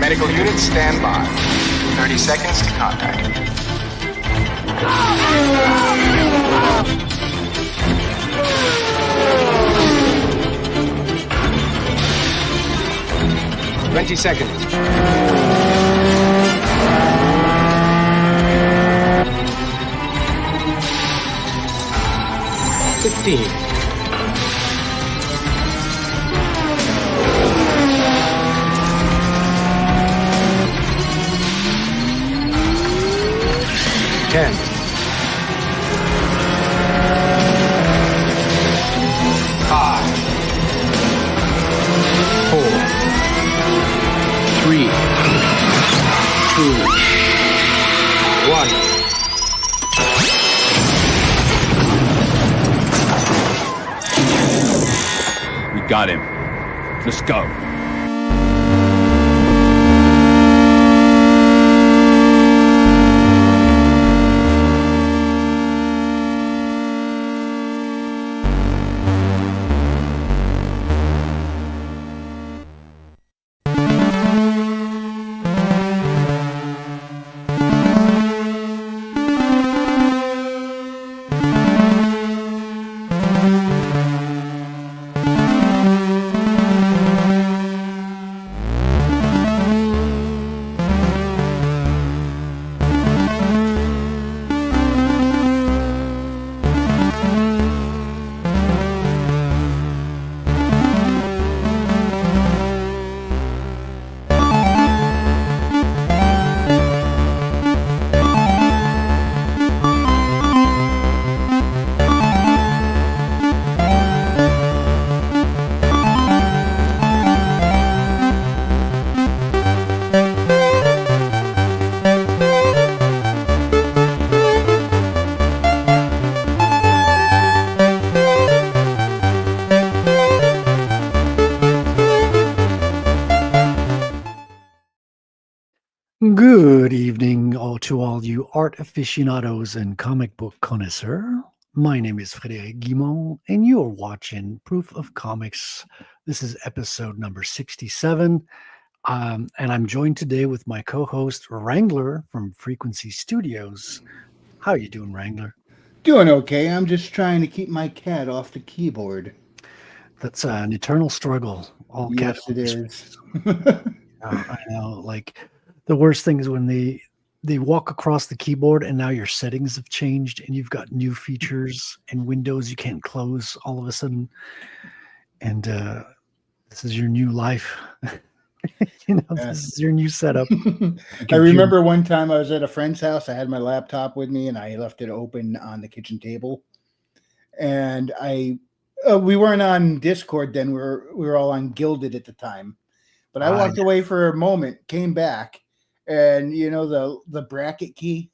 Medical units stand by. 30 seconds to contact. 20 seconds. 15. 10. 5. 4. 3. 2. 1. We got him. Let's go. Good evening to all you art aficionados and comic book connoisseur. My name is Frederic Guimont, and you are watching Proof of Comics. This is episode number 67, and I'm joined today with my co-host Wrangler from Frequency Studios. How are you doing, Wrangler? Doing okay. I'm just trying to keep my cat off the keyboard. That's an eternal struggle. All Yes, cats. it is. I know, like... The worst thing is when they walk across the keyboard and now your settings have changed and you've got new features and windows you can't close all of a sudden. And this is your new life. This is your new setup. I remember one time I was at a friend's house. I had my laptop with me and I left it open on the kitchen table. And we weren't on Discord then. We were all on Gilded at the time. But I walked away for a moment, came back. And the bracket key,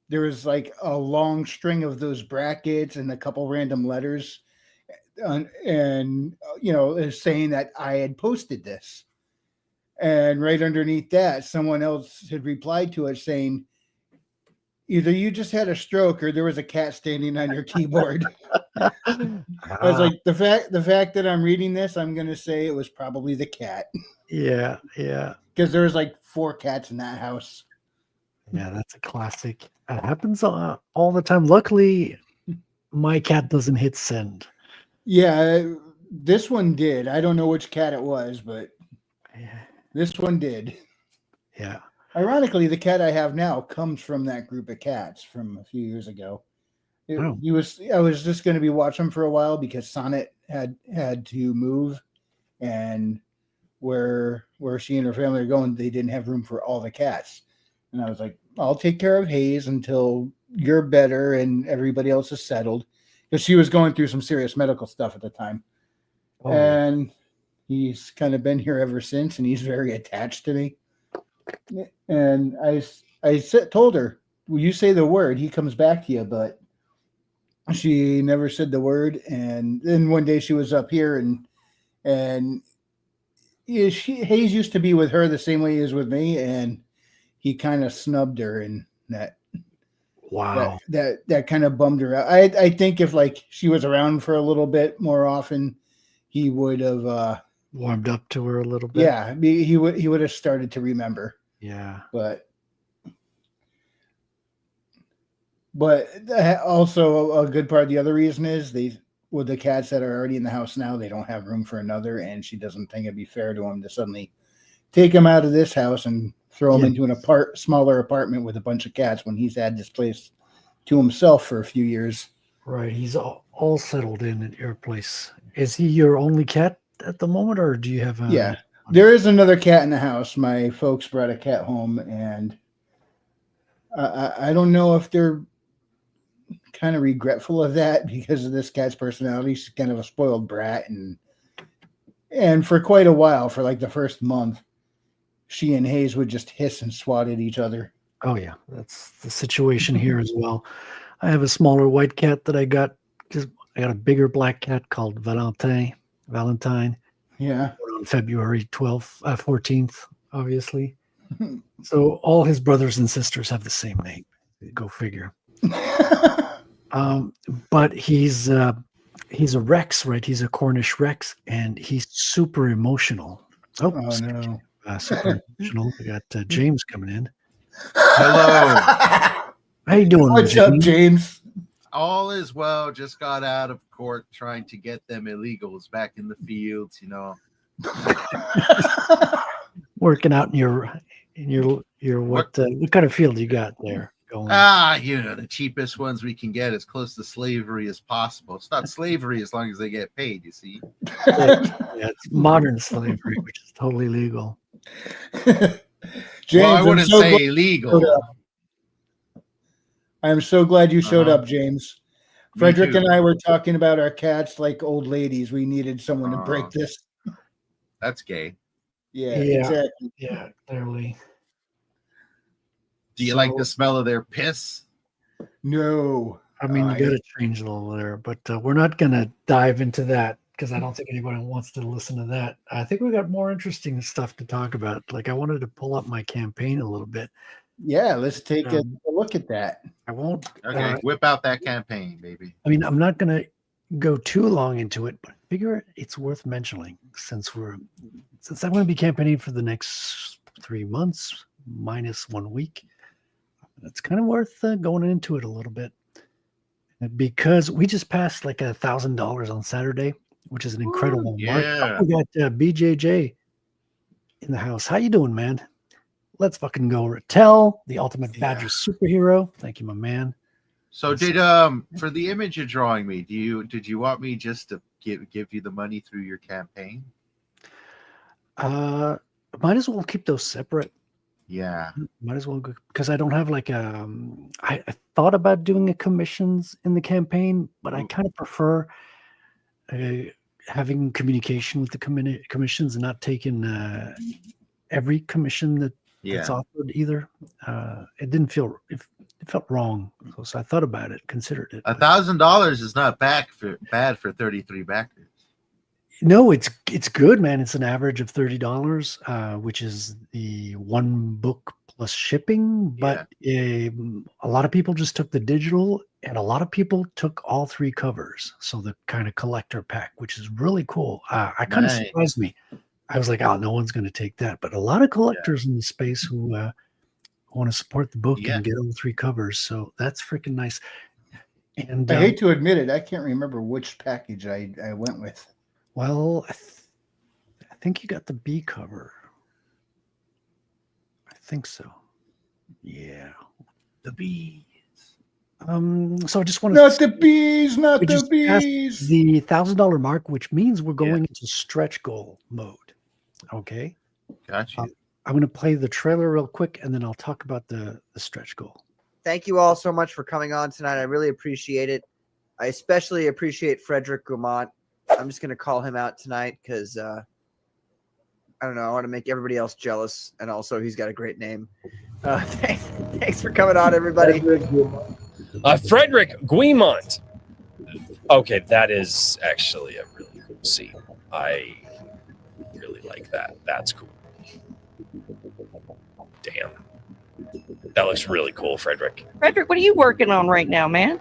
there was like a long string of those brackets and a couple random letters, and it's saying that I had posted this. And right underneath that, someone else had replied to it saying, either you just had a stroke or there was a cat standing on your keyboard. I was like, the fact that I'm reading this, I'm going to say it was probably the cat. Yeah. Because there was like 4 cats in that house. Yeah, that's a classic. It happens all the time. Luckily, my cat doesn't hit send. Yeah, this one did. I don't know which cat it was, but this one did. Yeah. Ironically, the cat I have now comes from that group of cats from a few years ago. I was just going to be watching for a while because Sonnet had to move, and where she and her family are going, they didn't have room for all the cats. And I was like, I'll take care of Hayes until you're better and everybody else is settled. Because she was going through some serious medical stuff at the time. Oh. And he's kind of been here ever since, and he's very attached to me. And I told her, well, you say the word, he comes back to you, but she never said the word. And then one day she was up here and Hayes used to be with her the same way he is with me, and he kind of snubbed her, and that kind of bummed her out. I think if like she was around for a little bit more often, he would have warmed up to her a little bit. Yeah, he would have started to remember. Yeah. But also a good part of the other reason is with the cats that are already in the house now, they don't have room for another, and she doesn't think it'd be fair to him to suddenly take him out of this house and throw him into an smaller apartment with a bunch of cats when he's had this place to himself for a few years. Right. He's all settled in at your place. Is he your only cat at the moment, or do you have a... Yeah. There is another cat in the house. My folks brought a cat home, and I don't know if they're kind of regretful of that because of this cat's personality. She's kind of a spoiled brat, and for quite a while, for like the first month, she and Hayes would just hiss and swat at each other. Oh yeah, that's the situation here as well. I have a smaller white cat that I got because I got a bigger black cat called Valentine. Yeah. On February 14th, obviously. So all his brothers and sisters have the same name. Go figure. But he's a Rex, right? He's a Cornish Rex, and he's super emotional. Oh no. Super emotional. We got James coming in. Hello. How you doing? What's up, James? All is well. Just got out of court trying to get them illegals back in the fields, you know. Working out in your what kind of field you got there going? The cheapest ones we can get as close to slavery as possible. It's not slavery as long as they get paid, you see. Yeah, it's modern slavery, which is totally legal. James, well, I wouldn't say illegal. I am so glad you showed up, James. Frederic and I were talking about our cats like old ladies. We needed someone to break this. That's gay. Yeah, exactly. Yeah, clearly. Do you like the smell of their piss? No. I mean, you got to change a little there, but we're not going to dive into that because I don't think anybody wants to listen to that. I think we got more interesting stuff to talk about. Like, I wanted to pull up my campaign a little bit. Yeah, let's take a look at that. I won't. Okay, whip out that campaign, baby. I mean, I'm not going to go too long into it, but I figure it's worth mentioning since I'm going to be campaigning for the next 3 months minus 1 week. It's kind of worth going into it a little bit because we just passed like $1,000 on Saturday, which is an incredible mark. We got BJJ in the house. How you doing, man? Let's fucking go. Ratel, the ultimate Badger superhero. Thank you, my man. So for the image you're drawing me, did you want me just to give you the money through your campaign? Might as well keep those separate. Yeah. Might as well go because I don't have like I thought about doing a commissions in the campaign, but I kind of prefer having communication with the commissions and not taking every commission that's offered either. It didn't feel it felt wrong, so I thought about it, considered it. $1,000 is not bad for 33 backers. No, it's good, man. It's an average of $30, which is the one book plus shipping. But a lot of people just took the digital, and a lot of people took all 3 covers. So the kind of collector pack, which is really cool. I kind of surprised me. I was like, oh, no one's going to take that. But a lot of collectors in the space who want to support the book and get all 3 covers. So that's freaking nice. And I hate to admit it, I can't remember which package I went with. Well, I think you got the B cover. I think so. Yeah. The bees. So I just want to... Not the bees. The $1,000 mark, which means we're going into stretch goal mode. Okay? Gotcha. I'm going to play the trailer real quick, and then I'll talk about the stretch goal. Thank you all so much for coming on tonight. I really appreciate it. I especially appreciate Frederic Guimont. I'm just going to call him out tonight because, I don't know, I want to make everybody else jealous. And also, he's got a great name. Thanks for coming on, everybody. Frederic Guimont. Okay, that is actually a really cool scene. I really like that. That's cool. Damn. That looks really cool, Frederic. Frederic, what are you working on right now, man?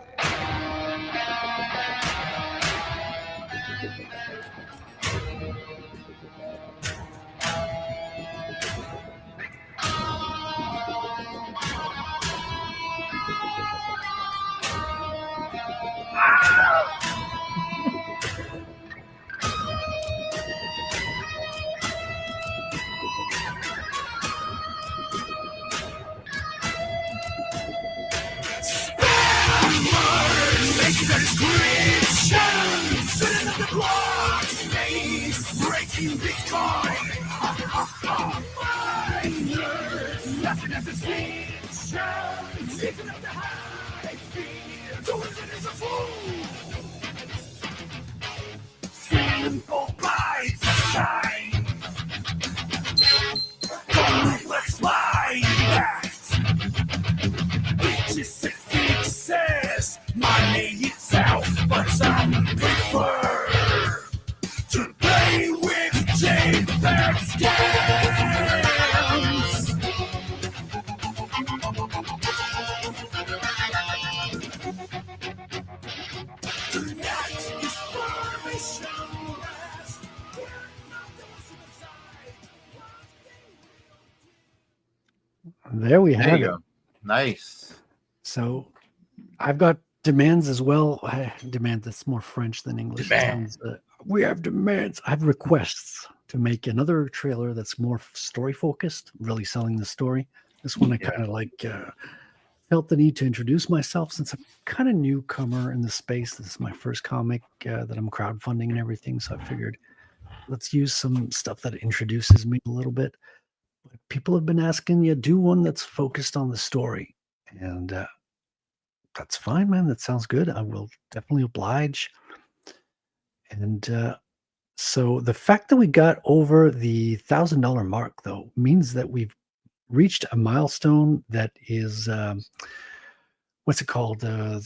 There we There have you it. go. Nice. So I've got demands as well. Demand, that's more French than English. Demand. We have demands. I have requests to make another trailer that's more story focused, really selling the story. This one I kind of felt the need to introduce myself since I'm kind of newcomer in the space. This is my first comic that I'm crowdfunding and everything. So I figured let's use some stuff that introduces me a little bit. But people have been asking you do one that's focused on the story. And that's fine, man. That sounds good. I will definitely oblige. And so the fact that we got over the $1,000 mark, though, means that we've reached a milestone that is what's it called? I'm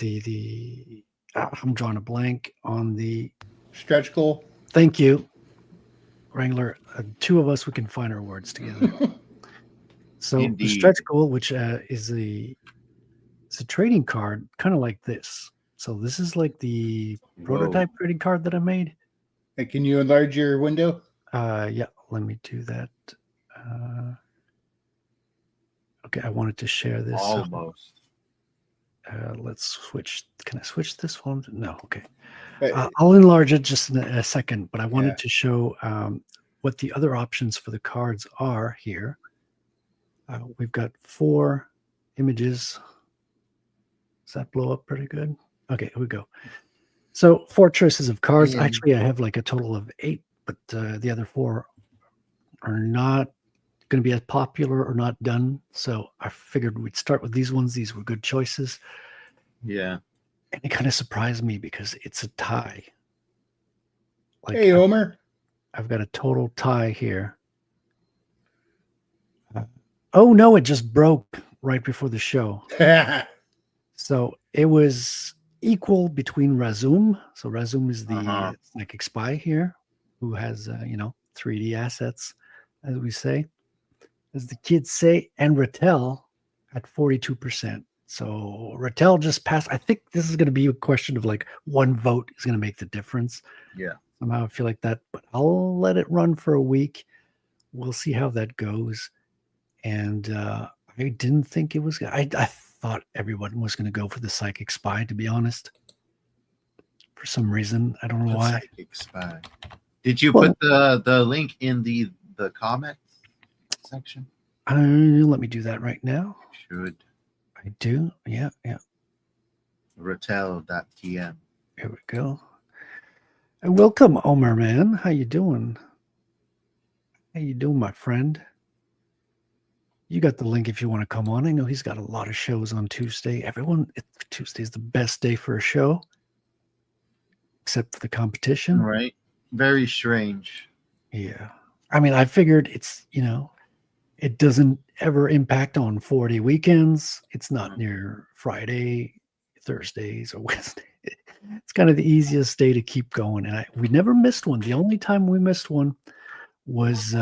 drawing a blank on the Stretch goal. Thank you, Wrangler. Two of us, we can find our words together. So the Indeed. stretch goal, which is it's a trading card, kind of like this. So this is like the prototype trading card that I made. Hey, can you enlarge your window? Yeah, let me do that. Okay, I wanted to share this. Almost. Let's switch. Can I switch this one? No, okay. Uh, I'll enlarge it just in a second, but I wanted Yeah. to show what the other options for the cards are here. We've got 4 images. Does that blow up pretty good? Okay, here we go. So 4 choices of cards. And- Actually, I have like a total of 8, but the other 4 are not going to be as popular or not done. So I figured we'd start with these ones. These were good choices. Yeah. And it kind of surprised me because it's a tie. Like, Hey, Homer. I've got a total tie here. Oh, no, it just broke right before the show. So it was equal between Razum. So Razum is the psychic spy here who has, 3D assets, as we say, as the kids say, and Ratel at 42%. So Ratel just passed. I think this is going to be a question of like one vote is going to make the difference. Yeah. Somehow I feel like that, but I'll let it run for a week. We'll see how that goes. And I didn't think it was. I thought everyone was going to go for the psychic spy, to be honest. For some reason, I don't know why. Psychic spy. Did you put the link in the comment section? Let me do that right now. Should. I do. Yeah. Ratel.tm. Here we go. And welcome, Omer, man. How you doing? How you doing, my friend? You got the link if you want to come on. I know he's got a lot of shows on Tuesday. Tuesday's the best day for a show, except for the competition. Right. Very strange. Yeah. I mean, I figured it's, it doesn't ever impact on 4-day weekends. It's not near Friday, Thursdays, or Wednesday. It's kind of the easiest day to keep going. And we never missed one. The only time we missed one was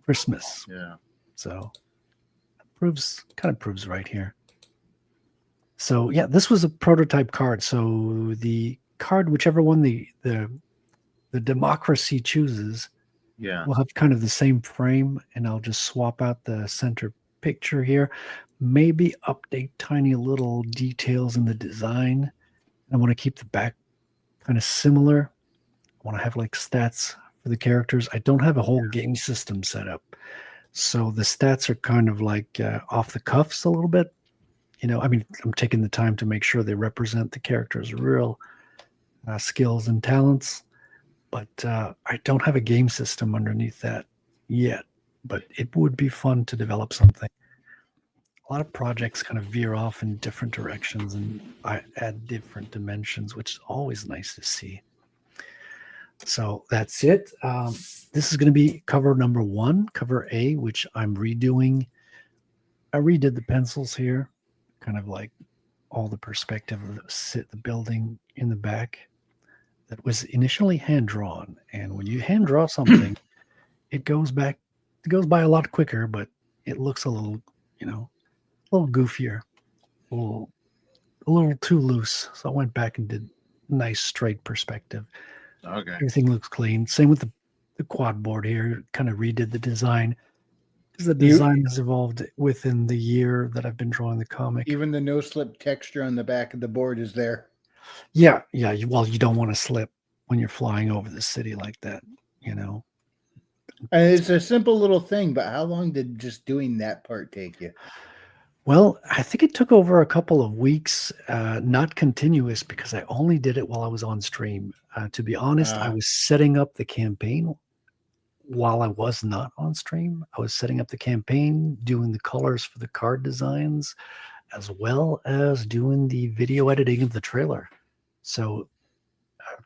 Christmas. Yeah. So kind of proves right here. So yeah, this was a prototype card. So the card, whichever one the democracy chooses, will have kind of the same frame, and I'll just swap out the center picture here. Maybe update tiny little details in the design. I want to keep the back kind of similar. I want to have like stats for the characters. I don't have a whole game system set up. So the stats are kind of like off the cuffs a little bit. I'm taking the time to make sure they represent the character's real skills and talents. but I don't have a game system underneath that yet. But it would be fun to develop something. A lot of projects kind of veer off in different directions and I add different dimensions, which is always nice to see. So that's it. This is going to be cover number 1, cover A, which I'm redoing. I redid the pencils here, kind of like all the perspective of the building in the back that was initially hand drawn. And when you hand draw something, it goes by a lot quicker, but it looks a little, a little goofier, a little too loose. So I went back and did nice straight perspective. Okay. Everything looks clean. Same with the quad board here. Kind of redid the design because the design has evolved within the year that I've been drawing the comic. Even the no slip texture on the back of the board is there. Yeah. Well, you don't want to slip when you're flying over the city like that, And it's a simple little thing, but how long did just doing that part take you? Well, I think it took over a couple of weeks, not continuous, because I only did it while I was on stream. To be honest, I was setting up the campaign while I was not on stream. I was setting up the campaign, doing the colors for the card designs, as well as doing the video editing of the trailer. So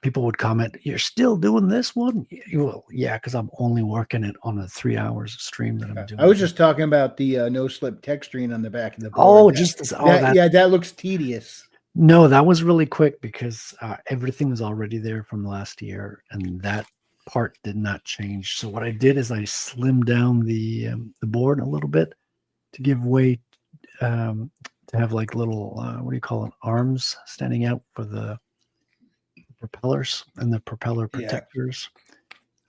people would comment, "You're still doing this one?" Well, yeah, because I'm only working it on the 3 hours of stream that I'm doing. I was just talking about the no slip texturing on the back of the board. Oh, that looks tedious. No, that was really quick because everything was already there from last year, and that part did not change. So what I did is I slimmed down the board a little bit to give way to have like little what do you call it, arms standing out for the propellers and the propeller protectors.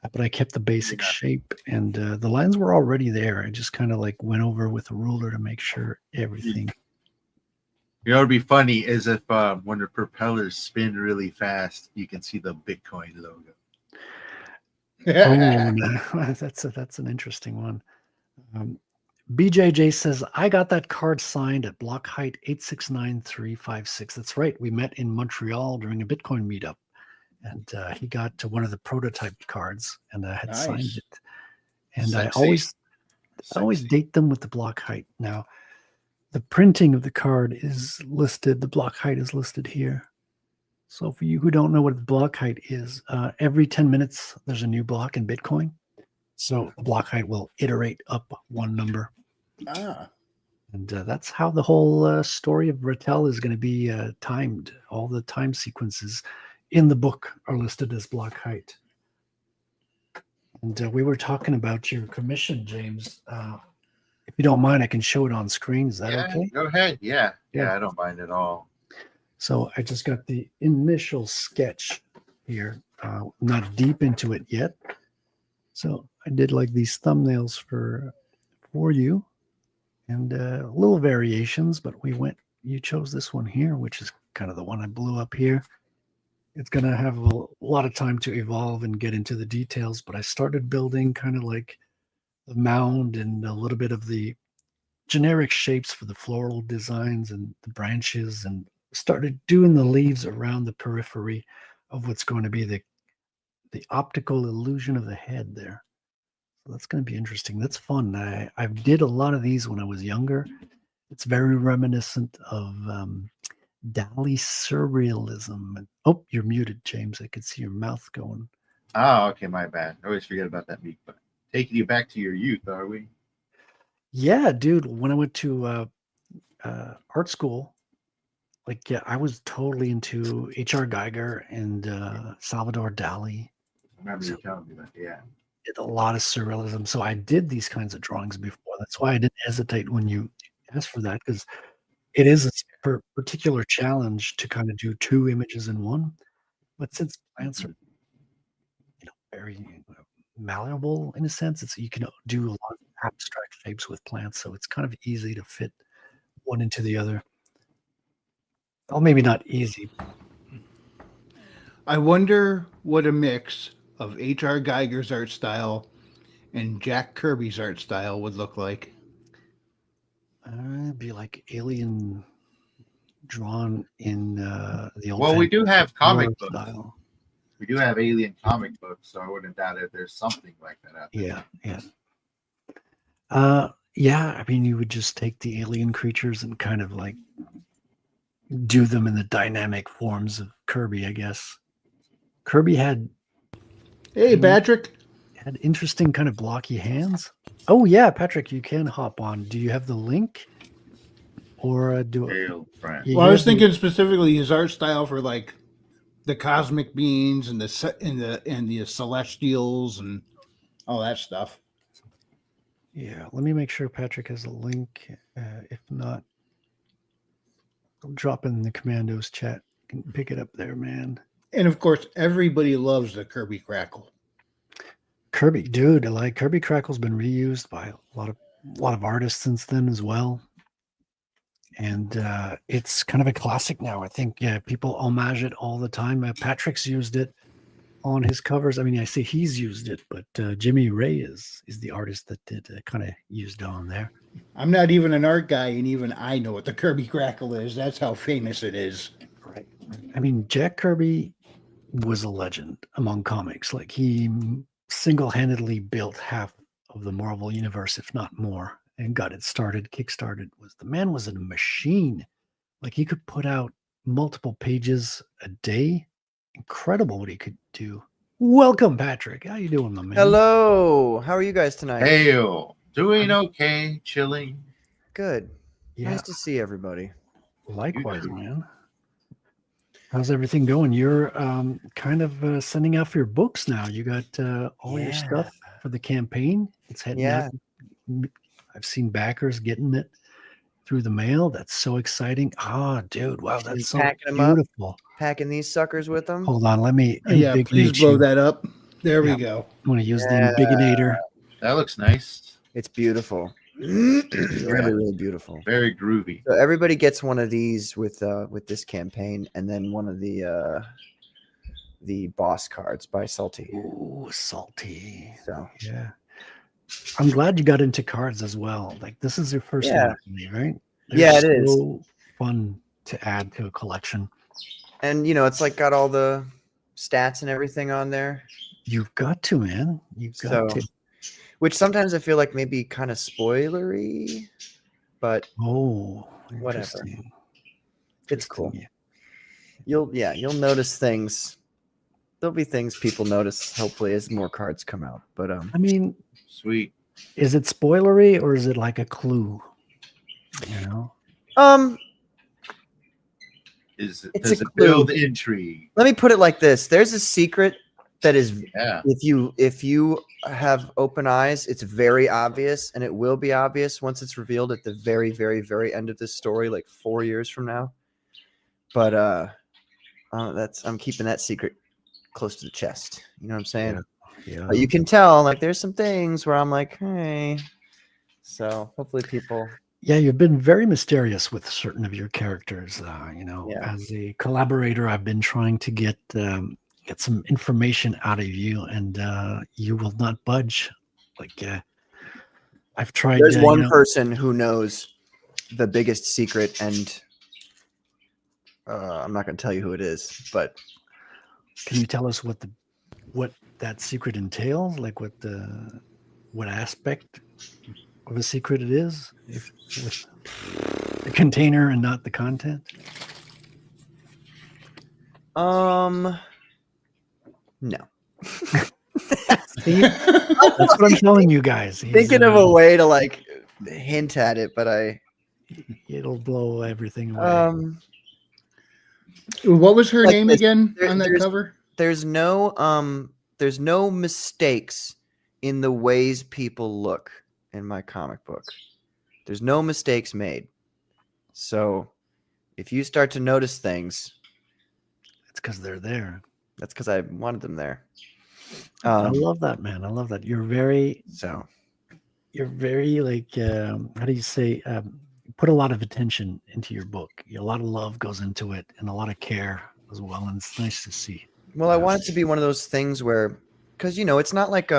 But I kept the basic shape, and the lines were already there. I just kind of like went over with a ruler to make sure everything. You know, it'd be funny is if when the propellers spin really fast, you can see the Bitcoin logo. Oh, that's an interesting one. BJJ says, I got that card signed at block height 869356. That's right. We met in Montreal during a Bitcoin meetup, and he got to one of the prototype cards, and I had signed it. And Sexy. I always date them with the block height. Now, the printing of the card is listed. The block height is listed here. So for you who don't know what the block height is, every 10 minutes, there's a new block in Bitcoin. So the block height will iterate up one number. And that's how the whole story of Ratel is going to be timed. All the time sequences in the book are listed as block height. And we were talking about your commission, James. If you don't mind, I can show it on screen. Is that okay? Go ahead. Yeah, I don't mind at all. So I just got the initial sketch here. Not deep into it yet. So I did like these thumbnails for you, and little variations, but you chose this one here, which is kind of the one I blew up here. It's going to have a lot of time to evolve and get into the details, but I started building kind of like the mound and a little bit of the generic shapes for the floral designs and the branches, and started doing the leaves around the periphery of what's going to be the optical illusion of the head there. So that's going to be interesting. That's fun. I did a lot of these when I was younger. It's very reminiscent of Dali surrealism. Oh, you're muted, James. I could see your mouth going. Oh, okay, my bad. I always forget about that meat, but taking you back to your youth, are we? Yeah, dude. When I went to art school, I was totally into H.R. Geiger and Salvador Dali. I remember you telling me that, yeah. Did a lot of surrealism. So I did these kinds of drawings before. That's why I didn't hesitate when you asked for that, because it is a particular challenge to kind of do 2 images in one. But since plants are very malleable in a sense, you can do a lot of abstract shapes with plants, so it's kind of easy to fit one into the other. Well, maybe not easy. I wonder what a mix of H.R. Geiger's art style and Jack Kirby's art style would look like. It'd be like alien drawn in the old. Well, we do have comic books. Style. We do have alien comic books, so I wouldn't doubt if there's something like that out there. Yeah. I mean, you would just take the alien creatures and kind of like do them in the dynamic forms of Kirby, I guess. Kirby had Patrick. interesting kind of blocky hands. Oh yeah, Patrick, you can hop on. Do you have the link? Or do Hail, friend. you Well, I was have the- thinking specifically his art style for like the cosmic beings and the celestials and all that stuff. Yeah, let me make sure Patrick has a link. If not, I'll drop it in the Commandos chat. You can pick it up there, man. And of course, everybody loves the Kirby Crackle. Kirby, dude, like Kirby Crackle's been reused by a lot of artists since then as well. And it's kind of a classic now. I think people homage it all the time. Patrick's used it on his covers. I mean, I say he's used it, but Jimmy Ray is the artist that did kind of used on there. I'm not even an art guy, and even I know what the Kirby Crackle is. That's how famous it is. Right. I mean, Jack Kirby was a legend among comics. Like he single-handedly built half of the Marvel universe, if not more, and got it started. Kickstarted. The man was a machine. Like he could put out multiple pages a day. Incredible what he could do. Welcome, Patrick. How you doing, my man? Hello. How are you guys tonight? Hail. Doing okay. Chilling. Good. Yeah, Nice to see everybody. likewise, man. How's everything going? You're kind of sending out for your books now. You got all your stuff for the campaign. It's heading out. I've seen backers getting it through the mail. That's so exciting. Ah, dude, wow, that's so packing 'em up? beautiful. Packing these suckers with them. Hold on, let me Yeah, please invigorate blow you. that up. There we Yeah. go. I'm going to use the Inviginator. That looks nice. It's beautiful. Really, really beautiful. Very groovy. So everybody gets one of these with this campaign, and then one of the boss cards by Salty. Ooh, salty. So Yeah. I'm glad you got into cards as well. Like this is your first Yeah. one for me, right? Yeah, it is. So fun to add to a collection. and it's like got all the stats and everything on there. You've got to, man. You've got So, to. which sometimes I feel like maybe kind of spoilery, but Oh, Whatever. interesting. it's cool. Interesting. You'll notice things. There'll be things people notice hopefully as more cards come out. But I mean, Sweet. is it spoilery or is it like a clue? You know? Does It's it a clue. build intrigue? let me put it like this: there's a secret that is, Yeah. if you have open eyes, it's very obvious, and it will be obvious once it's revealed at the very, very, very end of this story, like 4 years from now. But I'm keeping that secret close to the chest. You know what I'm saying? Yeah. But you can tell, like, there's some things where I'm like, hey. So hopefully people. Yeah, you've been very mysterious with certain of your characters. Yeah. As a collaborator, I've been trying to get some information out of you, and you will not budge. Like I've tried. There's one person who knows the biggest secret, and I'm not going to tell you who it is, but Can you tell us what that secret entails? Like what aspect of a secret it is? If with the container and not the content. no. See? That's what I'm telling you guys. He's, Thinking of a way to like hint at it, but it'll blow everything away. What was her Like name this. again There- on that there's- cover? there's no mistakes in the ways people look in my comic book. There's no mistakes made. So if you start to notice things, It's because they're there. that's because I wanted them there. I love that, man. I love that. You're very like how do you say put a lot of attention into your book. A lot of love goes into it and a lot of care as well, and it's nice to see. Well, I want it to be one of those things where, because it's not like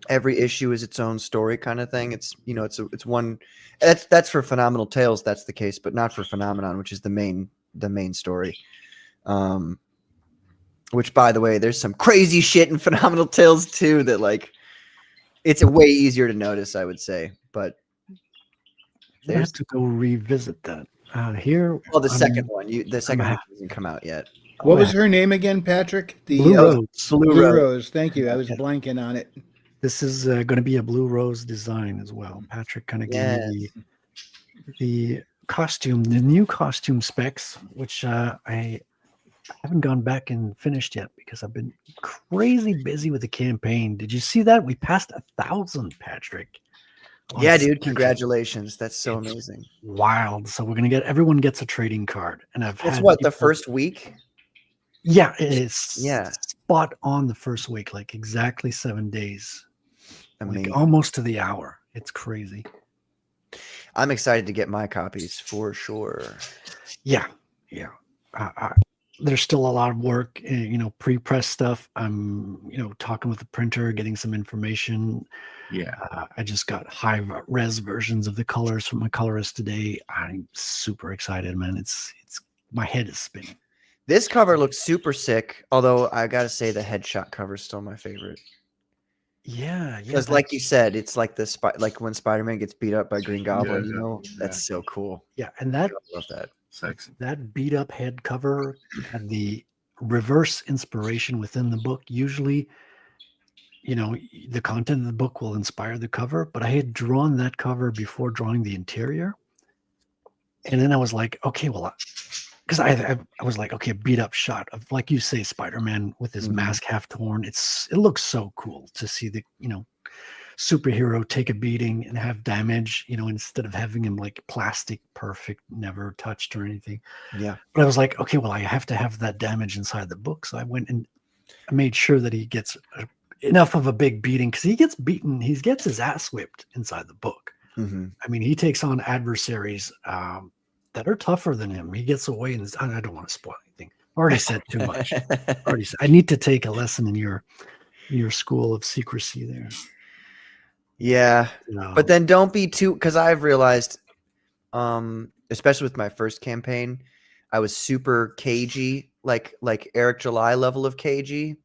every issue is its own story kind of thing. It's it's one. That's for Phenomenal Tales. That's the case, but not for Phenomenon, which is the main story. which, by the way, there's some crazy shit in Phenomenal Tales too that like it's a way easier to notice, I would say. But I have to go revisit that. Here, well, the second one, the second one hasn't come out yet. What was her name again, Patrick? The Blue Rose. Blue Rose. Thank you. I was blanking on it. This is going to be a Blue Rose design as well. Patrick kind of gave me the costume, the new costume specs, which I haven't gone back and finished yet because I've been crazy busy with the campaign. Did you see that? We passed 1,000, Patrick. Yeah, dude. Congratulations. That's so amazing. Wild. So we're going to get, everyone gets a trading card. And It's what, the first week? Yeah, it is. Yeah. Spot on the first week, like exactly 7 days. Like almost to the hour. It's crazy. I'm excited to get my copies for sure. Yeah. Yeah. There's still a lot of work, pre-press stuff. I'm, talking with the printer, getting some information. Yeah. I just got high res versions of the colors from my colorist today. I'm super excited, man. It's my head is spinning. This cover looks super sick, although I gotta say the headshot cover is still my favorite. Yeah, because like you said, it's like like when Spider-Man gets beat up by Green Goblin. That's so cool. Yeah, and that I love that. Sexy. That beat up head cover and the reverse inspiration within the book. Usually, the content of the book will inspire the cover, but I had drawn that cover before drawing the interior, and then I was like, okay, well, because I was like, okay, beat up shot of, like you say, Spider-Man with his mask half torn. It looks so cool to see the superhero take a beating and have damage, instead of having him like plastic, perfect, never touched or anything. Yeah. But I was like, okay, well, I have to have that damage inside the book. So I went and I made sure that he gets enough of a big beating, because he gets beaten. He gets his ass whipped inside the book. Mm-hmm. I mean, he takes on adversaries that are tougher than him. He gets away, and I don't want to spoil anything. I already said too much. I need to take a lesson in your school of secrecy there. Yeah, but then don't be too, because I've realized, especially with my first campaign, I was super cagey, like Eric July level of cagey.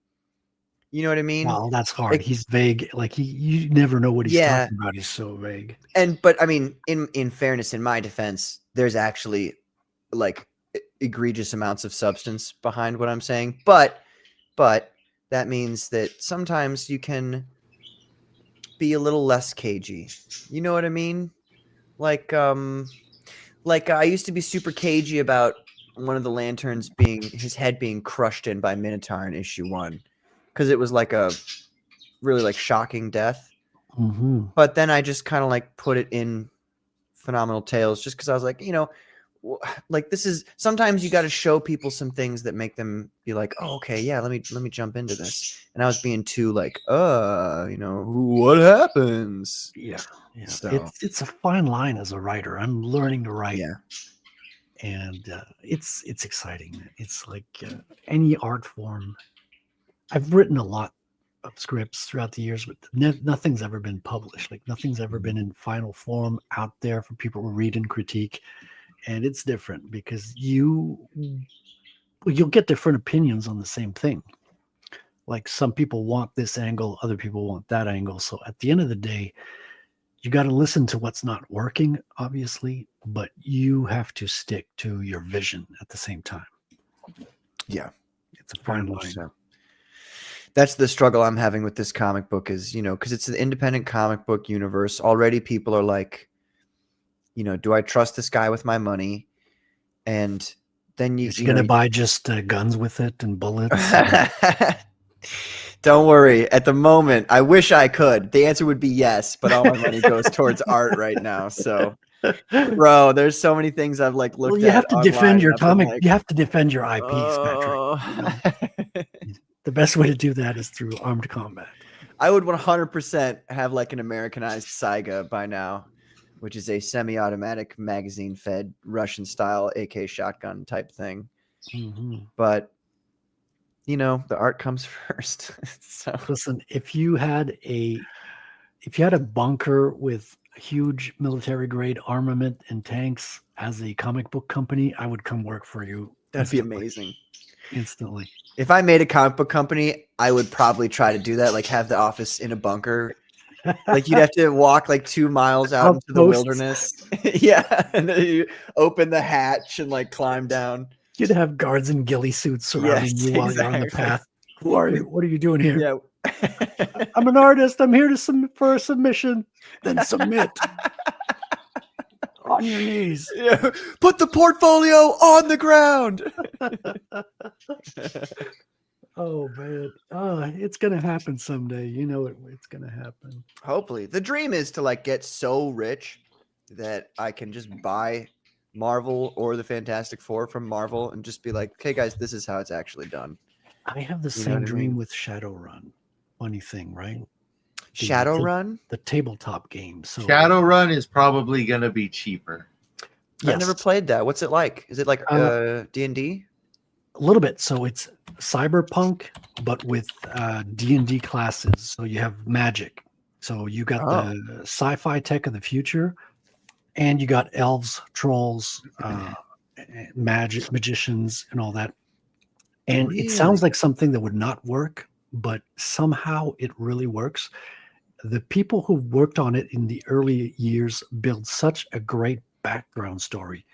You know what I mean? Well, that's hard. He's vague. Like you never know what he's talking about. He's so vague. But I mean, in fairness, in my defense, there's actually like egregious amounts of substance behind what I'm saying. But that means that sometimes you can be a little less cagey. You know what I mean? Like I used to be super cagey about one of the lanterns his head being crushed in by Minotaur in issue 1, because it was like a really like shocking death. Mm-hmm. But then I just kind of like put it in Phenomenal Tales, just because I was like, like this is, sometimes you got to show people some things that make them be like, oh, okay, yeah, let me jump into this. And I was being too like, what happens? Yeah. So, it's a fine line as a writer. I'm learning to write. Yeah. And it's exciting. It's like any art form. I've written a lot of scripts throughout the years, but nothing's ever been published. Like nothing's ever been in final form out there for people to read and critique. And it's different because you'll get different opinions on the same thing. Like some people want this angle, other people want that angle. So at the end of the day, you got to listen to what's not working, obviously, but you have to stick to your vision at the same time. Yeah. It's a fine line. So that's the struggle I'm having with this comic book is, because it's an independent comic book universe. Already people are like, do I trust this guy with my money? And then is he going to buy just guns with it and bullets? Don't worry. At the moment, I wish I could. The answer would be yes, but all my money goes towards art right now. So, bro, there's so many things I've like looked at. You have to defend your comic. Like, you have to defend your IPs, Patrick. The best way to do that is through armed combat. I would 100% have like an Americanized Saiga by now, which is a semi-automatic magazine-fed Russian-style AK shotgun type thing. Mm-hmm. But the art comes first. So listen, if you had a bunker with huge military grade armament and tanks as a comic book company, I would come work for you That'd be Instantly. amazing. Instantly. If I made a comic book company, I would probably try to do that. Like have the office in a bunker. Like you'd have to walk like 2 miles out into the Outposts. wilderness. Yeah. And then you open the hatch and like climb down. You'd have guards in ghillie suits surrounding Yes, you while you're on the exactly. path. Who are you? What are you doing here? Yeah. I'm an artist. I'm here to for a submission. Then submit. On your knees. Yeah. Put the portfolio on the ground. Oh man. It's gonna happen someday. You know it's gonna happen. Hopefully. The dream is to like get so rich that I can just buy Marvel or the Fantastic Four from Marvel and just be like, okay, guys, this is how it's actually done. I have the You know same what I dream mean? with Shadowrun. Funny thing, right? The- Shadowrun? The tabletop game. So Shadowrun is probably going to be cheaper. I've never yes, played that. What's it like? Is it like D&D? a little bit. So it's cyberpunk, but with D&D classes. So you have magic. So you got the sci-fi tech of the future, and you got elves, trolls, magicians, and all that. And it sounds like something that would not work, but somehow it really works. The people who worked on it in the early years build such a great background story,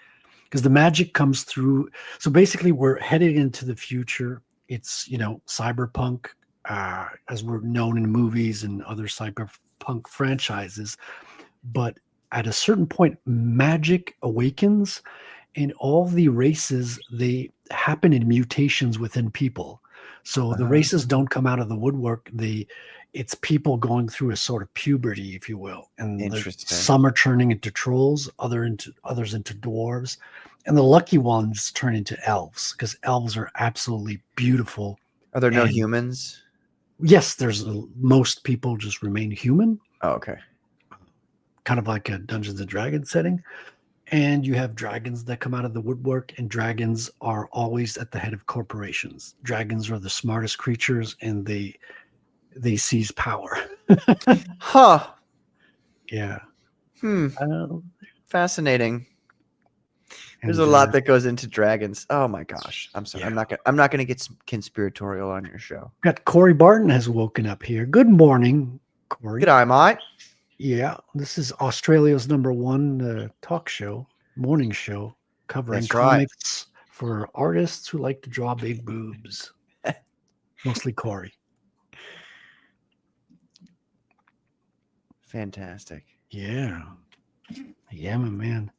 because the magic comes through. So basically we're headed into the future. It's, cyberpunk, as we're known in movies and other cyberpunk franchises. But at a certain point, magic awakens, and all the races, they happen in mutations within people. So the races don't come out of the woodwork. It's people going through a sort of puberty, if you will. And Interesting. some are turning into trolls, others into dwarves. And the lucky ones turn into elves, because elves are absolutely beautiful. Are there no And- humans? Yes, most people just remain human, Oh, okay. kind of like a Dungeons and Dragons setting. And you have dragons that come out of the woodwork, and dragons are always at the head of corporations. Dragons are the smartest creatures, and they seize power. Huh. Yeah. Fascinating. There's a And, lot that goes into dragons. Oh my gosh. I'm sorry. Yeah. I'm not gonna get conspiratorial on your show. got Corey Barton has woken up here. Good morning, Corey. Good eye, mate. Yeah, this is Australia's #1 talk show, morning show, covering That's right. comics for artists who like to draw big boobs. Mostly Corey. Fantastic. Yeah. Yeah, my man.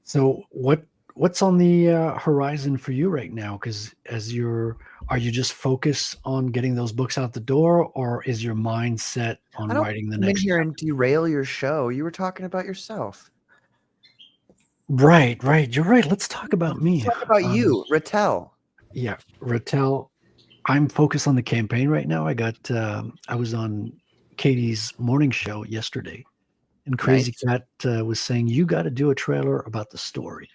So what's on the horizon for you right now? Because are you just focused on getting those books out the door, or is your mind set on I don't writing the come in next? here and derail your show. You were talking about yourself. Right. You're right. Let's talk about me. Talk about you, Ratel. Yeah, Ratel. I'm focused on the campaign right now. I was on Katie's morning show yesterday, and Crazy Nice. Cat was saying, you got to do a trailer about the story.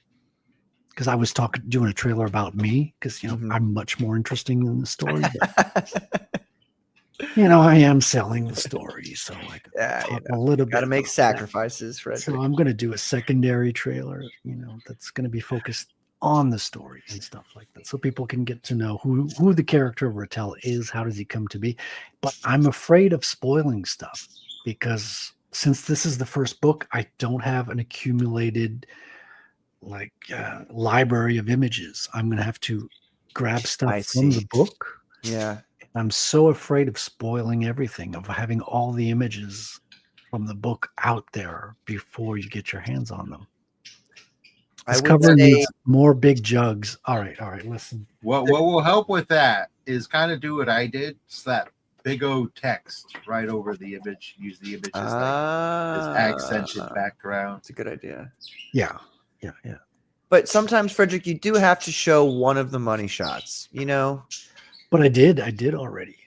Because I was doing a trailer about me, because Mhm. I'm much more interesting than the story. But, I am selling the story, so I can Yeah, talk a little bit. Got to make about that. sacrifices, Frederick. So I'm going to do a secondary trailer, that's going to be focused on the story and stuff like that, so people can get to know who the character of Ratel is, how does he come to be. But I'm afraid of spoiling stuff, because since this is the first book, I don't have an accumulated library of images. I'm going to have to grab stuff I from see. the book. Yeah. I'm so afraid of spoiling everything, of having all the images from the book out there before you get your hands on them. I This would cover say needs more big jugs. All right, listen. What will help with that is kind of do what I did. It's that big old text right over the image. Use the image as as accented background. That's a good idea. Yeah. But sometimes, Frederick, you do have to show one of the money shots. But I did already.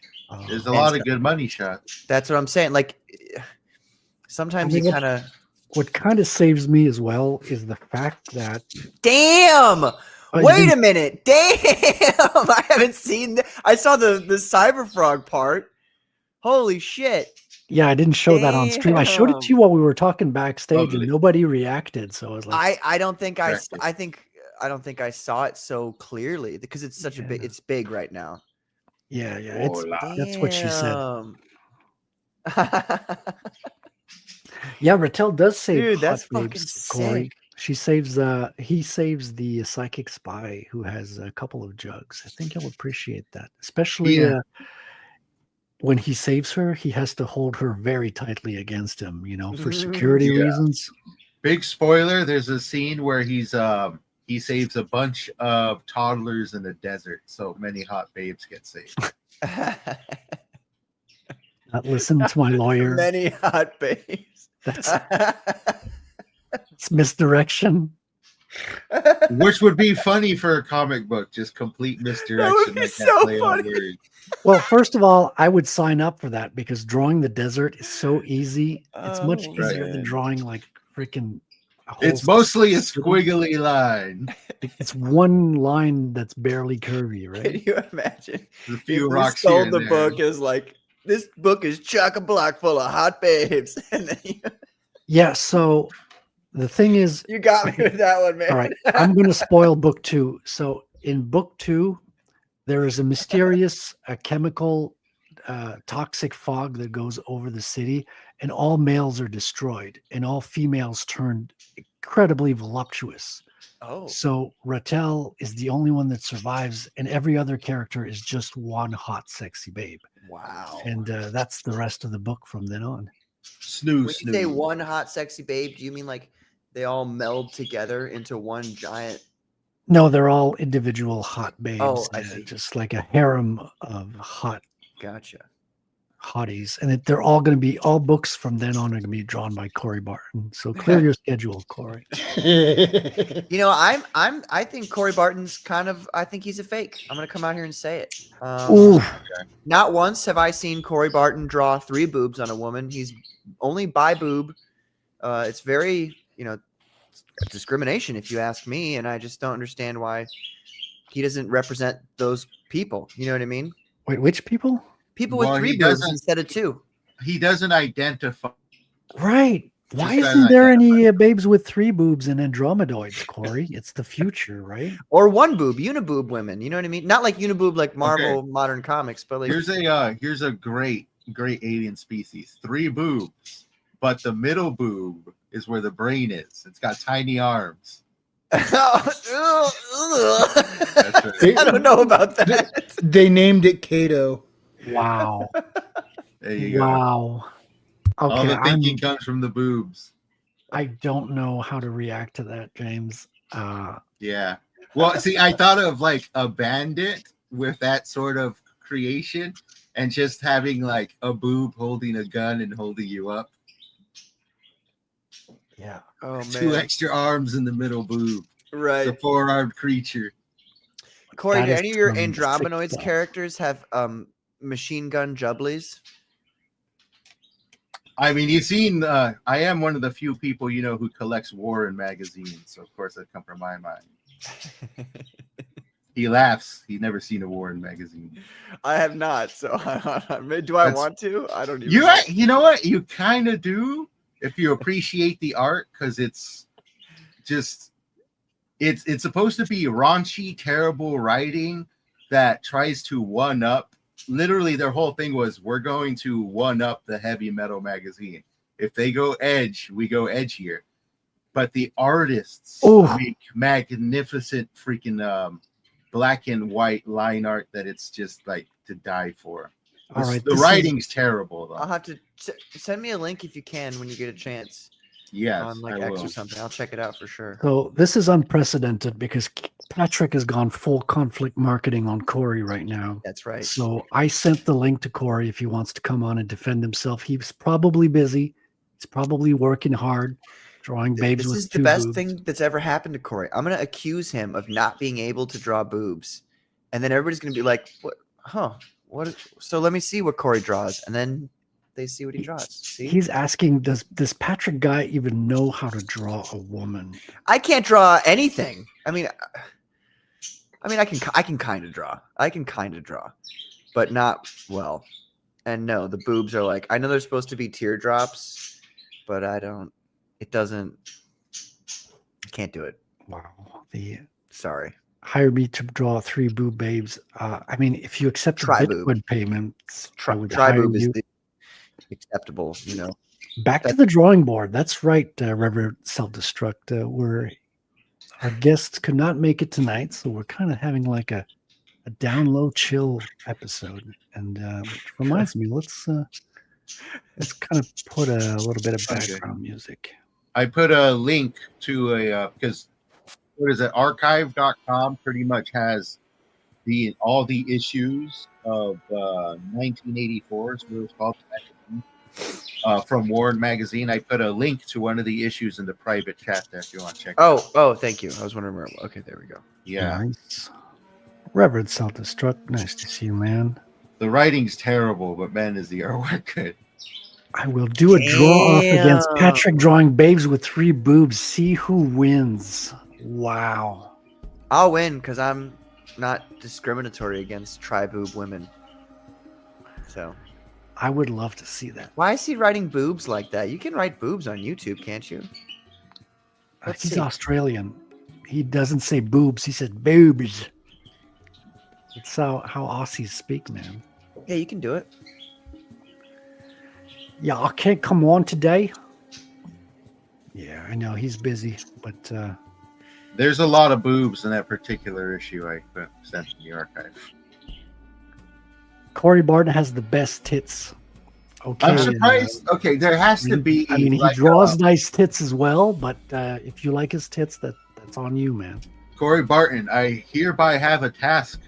There's a lot of good money shots. That's what I'm saying. Like sometimes I mean, you kind of What kind of saves me as well is the fact that damn. you Wait didn't- a minute. Damn. I haven't seen I saw the cyber frog part. Holy shit. yeah, I didn't show that on stream. I showed it to you while we were talking backstage, and Lovely. nobody reacted. So I was like, I don't think I Corrected. think I don't think I saw it so clearly because it's such a big. It's big right now. Yeah, it's Hola. that's what she said. Damn. Yeah, Ratel does save Dude, hot that's fucking babes, Corey. sick. He saves the psychic spy who has a couple of jugs. I think he'll appreciate that, especially Yeah. when he saves her. He has to hold her very tightly against him, for security reasons. Big spoiler, there's a scene where he saves a bunch of toddlers in the desert, so many hot babes get saved. Not listen to my lawyer. Many hot babes. It's misdirection. Which would be funny for a comic book, just complete misdirection. That would be like so play on funny. words. Well, first of all, I would sign up for that because drawing the desert is so easy. It's much Oh, easier than man. drawing like freaking. It's mostly a squiggly line. It's one line that's barely curvy, Can right? you imagine? A few If we rocks here sold and the there. book as like this book is chock-a-block full of hot babes, and then Yeah. So the thing is, you got me with that one, man. all right, I'm going to spoil book 2. So in book 2, there is a mysterious chemical toxic fog that goes over the city, and all males are destroyed, and all females turn incredibly voluptuous. Oh, So Ratel is the only one that survives, and every other character is just one hot, sexy babe. wow. And that's the rest of the book from then on. Snooze, When you say snooze. one hot, sexy babe, do you mean like they all meld together into one giant? No, they're all individual hot babes. Oh, I see. Just like a harem of hot Gotcha. hotties, and they're all going to be all books from then on are going to be drawn by Corey Barton. So clear your schedule, Corey. You know, I think Corey Barton's I think he's a fake. I'm gonna come out here and say it. Ooh, Not once have I seen Corey Barton draw 3 boobs on a woman. He's only bi boob. It's very, discrimination if you ask me, and I just don't understand why he doesn't represent those people. You know what I mean? wait, which people? People with Well, 3 he boobs doesn't- instead of 2. He doesn't identify. Right. Why Just isn't there identify. any babes with 3 boobs and andromedoids, Corey? It's the future, right? Or 1 boob, uniboob women. You know what I mean? Not like uniboob like Marvel modern comics, but like Here's a great alien species. 3 boobs, but the middle boob is where the brain is. It's got tiny arms. That's right. I don't know about that. They named it Kato. Wow. There you go. Wow. All Okay, the thinking comes from the boobs. I don't know how to react to that, James. Yeah. Well, see, I thought of like a bandit with that sort of creation and just having like a boob holding a gun and holding you up. Yeah. Oh 2 man. extra arms in the middle boob. Right. The 4-armed creature. Corey, That do is any of your some sick Andromenoids stuff. characters have machine gun jubblies? I mean, you've seen, I am one of the few people, who collects Warren magazines. So, of course, that come from my mind. He laughs. He's never seen a Warren magazine. I have not. So do I That's- want to? I don't even You know what? You kind of do if you appreciate the art, because it's just, it's supposed to be raunchy, terrible writing that tries to one up. Literally, their whole thing was, we're going to one up the heavy metal magazine. If they go edge, we go edgier. But the artists make magnificent freaking black and white line art that it's just like to die for. All right. The this is- writing's terrible, though. I'll have to send me a link if you can when you get a chance Yes, on like I X will. or something. I'll check it out for sure. So this is unprecedented because Patrick has gone full conflict marketing on Corey right now. That's right. So I sent the link to Corey if he wants to come on and defend himself. He's probably busy. He's probably working hard, drawing babes This with is the 2 best boobs. thing that's ever happened to Corey. I'm gonna accuse him of not being able to draw boobs, and then everybody's gonna be like, "What? Huh? What?" So let me see what Corey draws, and then they see what he draws. See, He's asking, does Patrick guy even know how to draw a woman? I can't draw anything. I mean, I can kind of draw. I can kind of draw, but not well. And no, the boobs are like, I know they're supposed to be teardrops, but I don't. It doesn't. I can't do it. Wow. The Sorry. hire me to draw 3 boob babes. I mean, if you accept the Tri-boob. Bitcoin payments, I would hire Tri-boob is you. the acceptable, you know. Back to That's- the drawing board. That's right, Reverend Self-Destruct. Our guests could not make it tonight, so we're kind of having like a down low chill episode. And which reminds me, let's kind of put a little bit of background music. I put a link to because what is it? Archive.com pretty much has all the issues of 1984 is what it's called, from Warren Magazine. I put a link to one of the issues in the private chat there if you want to check it out. Oh, thank you. I was wondering where. Okay, there we go. Yeah. Nice. Reverend Self-Destruct, nice to see you, man. The writing's terrible, but man, is the artwork good. I will do a draw off against Patrick drawing babes with 3 boobs. See who wins. Wow. I'll win because I'm not discriminatory against tri-boob women. So I would love to see that. why is he writing boobs like that? You can write boobs on YouTube, can't you? Let's He's see. Australian. He doesn't say boobs. He said boobs. It's how Aussies speak, man. Yeah, you can do it. Yeah, I can't come on today. Yeah, I know he's busy, but There's a lot of boobs in that particular issue I sent in the archive. Corey Barton has the best tits. Okay, I'm surprised. Okay, there has to be. I mean, he like, draws nice tits as well, but if you like his tits, that's on you, man. Corey Barton, I hereby have a task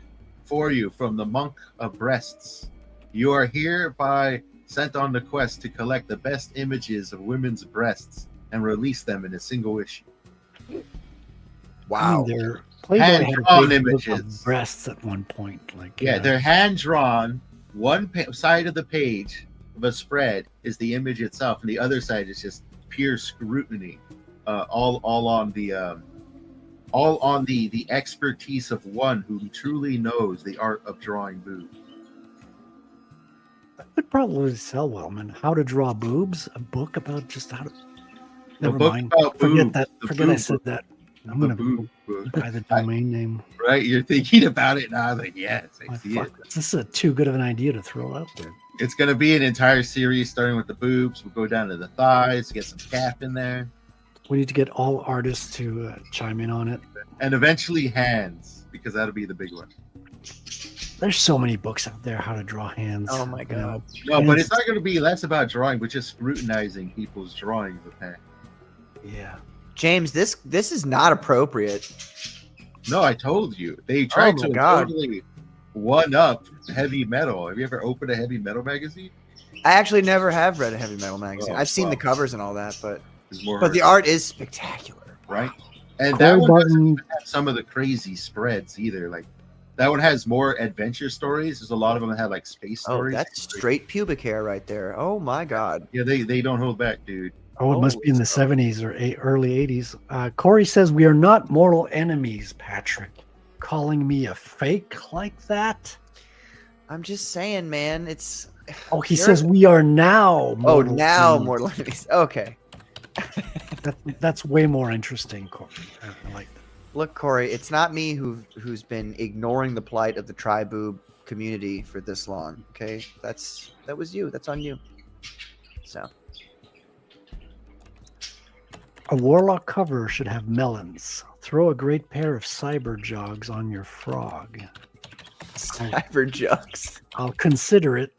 for you from the Monk of Breasts. You are hereby sent on the quest to collect the best images of women's breasts and release them in a single issue. Wow. I mean, they're Playboy Hand-drawn had a big book of images. breasts at one point. Like Yeah, they're hand drawn. One side of the page of a spread is the image itself, and the other side is just pure scrutiny. All on the expertise of one who truly knows the art of drawing boobs. that would probably sell well, man. How to draw boobs? A book about just how to. Never book mind. about Forget boobs, that. the Forget I boob said book. that. I'm The gonna boob book. buy the domain name. Right? You're thinking about it now. Like, yes, I Oh, see fuck, it. this is too good of an idea to throw out there. It's going to be an entire series starting with the boobs. We'll go down to the thighs, get some calf in there, We need to get all artists to chime in on it. and eventually hands, because that'll be the big one. There's so many books out there how to draw hands. Oh my you know. God. No, but Hands- it's not going to be less about drawing, but just scrutinizing people's drawings of hands. Yeah. James, this is not appropriate. No, I told you. They tried my to God. totally one-up heavy metal. Have you ever opened a heavy metal magazine? I actually never have read a heavy metal magazine. Oh, I've seen the wow. covers and all that, but It's more the art is spectacular. right? And Corey that one doesn't Barton, even have some of the crazy spreads either. Like that one has more adventure stories. There's a lot of them that have like space Oh, stories. that's straight pubic hair right there. Oh my God. Yeah, they don't hold back, dude. it must be in the Holy 70s or early 80s. Corey says, we are not mortal enemies, Patrick. Calling me a fake like that? I'm just saying, man. It's Oh, he You're- says we are now mortal now enemies. mortal enemies. Okay. That's way more interesting, Corey. I like that. Look, Corey, it's not me who's been ignoring the plight of the tri-boob community for this long. Okay, that was you. That's on you. So A Warlock cover should have melons. Throw a great pair of cyber jogs on your frog. cyber jugs. I'll consider it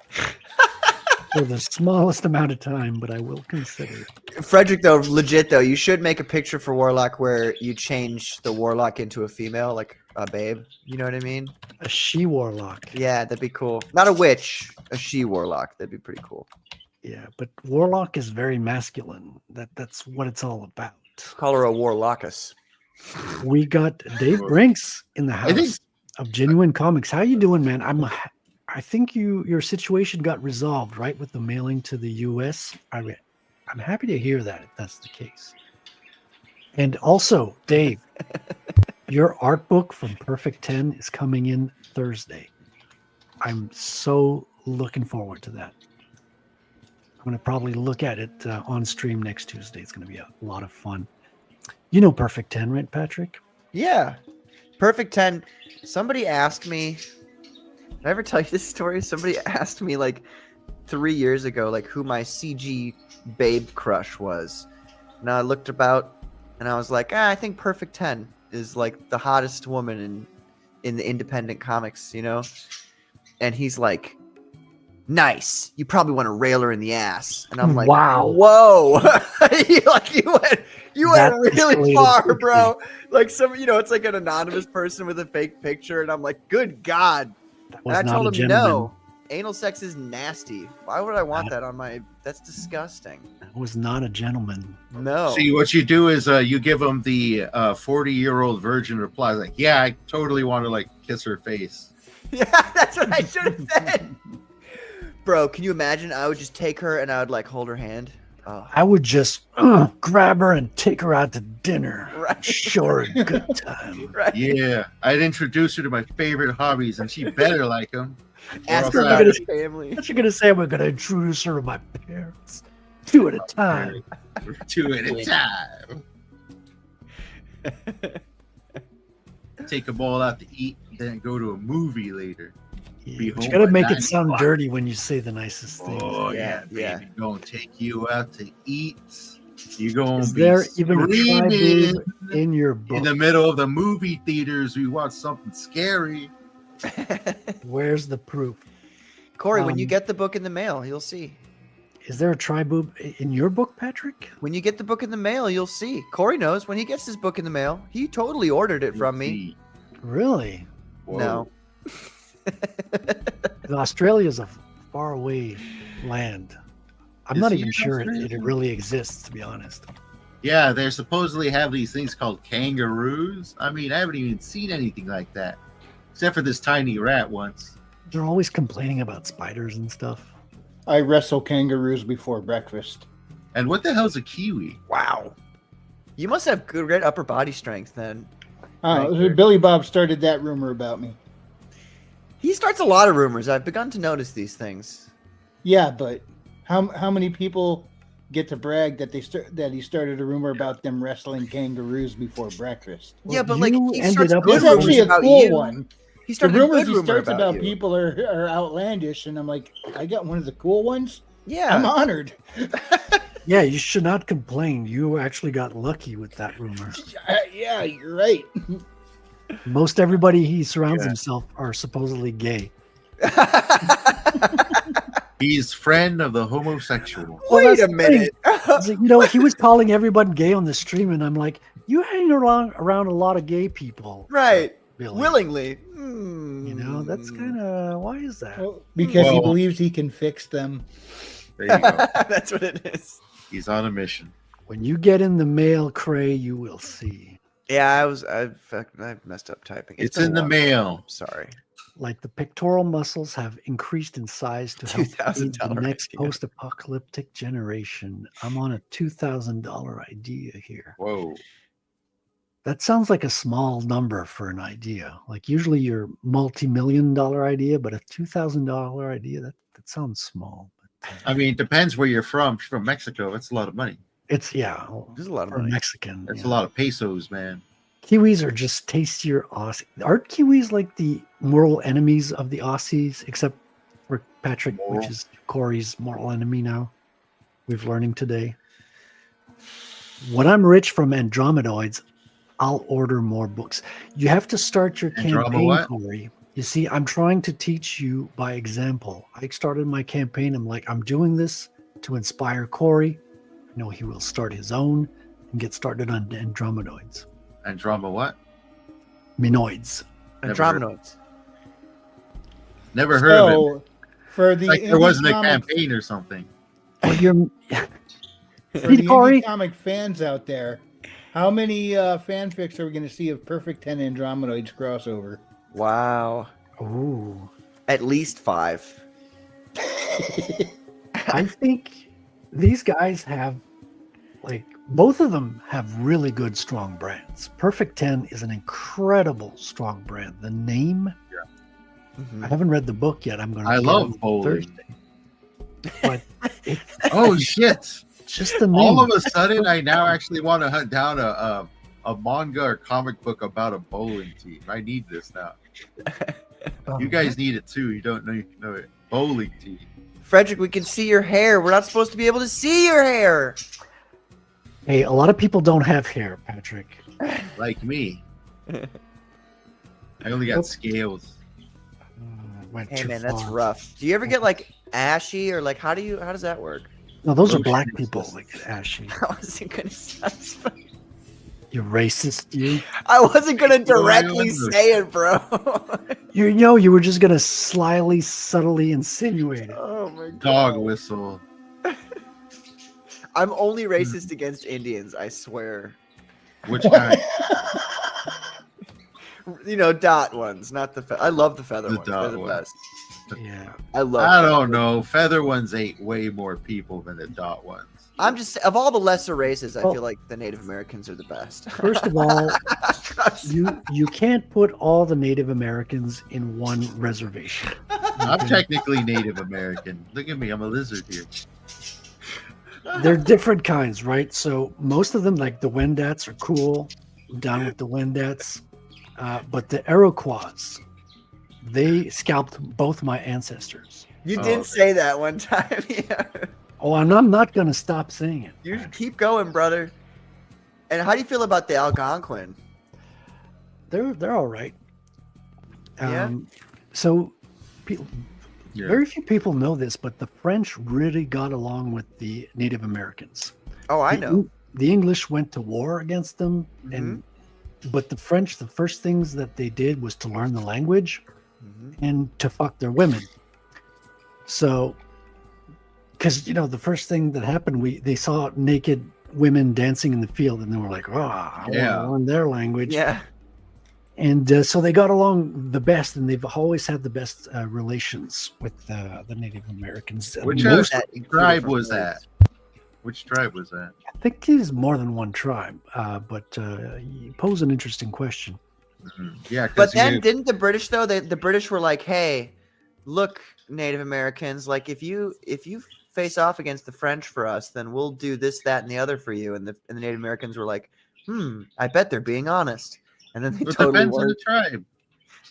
for the smallest amount of time, but I will consider it. Frederick, though, legit though, you should make a picture for Warlock where you change the Warlock into a female, like a babe. You know what I mean? A she Warlock. Yeah, that'd be cool. Not a witch, a she Warlock. That'd be pretty cool. Yeah, but Warlock is very masculine. That's what it's all about. Call her a Warlockus. We got Dave Brinks in the I think- house of Genuine Comics. How you doing, man? I think your situation got resolved, right, with the mailing to the U.S. I'm happy to hear that if that's the case. And also, Dave, your art book from Perfect 10 is coming in Thursday. I'm so looking forward to that. I'm going to probably look at it on stream next Tuesday. It's going to be a lot of fun. You know Perfect 10, right, Patrick? Yeah. Perfect 10. Somebody asked me, did I ever tell you this story? Somebody asked me like 3 years ago, like who my CG babe crush was. And I looked about and I was like, I think Perfect 10 is like the hottest woman in the independent comics, you know? And he's like, nice. You probably want to rail her in the ass. And I'm like, Wow. Whoa. you went That really escalated far, quickly. bro. Like it's like an anonymous person with a fake picture. And I'm like, good God. That And was I not told a him, gentleman. no, anal sex is nasty. Why would I want that on my, that's disgusting. That was not a gentleman. No. See, what you do is you give them the 40-year-old virgin reply, like, yeah, I totally want to like kiss her face. Yeah, that's what I should have said. Bro, can you imagine? I would just take her and I would like hold her hand. Oh. I would just grab her and take her out to dinner. Right. Show her a good time. Right. Yeah, I'd introduce her to my favorite hobbies, and she better like them. Ask Or her else about I- her family. What you gonna say? We're gonna introduce her to my parents. 2 at a time. 2 at a time. Take them all out to eat, then go to a movie later. Yeah, Be but you home gotta by make 9 it sound o'clock. dirty when you say the nicest things. Oh Yeah, yeah, yeah. baby, gonna take you out to eat. You gonna Is be there even a screaming tri-boob in your book? in the middle of the movie theaters. We want something scary. Where's the proof? Corey, when you Um, get the book in the mail, you'll see. Is there a tri-boob in your book, Patrick? When you get the book in the mail, you'll see. Corey knows when he gets his book in the mail, he totally ordered it from me. Really? Whoa. No. Australia's a far away land. I'm Is not he even in sure it Australia? really exists, to be honest. Yeah, they supposedly have these things called kangaroos. I mean, I haven't even seen anything like that, except for this tiny rat once. They're always complaining about spiders and stuff. I wrestle kangaroos before breakfast. And what the hell's a kiwi? Wow. You must have good red upper body strength then. Oh, Billy Bob started that rumor about me. He starts a lot of rumors. I've begun to notice these things. Yeah, but how many people get to brag that that he started a rumor about them wrestling kangaroos before breakfast? Yeah, but you like he ended starts up good This with is rumors actually a about cool you. one. He The started a rumors good he rumor starts about you. people are outlandish, and I'm like, I got one of the cool ones. Yeah. I'm honored. Yeah, you should not complain. You actually got lucky with that rumor. Yeah, you're right. Most everybody he surrounds Yeah. himself are supposedly gay. He's friend of the homosexual. Well, Wait that's a the minute. It's like, he was calling everyone gay on the stream, and I'm like, you hang around a lot of gay people, Right. Billy. Willingly. You know, that's kind of why is that? Well, because he Well- believes he can fix them. There you go. That's what it is. He's on a mission. When you get in the mail, Cray, you will see. Yeah, I messed up typing. It's been a in the while. mail. Sorry. Like the pectoral muscles have increased in size to help feed the $2,000 next idea. post-apocalyptic generation. I'm on a $2,000 idea here. Whoa. That sounds like a small number for an idea. Like usually your multi-million-dollar idea, but a $2,000 idea, that sounds small. But, I mean, it depends where you're from. If you're from Mexico, that's a lot of money. it's, There's a lot of for money. Mexican. That's yeah. a lot of pesos, man. Kiwis are just tastier Aussie. Aren't Kiwis like the mortal enemies of the Aussies, except for Patrick, Moral. which is Corey's mortal enemy now? We've learning today. When I'm rich from Andromedoids, I'll order more books. You have to start your Androma campaign, what? Corey. You see, I'm trying to teach you by example. I started my campaign. I'm like, I'm doing this to inspire Corey. He will start his own and get started on Andromedoids. Androma what? Minoids. Andromenoids. Never heard of it. So, for the Like there indie wasn't a comic- campaign or something. Well, you're For the Corey. indie comic fans out there, how many fanfics are we going to see of Perfect 10 Andromedoids crossover? Wow. Ooh. At least 5. I think these guys have, both of them have really good, strong brands. Perfect 10 is an incredible, strong brand. The name, Mhm. I haven't read the book yet. I'm going to I get love it bowling. Thursday. But Oh shit! just the name. All of a sudden, I now actually want to hunt down a a manga or comic book about a bowling team. I need this now. You guys need it too. You don't know it. Bowling team. Frederick, we can see your hair. We're not supposed to be able to see your hair. Hey, a lot of people don't have hair, Patrick. Like me. I only got scales. Went Hey too man, that's far. rough. Do you ever get like ashy or like how does that work? No, those are Oh, black shit. people, like ashy. I wasn't gonna satisfy. You racist, you. I wasn't gonna What am I directly doing? say it, bro. You were just gonna slyly, subtly insinuate it. Oh my god. Dog whistle. I'm only racist against Indians, I swear. Which kind? You know, dot ones, not the I love the feather The ones. They're dot the ones. best. Yeah. I love I feather don't know. Feather ones ate way more people than the dot ones. I'm just of all the lesser races, I Well- feel like the Native Americans are the best. First of all, you can't put all the Native Americans in one reservation. I'm technically Native American. Look at me. I'm a lizard here. They're different kinds, right? So most of them, like the Wendats, are cool. I'm down with the Wendats. But the Iroquois, they scalped both my ancestors. You Oh, did okay. say that one time. Yeah. Oh, and I'm not going to stop saying it. You keep going, brother. And how do you feel about the Algonquin? They're all right. Yeah? So Yeah. very few people know this, but the French really got along with the Native Americans. Oh, I The know. The English went to war against them, but the French, the first things that they did was to learn the language and to fuck their women. So, because the first thing that happened, they saw naked women dancing in the field, and they were like, "Oh, I want Yeah. to learn their language." Yeah. And so they got along the best, and they've always had the best relations with the Native Americans. Which Most- tribe was that? Which tribe was that? I think there's more than one tribe, but you pose an interesting question. Yeah, But because then didn't the British though? The British were like, "Hey, look, Native Americans, like if you face off against the French for us, then we'll do this, that, and the other for you." And the Native Americans were like, I bet they're being honest. And then they it totally depends on were. the tribe.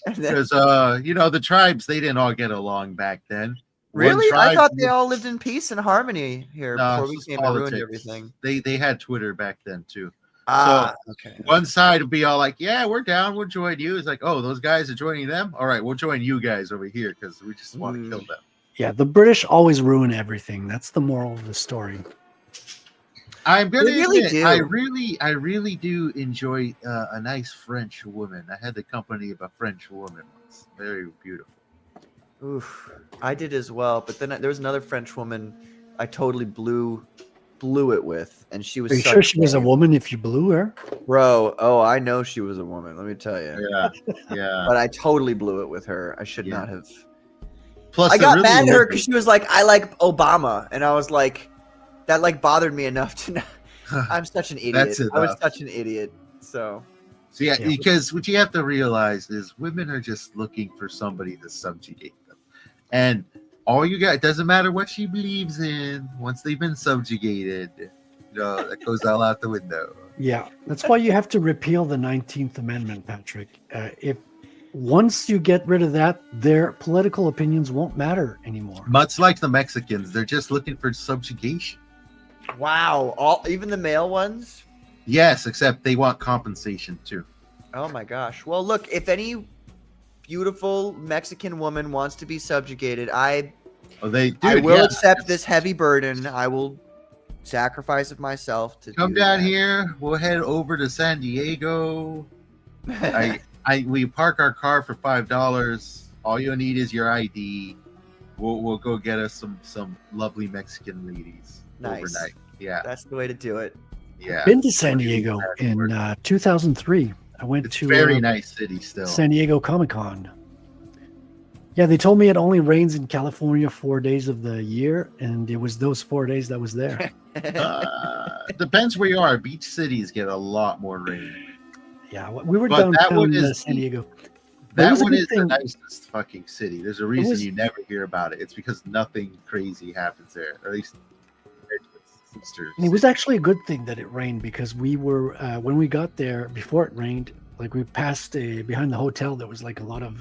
And then- Because the tribes, they didn't all get along back then. One really? I tribe- thought they all lived in peace and harmony here No, before it's we just came and ruined politics. everything. They had Twitter back then too. Okay. One side would be all like, "Yeah, we're down. We'll join you." It's like, "Oh, those guys are joining them. All right, we'll join you guys over here because we just want to kill them." Yeah, the British always ruin everything. That's the moral of the story. I'm gonna They really admit, do. I really do enjoy a nice French woman. I had the company of a French woman once. Very beautiful. Oof, I did as well. But then there was another French woman I totally blew it with, and she was. Are you such sure she was a babe. woman if you blew her? Bro? Oh, I know she was a woman. Let me tell you. Yeah, yeah. But I totally blew it with her. I should Yeah. not have. Plus, I they're got really mad at her lovely. because she was like, "I like Obama," and I was like, that like bothered me enough to. Not, I'm such an idiot. That's I was enough. such an idiot. So. So yeah, Yeah. because what you have to realize is women are just looking for somebody to subjugate them, and all you got, it doesn't matter what she believes in. Once they've been subjugated, that goes all out the window. Yeah, that's why you have to repeal the 19th Amendment, Patrick. If once you get rid of that, their political opinions won't matter anymore. Much like the Mexicans, they're just looking for subjugation. Wow! Even the male ones. Yes, except they want compensation too. Oh my gosh. Well, look, if any beautiful Mexican woman wants to be subjugated, I They do. I will accept this heavy burden. I will sacrifice of myself to Come do down that. here. We'll head over to San Diego. We park our car for $5. All you'll need is your ID. We'll go get us some lovely Mexican ladies Nice. overnight. Yeah, That's the way to do it. yeah. Been to San Diego in 2003. I went It's to very nice city still. San Diego Comic-Con. Yeah, they told me it only rains in California 4 days of the year, and it was those 4 days that was there. Depends where you are. Beach cities get a lot more rain. Yeah, we were But that one downtown is San Diego. But it That was a one good is the thing. nicest fucking city. There's a reason was- you never hear about it. It's because nothing crazy happens there. Or at least Mr. And it was actually a good thing that it rained because we were when we got there before it rained. Like we passed behind the hotel, there was like a lot of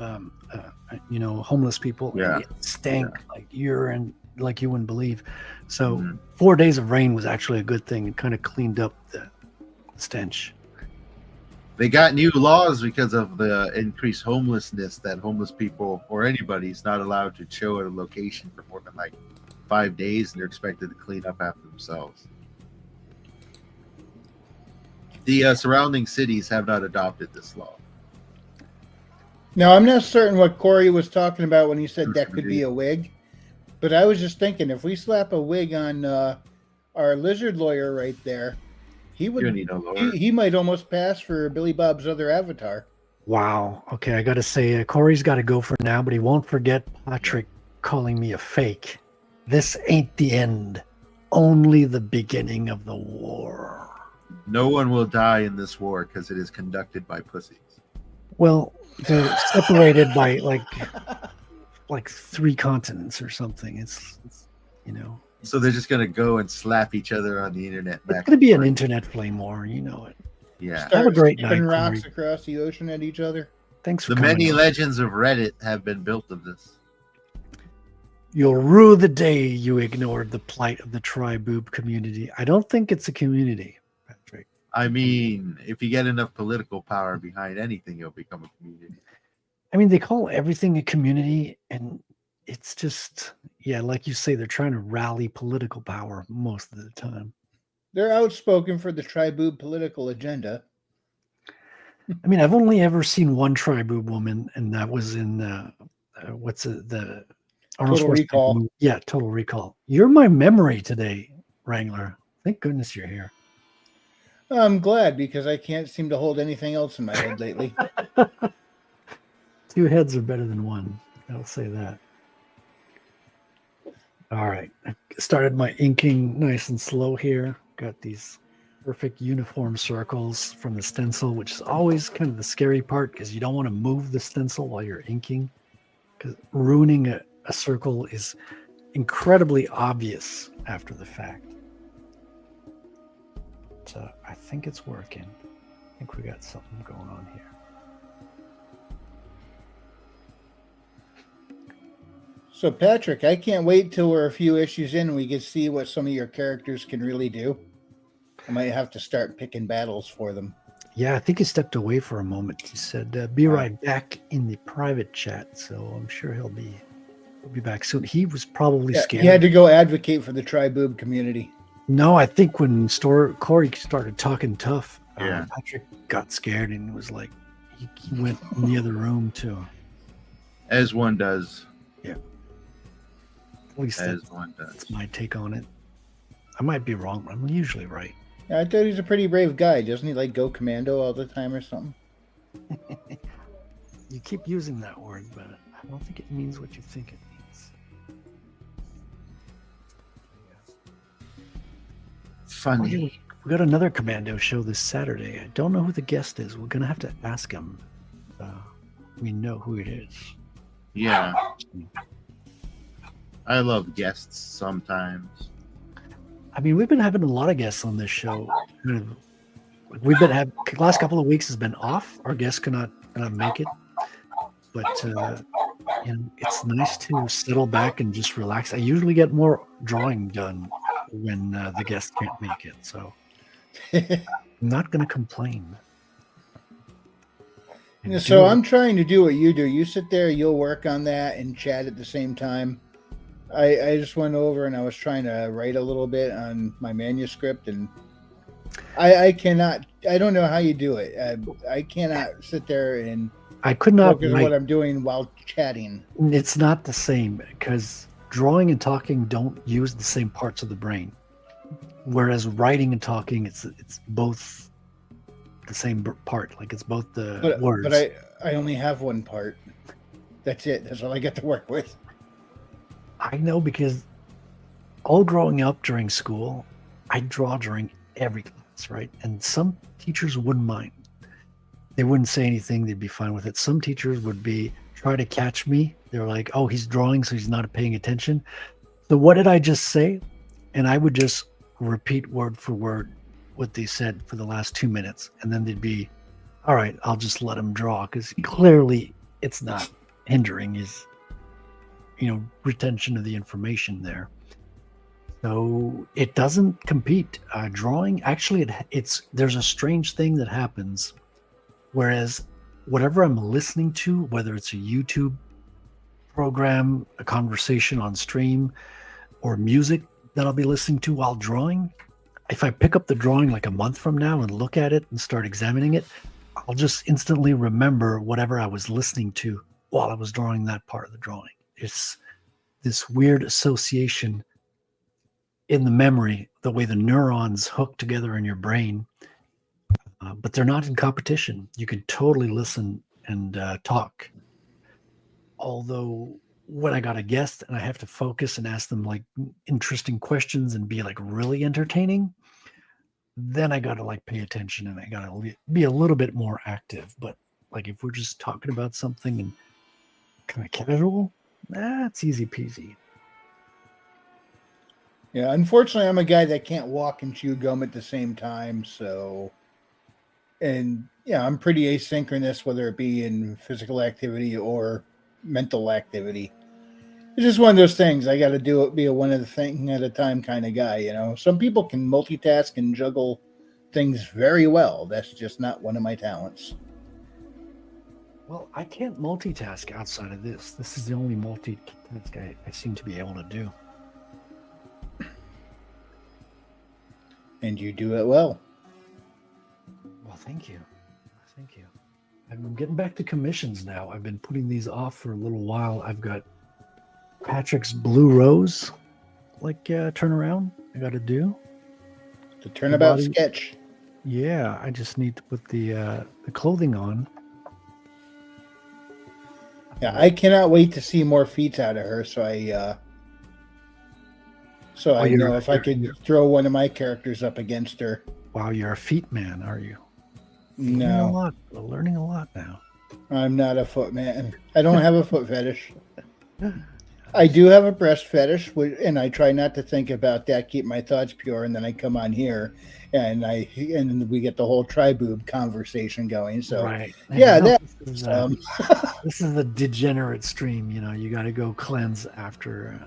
homeless people. Yeah. And it stank like urine, like you wouldn't believe. So 4 days of rain was actually a good thing. It kind of cleaned up the stench. They got new laws because of the increased homelessness that homeless people or anybody is not allowed to chill at a location for more than like 5 days, and they're expected to clean up after themselves. The surrounding cities have not adopted this law. Now, I'm not certain what Corey was talking about when he said that could be a wig, but I was just thinking if we slap a wig on our lizard lawyer right there, he would. He might almost pass for Billy Bob's other avatar. Wow. Okay, I got to say, Corey's got to go for now, but he won't forget Patrick calling me a fake. This ain't the end, only the beginning of the war. No one will die in this war because it is conducted by pussies. Well, they're separated by like 3 continents or something. It's So they're just gonna go and slap each other on the internet. It's gonna be an internet flame war, you know it. Yeah. Have a great night, rocks Corey. across the ocean at each other. Thanks for The coming many on. legends of Reddit have been built of this. You'll rue the day you ignored the plight of the tri-boob community. I don't think it's a community, Patrick. I mean, if you get enough political power behind anything, you'll become a community. I mean, they call everything a community, and it's just, like you say, they're trying to rally political power most of the time. They're outspoken for the tri-boob political agenda. I mean, I've only ever seen one tri-boob woman, and that was in the Arnold Total Schwarzenegger Recall. movie. Yeah, Total Recall. You're my memory today, Wrangler. Thank goodness you're here. I'm glad because I can't seem to hold anything else in my head lately. 2 heads are better than one. I'll say that. All right. I started my inking nice and slow here. Got these perfect uniform circles from the stencil, which is always kind of the scary part because you don't want to move the stencil while you're inking, because ruining a circle is incredibly obvious after the fact. So I think it's working. I think we got something going on here. So, Patrick, I can't wait till we're a few issues in and we can see what some of your characters can really do. I might have to start picking battles for them. Yeah, I think he stepped away for a moment. He said, be right back in the private chat. So I'm sure he'll be back soon. He was probably scared. He had to go advocate for the tri-boob community. No, I think when Corey started talking tough, Yeah. Patrick got scared and was like, he went in the other room too. As one does. At least As one does. that's my take on it. I might be wrong, but I'm usually right. I thought he's a pretty brave guy. Doesn't he like go commando all the time or something? You keep using that word, but I don't think it means what you think it means. Funny. We got another commando show this Saturday. I don't know who the guest is. We're gonna have to ask him. We know who it is. Yeah. I love guests sometimes. I mean, we've been having a lot of guests on this show. We've been having last couple of weeks has been off. Our guests cannot make it, but it's nice to settle back and just relax. I usually get more drawing done when the guests can't make it, so I'm not going to complain. So I'm trying to do what you do. You sit there, you'll work on that and chat at the same time. I just went over and I was trying to write a little bit on my manuscript, and I don't know how you do it. I cannot sit there and I could not focus on what I'm doing while chatting. It's not the same because drawing and talking don't use the same parts of the brain, whereas writing and talking, it's both the same part. Like it's both the words. But I only have one part. That's it. That's all I get to work with. I know because all growing up during school, I draw during every class, right? And some teachers wouldn't mind. They wouldn't say anything. They'd be fine with it. Some teachers would try to catch me. They're like, oh, he's drawing, so he's not paying attention. So what did I just say? And I would just repeat word for word what they said for the last 2 minutes, and then they'd be, all right, I'll just let him draw, because clearly it's not hindering his, retention of the information there. So it doesn't compete. Drawing, actually, there's a strange thing that happens, whereas whatever I'm listening to, whether it's a YouTube program, a conversation on stream, or music that I'll be listening to while drawing, if I pick up the drawing like a month from now and look at it and start examining it, I'll just instantly remember whatever I was listening to while I was drawing that part of the drawing. It's this weird association in the memory, the way the neurons hook together in your brain, but they're not in competition. You can totally listen and talk. Although when I got a guest and I have to focus and ask them like interesting questions and be like really entertaining, then I got to like pay attention and I got to be a little bit more active. But like if we're just talking about something and kind of casual, it's easy peasy. Yeah, unfortunately, I'm a guy that can't walk and chew gum at the same time. So, and yeah, I'm pretty asynchronous, whether it be in physical activity or mental activity. It's just one of those things. I got to do it, be a one of the thing at a time kind of guy. Some people can multitask and juggle things very well. That's just not one of my talents. Well, I can't multitask outside of this. This is the only multitask I seem to be able to do. And you do it well. Well, thank you. Thank you. I'm getting back to commissions now. I've been putting these off for a little while. I've got Patrick's Blue Rose, turnaround I got to do. The turnabout sketch. Yeah, I just need to put the clothing on. Yeah, I cannot wait to see more feats out of her. So I know if I could throw one of my characters up against her. Wow, you're a feet man, are you? No. Learning a lot now. I'm not a foot man. I don't have a foot fetish. I do have a breast fetish, and I try not to think about that, keep my thoughts pure, and then I come on here and we get the whole tri-boob conversation going. So right. Yeah, this is a degenerate stream, you got to go cleanse after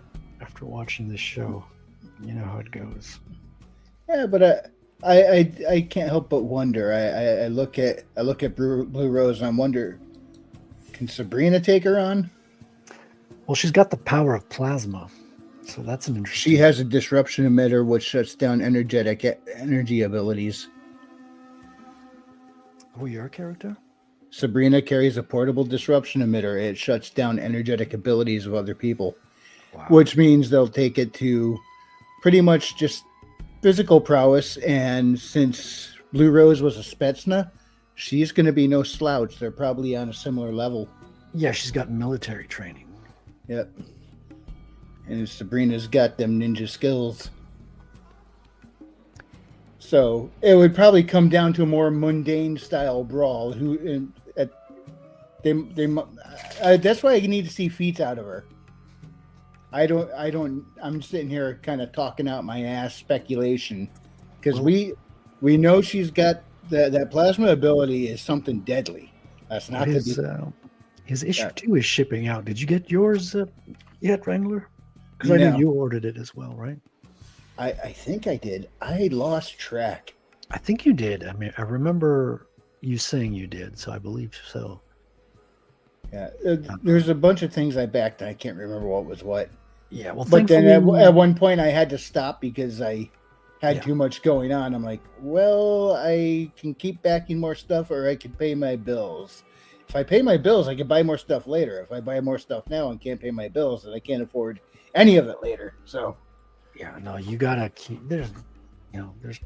watching this show. You know how it goes. Yeah, but I can't help but wonder. I look at Blue Rose and I wonder, can Sabrina take her on? Well, she's got the power of plasma, so that's an interesting. She has a disruption emitter which shuts down energy abilities. Oh, your character? Sabrina carries a portable disruption emitter. It shuts down energetic abilities of other people. Wow. Which means they'll take it to pretty much just physical prowess. And since Blue Rose was a Spetsna, she's going to be no slouch. They're probably on a similar level. Yeah, she's got military training. Yep. And Sabrina's got them ninja skills. So it would probably come down to a more mundane style brawl. That's why I need to see feats out of her. I'm sitting here kind of talking out my ass speculation because we know she's got that plasma ability is something deadly. That's not his issue 2 is shipping out. Did you get yours yet, Wrangler? Because I know you ordered it as well, right? I think I did. I lost track. I think you did. I mean, I remember you saying you did, so I believe so. Yeah, there's a bunch of things I backed. I can't remember what was what. Yeah, well, but then at one point I had to stop because I had too much going on. I'm like, well, I can keep backing more stuff, or I can pay my bills. If I pay my bills, I can buy more stuff later. If I buy more stuff now and can't pay my bills, then I can't afford any of it later. So, yeah, no, you gotta keep there's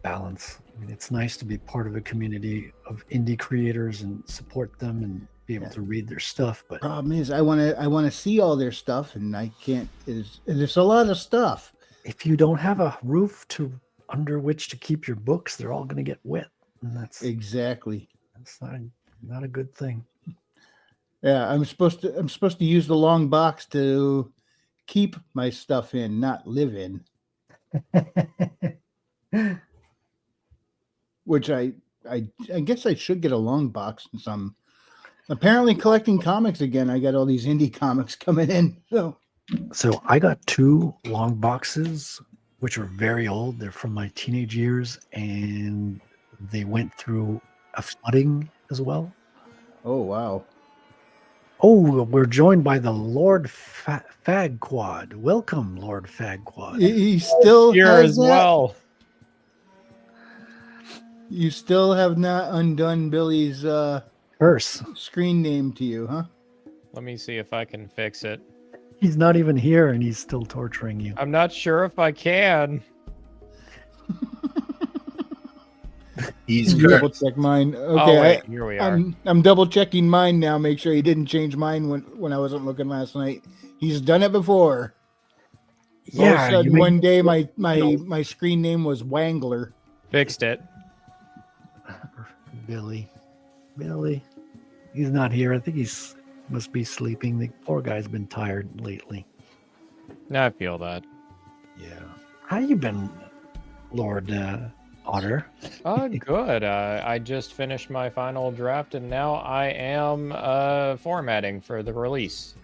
balance. I mean, it's nice to be part of a community of indie creators and support them and be able to read their stuff. But problem is, I want to see all their stuff, and I can't. There's a lot of stuff. If you don't have a roof under which to keep your books, they're all going to get wet, and that's not a good thing. Yeah, I'm supposed to use the long box to keep my stuff in, not live in. Which I guess I should get a long box since I'm apparently collecting comics again. I got all these indie comics coming in. So I got 2 long boxes, which are very old. They're from my teenage years, and they went through a flooding as well. Oh, wow. Oh, we're joined by the Lord Fagquad. Welcome, Lord Fagquad. He still Here has as that? well. You still have not undone Billy's Curse. screen name to you, huh? Let me see if I can fix it. He's not even here, and he's still torturing you. I'm not sure if I can. He's Double good. check mine. Oh, Okay, wait, here we are. I'm double checking mine now. Make sure he didn't change mine when I wasn't looking last night. He's done it before. All of a Yeah, sudden, one day my screen name was Wrangler. Fixed it. Billy. He's not here. I think must be sleeping. The poor guy's been tired lately. I feel that. Yeah. How you been, Lord Otter? Good. I just finished my final draft, and now I am formatting for the release.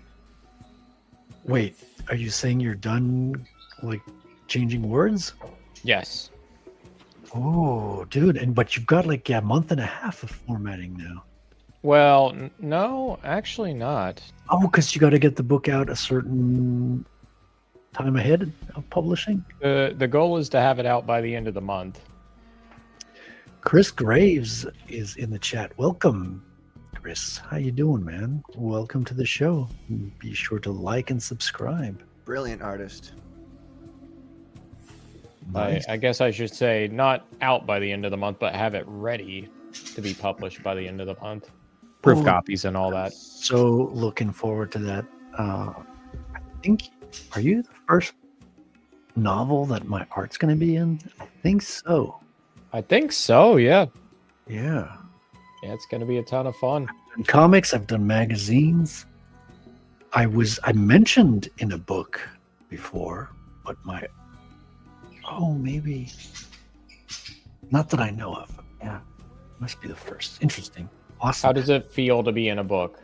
Wait, are you saying you're done, like, changing words? Yes. Oh, dude, but you've got like a month and a half of formatting now. Well, no, actually not. Oh, because you got to get the book out a certain time ahead of publishing. The goal is to have it out by the end of the month. Chris Graves is in the chat. Welcome, Chris. How you doing, man? Welcome to the show. Be sure to like and subscribe. Brilliant artist. Nice. I guess I should say not out by the end of the month, but have it ready to be published by the end of the month. Proof Oh, copies and all that. So looking forward to that. I think, are you the first novel that my art's going to be in? I think so. I think so, yeah. Yeah. Yeah, it's going to be a ton of fun. I've done comics, I've done magazines. I mentioned in a book before, but maybe not that I know of. Yeah, must be the first. Interesting. Awesome. How does it feel to be in a book?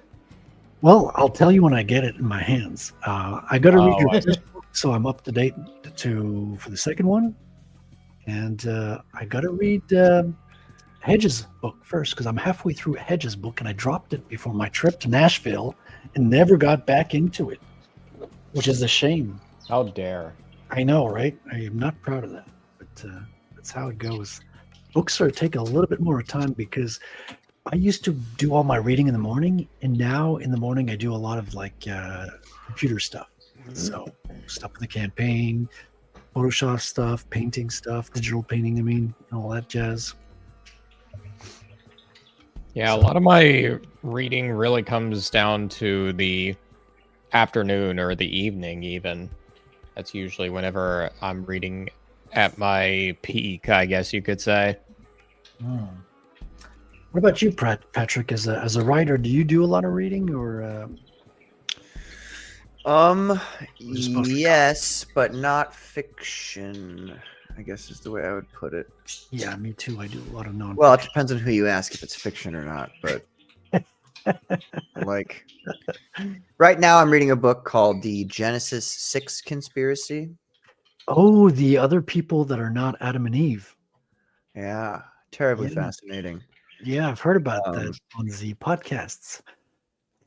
Well, I'll tell you when I get it in my hands. I got to read your I first book, so I'm up to date for the second one, and I got to read Hedges' book first because I'm halfway through Hedges' book, and I dropped it before my trip to Nashville and never got back into it, which is a shame. How dare. I know, right? I am not proud of that, but that's how it goes. Books take a little bit more time because I used to do all my reading in the morning, and now in the morning I do a lot of like computer stuff. So stuff for the campaign, Photoshop stuff, painting stuff, digital painting, and all that jazz. Yeah, a lot of my reading really comes down to the afternoon or the evening even. That's usually whenever I'm reading at my peak, I guess you could say. What about you, Patrick? As a writer, do you do a lot of reading, or? Yes, but not fiction, I guess is the way I would put it. Yeah, me too. I do a lot of non. Well, it depends on who you ask if it's fiction or not, but like right now I'm reading a book called The Genesis 6 Conspiracy. Oh, the other people that are not Adam and Eve. Yeah, terribly Yeah. fascinating. Yeah, I've heard about that on the podcasts.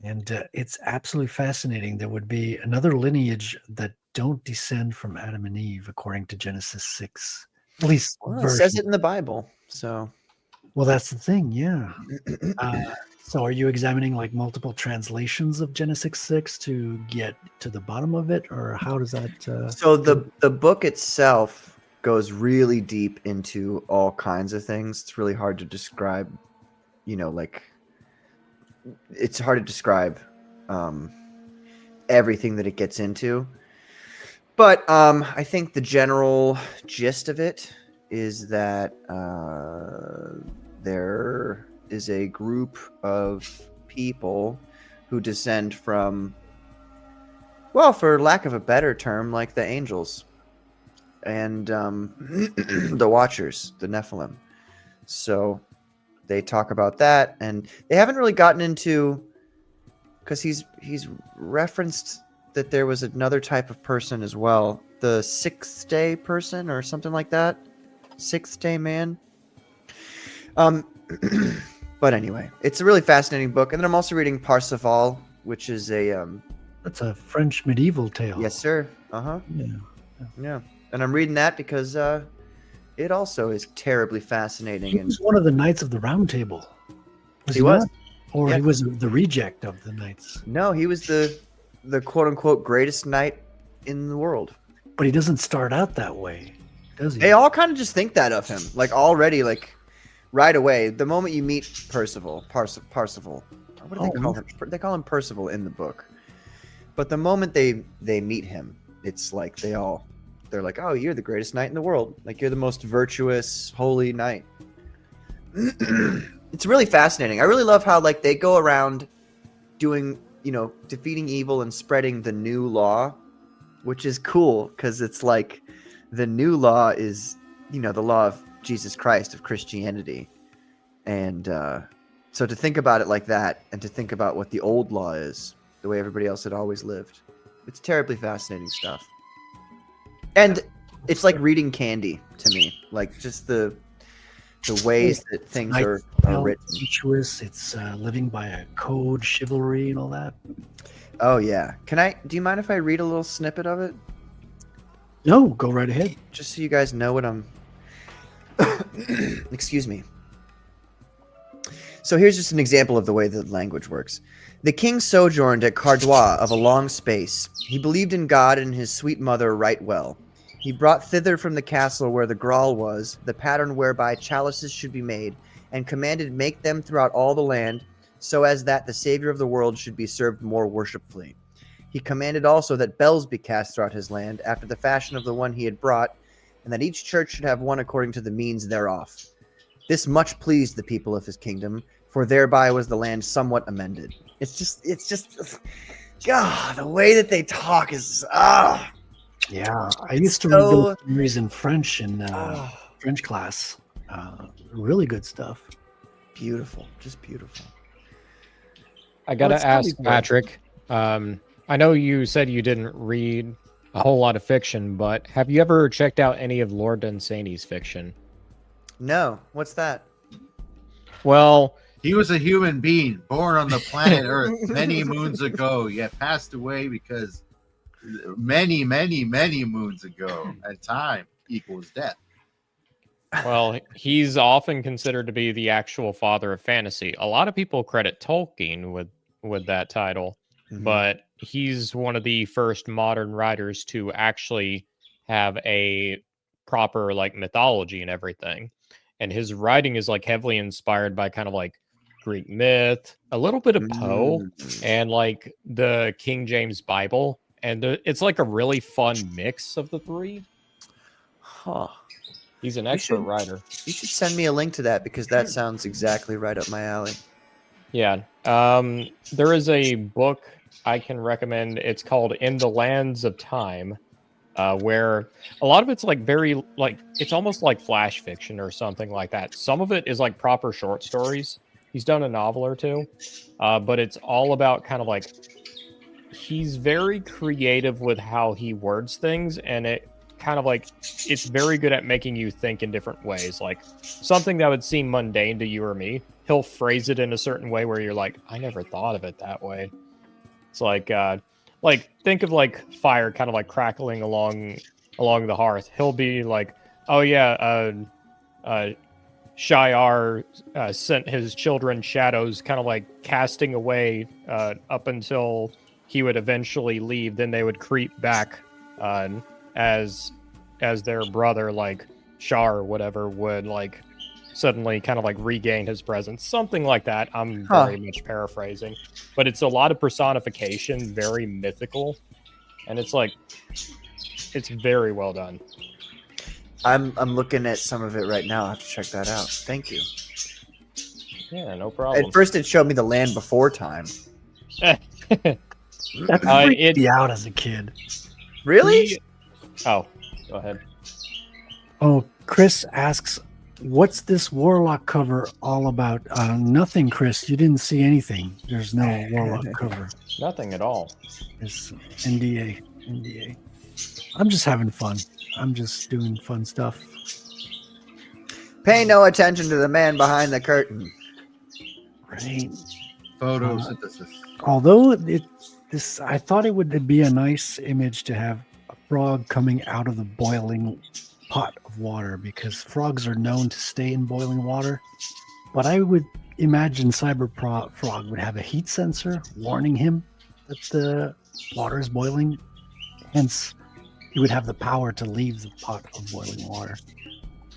And it's absolutely fascinating. There would be another lineage that don't descend from Adam and Eve, according to Genesis 6. At least Well, it says it in the Bible, so. Well, that's the thing, yeah. So are you examining like multiple translations of Genesis 6 to get to the bottom of it, or how does that? So the book itself goes really deep into all kinds of things. It's really hard to describe, like it's hard to describe everything that it gets into. But I think the general gist of it is that there is a group of people who descend from, well, for lack of a better term, like the angels. and the Watchers, the Nephilim. So they talk about that, and they haven't really gotten into, because he's referenced that there was another type of person as well, the Sixth Day person or something like that, Sixth Day Man. But anyway, it's a really fascinating book, and then I'm also reading Parsifal, which is a That's a French medieval tale. yes, sir. Yeah, and I'm reading that because it also is terribly fascinating. He was one of the Knights of the Round Table. He was. not? Or Yeah. he was the reject of the Knights. No, he was the quote unquote greatest knight in the world. But he doesn't start out that way, does he? They all kind of just think that of him, like already, like right away. The moment you meet Parsifal, what do they call him? They call him Percival in the book. But the moment they meet him, it's like they're like, oh, you're the greatest knight in the world. Like, you're the most virtuous, holy knight. It's really fascinating. I really love how, like, they go around doing, defeating evil and spreading the new law, which is cool because it's like the new law is, the law of Jesus Christ, of Christianity. And so to think about it like that, and to think about what the old law is, the way everybody else had always lived, it's terribly fascinating stuff. And it's like reading candy to me, like just the ways that things are written. Virtuous. It's living by a code, chivalry, and all that. Oh yeah. Do you mind if I read a little snippet of it? No, go right ahead. Just so you guys know what I'm... Excuse me. So here's just an example of the way the language works. The king sojourned at Cardois of a long space. He believed in God and his sweet mother right well. He brought thither from the castle where the Graal was, the pattern whereby chalices should be made, and commanded make them throughout all the land, so as that the Savior of the world should be served more worshipfully. He commanded also that bells be cast throughout his land, after the fashion of the one he had brought, and that each church should have one according to the means thereof. This much pleased the people of his kingdom, for thereby was the land somewhat amended. It's just, God, the way that they talk is, Yeah, I used to read those stories in French in French class. Really good stuff. Beautiful, just beautiful. I gotta it's ask gotta be Patrick. I know you said you didn't read a whole lot of fiction, but have you ever checked out any of Lord Dunsany's fiction? No, what's that? Well, He was a human being born on the planet Earth many moons ago, yet passed away because many, many, many moons ago, and time equals death. well, he's often considered to be the actual father of fantasy. A lot of people credit Tolkien with that title, but he's one of the first modern writers to actually have a proper like mythology and everything. And his writing is like heavily inspired by kind of like Greek myth, a little bit of Poe, and like the King James Bible. And it's like a really fun mix of the three. Huh. He's an expert writer. You should send me a link to that because that sounds exactly right up my alley. Yeah. There is a book I can recommend. It's called In the Lands of Time, where a lot of it's like very like it's almost like flash fiction or something like that. Some of it is like proper short stories. He's done a novel or two, but it's all about kind of like he's very creative with how he words things, and it kind of like it's very good at making you think in different ways. Like something that would seem mundane to you or me, he'll phrase it in a certain way where you're like, I never thought of it that way. It's like think of like fire kind of like crackling along the hearth. He'll be like, oh yeah, Shiar sent his children shadows, kind of like casting away up until he would eventually leave. Then they would creep back as their brother, like Shar or whatever, would like suddenly kind of like regain his presence. Something like that. I'm very much paraphrasing. But it's a lot of personification, very mythical. And it's like, it's very well done. I'm looking at some of it right now. I have to check that out. Thank you. Yeah, no problem. At first, it showed me the land before time. That freaked me out as a kid. Really? Oh, go ahead. Oh, Chris asks, what's this Warlock cover all about? Nothing, Chris. You didn't see anything. There's no Warlock cover. Nothing at all. It's NDA. NDA. I'm just having fun. I'm just doing fun stuff. Pay no attention to the man behind the curtain. Right. Photosynthesis. Although I thought it would be a nice image to have a frog coming out of the boiling pot of water, because frogs are known to stay in boiling water. But I would imagine Frog would have a heat sensor warning him that the water is boiling. Hence, he would have the power to leave the pot of boiling water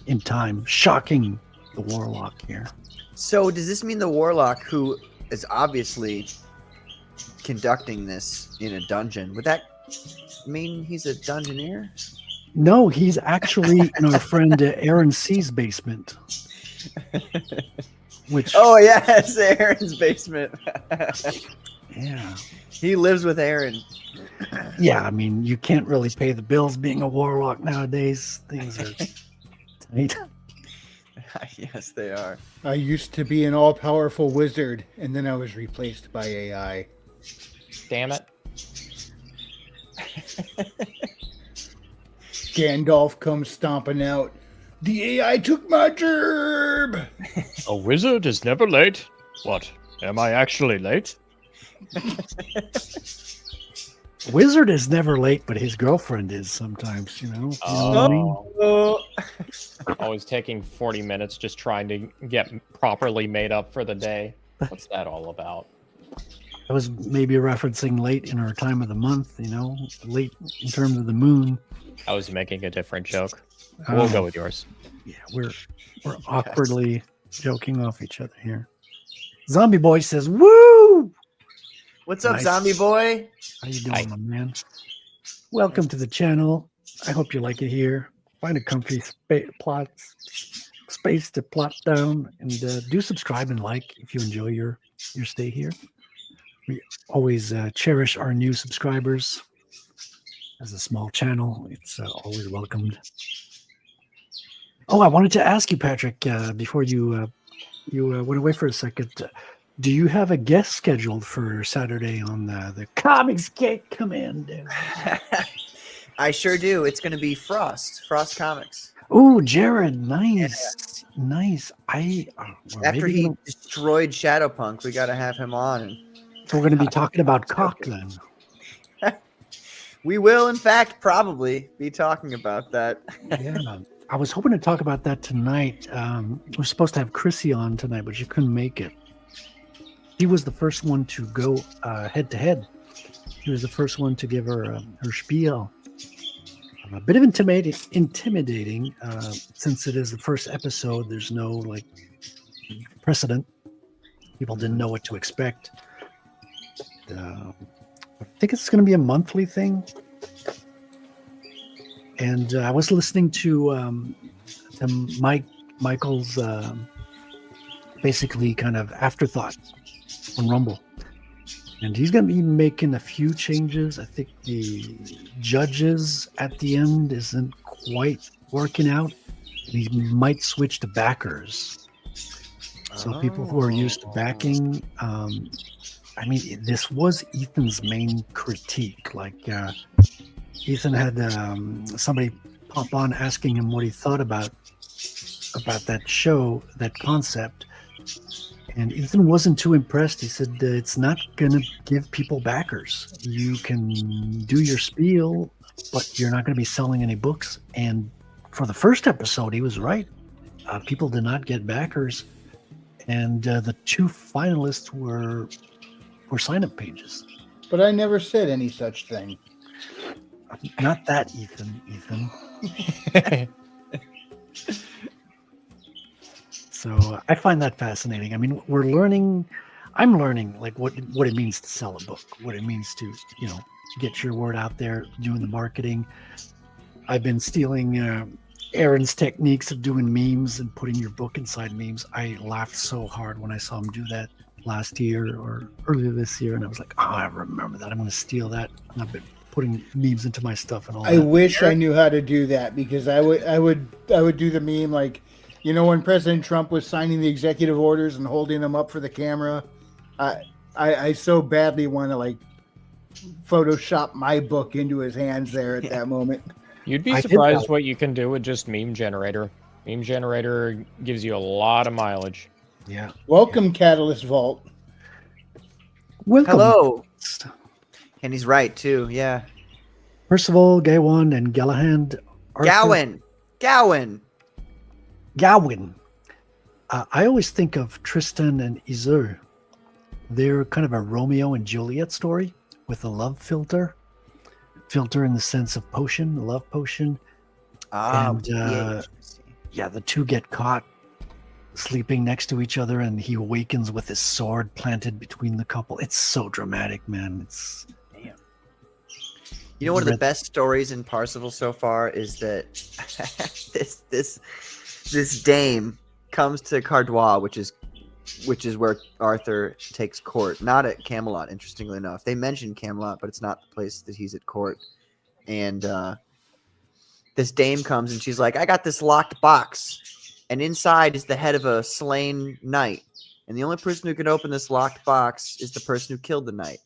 in time, shocking the Warlock here. So does this mean the Warlock, who is obviously conducting this in a dungeon, would that mean he's a dungeoneer? No, he's actually in our friend Aaron C's basement. Which? Oh yes, Aaron's basement. Yeah, he lives with Aaron. Yeah, I mean, you can't really pay the bills being a warlock nowadays. Things are tight. Yes, they are. I used to be an all-powerful wizard, and then I was replaced by AI. Damn it. Gandalf comes stomping out. The AI took my job! A wizard is never late. What? Am I actually late? Wizard is never late, but his girlfriend is sometimes, you know? What I mean? Always taking 40 minutes just trying to get properly made up for the day. What's that all about? I was maybe referencing late in our time of the month, you know? Late in terms of the moon. I was making a different joke. We'll go with yours. Yeah, we're awkwardly joking off each other here. Zombie Boy says, "Woo!" What's up, Nice. Zombie Boy? How you doing, my man? Welcome to the channel. I hope you like it here. Find a comfy space to plot down, and do subscribe and like if you enjoy your stay here. We always cherish our new subscribers. As a small channel, it's always welcomed. Oh, I wanted to ask you, Patrick, before you went away for a second. Do you have a guest scheduled for Saturday on the Comics Get Commando? I sure do. It's going to be Frost Comics. Oh, Jared, nice, nice. After he destroyed Shadowpunk, we got to have him on. So we're going to be talking about Cock then. We will, in fact, probably be talking about that. Yeah, I was hoping to talk about that tonight. We're supposed to have Chrissy on tonight, but she couldn't make it. She was the first one to go head to head. She was the first one to give her spiel. A bit of intimidating since it is the first episode. There's no precedent. People didn't know what to expect. I think it's going to be a monthly thing. And I was listening to Michael's basically kind of afterthought on Rumble. And he's going to be making a few changes. I think the judges at the end isn't quite working out. And he might switch to backers. So people who are used to backing, I mean, this was Ethan's main critique. Ethan had somebody pop on asking him what he thought about that show, that concept. And Ethan wasn't too impressed. He said it's not going to give people backers. You can do your spiel, but you're not going to be selling any books. And for the first episode, he was right. People did not get backers. And the two finalists were sign-up pages. But I never said any such thing. Not that, Ethan. So I find that fascinating. I mean, I'm learning what it means to sell a book, what it means to, get your word out there, doing the marketing. I've been stealing Aaron's techniques of doing memes and putting your book inside memes. I laughed so hard when I saw him do that last year or earlier this year, and I was like, I remember that. I'm going to steal that. And I've been putting memes into my stuff and all I that. wish I knew how to do that, because I would do the meme like, you know, when President Trump was signing the executive orders and holding them up for the camera. I so badly want to like Photoshop my book into his hands there at that moment. You'd be I did surprised that. what you can do with just meme generator. Meme generator gives you a lot of mileage. Yeah. Welcome, Catalyst Vault. Welcome. Hello. And he's right too. Yeah. Percival, Gawain, and Galahad. Gowan. I always think of Tristan and Isolde. They're kind of a Romeo and Juliet story with a love filter. Filter in the sense of potion, a love potion. And yeah, the two get caught sleeping next to each other, and he awakens with his sword planted between the couple. It's so dramatic, man. It's damn. You know, one of the best stories in Parsifal so far is that this dame comes to Cardois, which is where Arthur takes court, not at Camelot. Interestingly enough, they mention Camelot, but it's not the place that he's at court. And this dame comes and she's like, I got this locked box, and inside is the head of a slain knight, and the only person who can open this locked box is the person who killed the knight.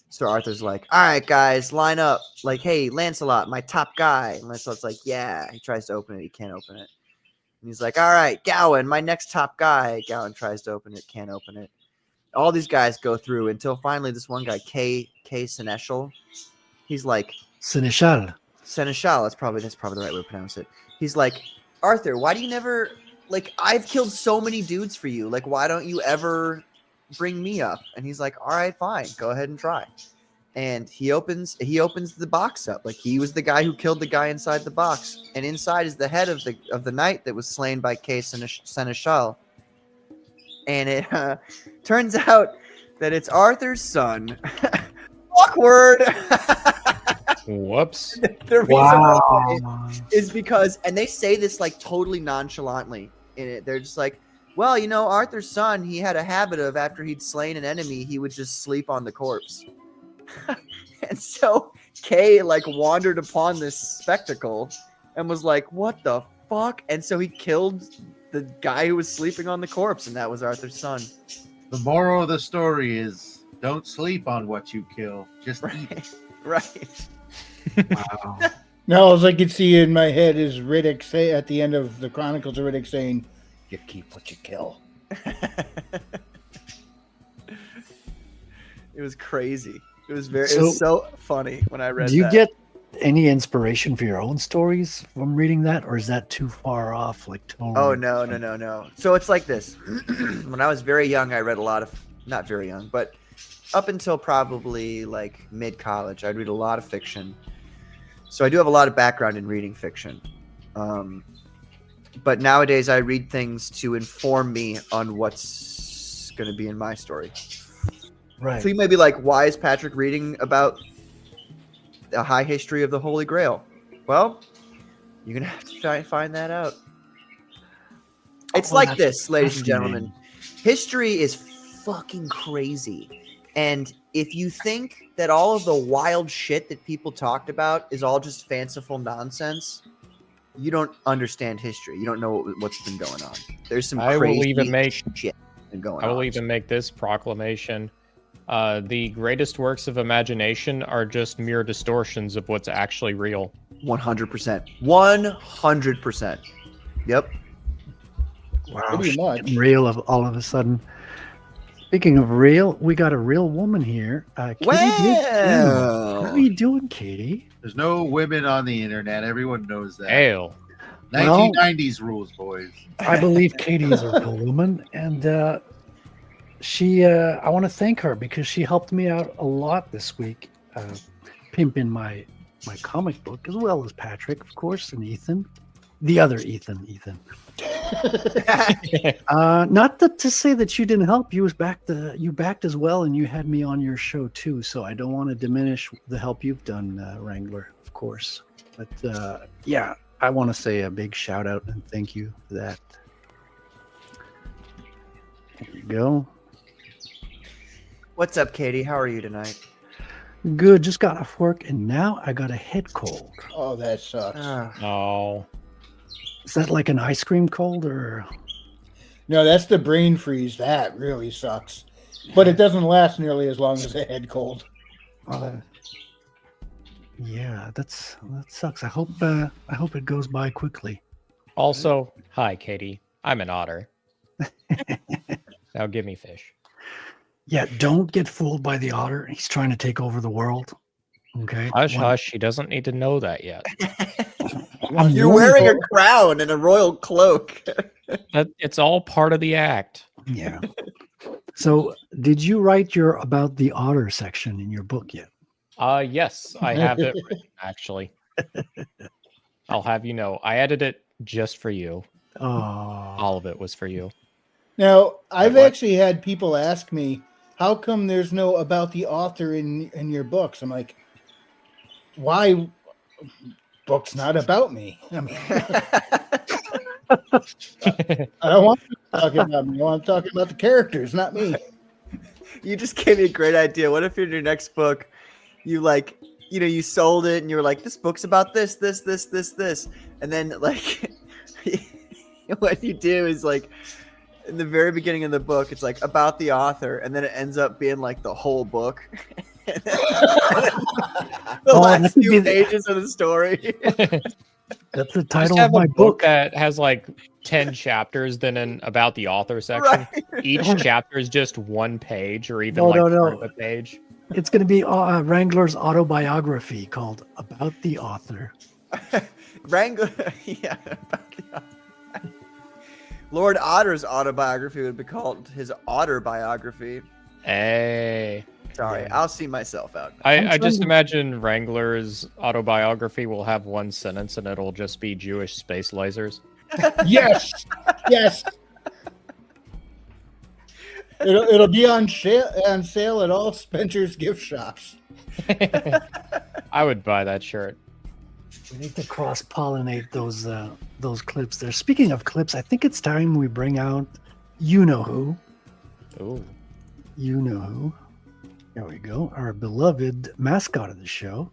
So Arthur's like, all right, guys, line up. Like, hey, Lancelot, my top guy. And Lancelot's like, yeah. He tries to open it. He can't open it. And he's like, all right, Gawain, my next top guy. Gawain tries to open it. Can't open it. All these guys go through until finally this one guy, K Seneschal. He's like, Seneschal. That's probably the right way to pronounce it. He's like, Arthur, why do you never, like, I've killed so many dudes for you. Like, why don't you ever bring me up? And he's like, all right, fine, go ahead and try. And he opens the box up. Like, he was the guy who killed the guy inside the box, and inside is the head of the knight that was slain by K Seneschal. And it turns out that it's Arthur's son. Awkward. Whoops. The reason why is because, and they say this like totally nonchalantly in it. They're just like, well, you know, Arthur's son, he had a habit of, after he'd slain an enemy, he would just sleep on the corpse. And so Kay like wandered upon this spectacle and was like, what the fuck? And so he killed the guy who was sleeping on the corpse, and that was Arthur's son. The moral of the story is, don't sleep on what you kill. Just eat it. Right. Wow. Now, all I could see in my head is Riddick say at the end of the Chronicles of Riddick saying, you keep what you kill. It was crazy. It was it was so funny when I read that. Do you get any inspiration for your own stories from reading that, or is that too far off? Like, totally? Oh, no. So it's like this. When I was very young, I read a lot of, not very young, but up until probably like mid-college, I'd read a lot of fiction. So I do have a lot of background in reading fiction. But nowadays I read things to inform me on what's going to be in my story. Right. So you may be like, why is Patrick reading about a high history of the Holy Grail? Well, you're going to have to find that out. It's like this, ladies and gentlemen. History is fucking crazy. And if you think that all of the wild shit that people talked about is all just fanciful nonsense, you don't understand history. You don't know what's been going on. There's some crazy shit been going on. I will even make this proclamation. The greatest works of imagination are just mere distortions of what's actually real. 100%. 100%. Yep. Wow. Pretty much. Real all of a sudden. Speaking of real, we got a real woman here. Katie. How are you doing, Katie? There's no women on the internet. Everyone knows that. Ale. 1990s rules, boys. I believe Katie is a real woman, and she. I want to thank her because she helped me out a lot this week, pimping my comic book, as well as Patrick, of course, and Ethan, the other Ethan. Not to say that you didn't help. You backed as well, and you had me on your show too. So I don't want to diminish the help you've done, Wrangler, of course. But yeah, I want to say a big shout out and thank you for that. There you go. What's up, Katie? How are you tonight? Good. Just got off work, and now I got a head cold. Oh, that sucks. Oh, Is that like an ice cream cold, or? No, that's the brain freeze. That really sucks. But it doesn't last nearly as long as a head cold. Yeah, that sucks. I hope it goes by quickly. also, hi, Katie. I'm an otter. Now give me fish. Yeah, don't get fooled by the otter. He's trying to take over the world. Okay. Hush, hush. He doesn't need to know that yet. You're wearing a crown and a royal cloak. It's all part of the act. Yeah. So, did you write your about the otter section in your book yet? Yes, I have it written, actually. I'll have you know, I edited it just for you. Oh. All of it was for you. Now, I've what? actually had people ask me, how come there's no about the author in your books? I'm like, why? Book's not about me. I mean, I don't want to talk about me. I want to talk about the characters, not me. You just gave me a great idea. What if in your next book, you you sold it and you were like, this book's about this, and then like, what you do is like, in the very beginning of the book, it's like about the author, and then it ends up being like the whole book. The last few pages of the story. That's the Just title have of my a book. that has like 10 chapters, then an about the author section. Right. Each chapter is just one page, or even No, like no, part no. of a page. It's going to be Wrangler's autobiography called About the Author. Wrangler, yeah. About the author. Lord Otter's autobiography would be called his Otter biography. Hey. Sorry, Yeah. I'll see myself out. I just imagine Wrangler's autobiography will have one sentence and it'll just be Jewish space lasers. Yes, yes. It'll be on sale at all Spencer's gift shops. I would buy that shirt. We need to cross-pollinate those clips there. Speaking of clips, I think it's time we bring out You Know Who. Ooh. You Know Who. There we go. Our beloved mascot of the show.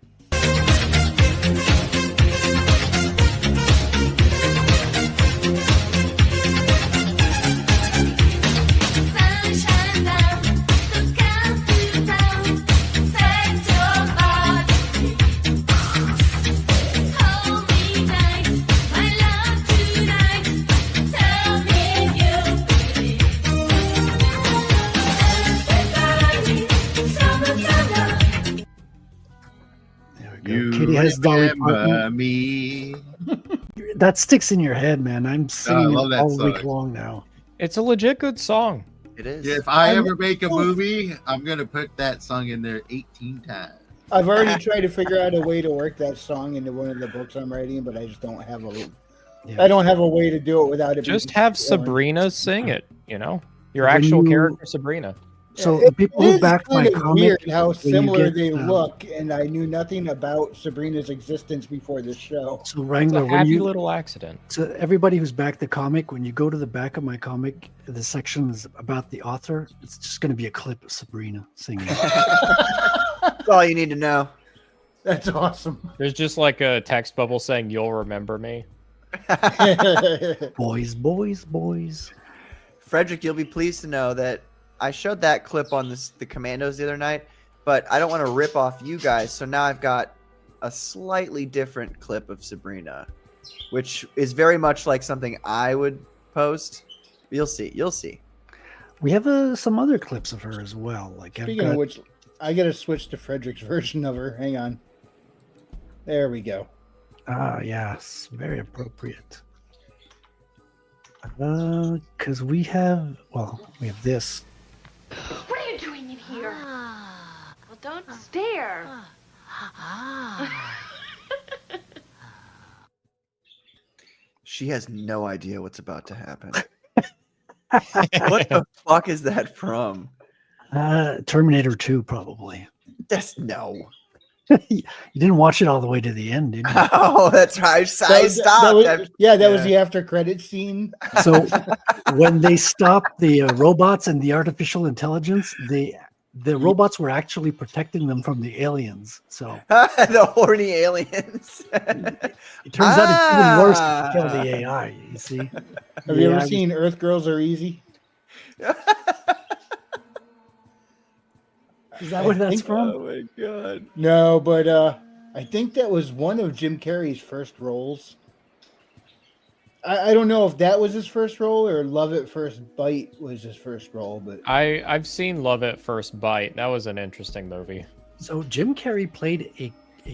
Kitty has Dolly Parton. Me. That sticks in your head, man. I'm singing love it that all week song. long now. It's a legit good song. It is. If I ever make a movie, I'm gonna put that song in there 18 times. I've already tried to figure out a way to work that song into one of the books I'm writing, but I just don't have I don't have a way to do it without it. Just being have spoiling. Sabrina sing it, Your When actual you- character, Sabrina. So It people who is back my kind of comic, weird how when you similar get, they look, and I knew nothing about Sabrina's existence before this show. So It's Wrangler, a when happy you little accident. so everybody who's backed the comic, when you go to the back of my comic, the section is about the author. It's just going to be a clip of Sabrina singing. That's all you need to know. That's awesome. There's just like a text bubble saying, "You'll remember me." Boys, boys, boys. Frederick, you'll be pleased to know that I showed that clip on the Commandos the other night, but I don't want to rip off you guys, so now I've got a slightly different clip of Sabrina, which is very much like something I would post. You'll see. You'll see. We have some other clips of her as well. Like I've Speaking of got, which, I gotta switch to Frederick's version of her. Hang on. There we go. yes, very appropriate. Because we have this. What are you doing in here? Well, don't stare. She has no idea what's about to happen. What the fuck is that from? Terminator 2, probably. That's no. You didn't watch it all the way to the end, did you? Oh, that's right. I stopped. That was the after credit scene. So when they stop the robots and the artificial intelligence, the robots were actually protecting them from the aliens. So The horny aliens. it turns out it's even worse to kill the AI. You see? Have you ever seen Earth Girls Are Easy? Is that where that's from? Oh my god. No, but I think that was one of Jim Carrey's first roles. I don't know if that was his first role or Love at First Bite was his first role, but I've seen Love at First Bite. That was an interesting movie. So Jim Carrey played a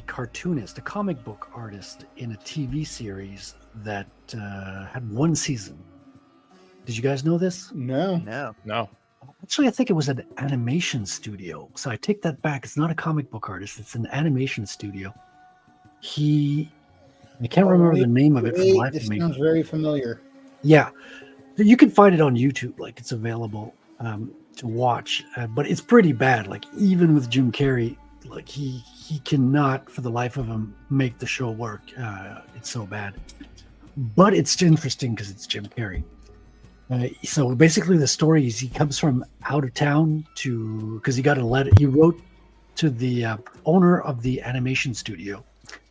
cartoonist, a comic book artist in a TV series that had one season. Did you guys know this? no. No. Actually, I think it was an animation studio. So I take that back. It's not a comic book artist. It's an animation studio. I can't remember the name of it. For the life This of me. sounds very familiar. Yeah, you can find it on YouTube. Like it's available to watch, but it's pretty bad. Like even with Jim Carrey, like he cannot for the life of him make the show work. It's so bad, but it's interesting because it's Jim Carrey. So basically, the story is he comes from out of town because he got a letter. He wrote to the owner of the animation studio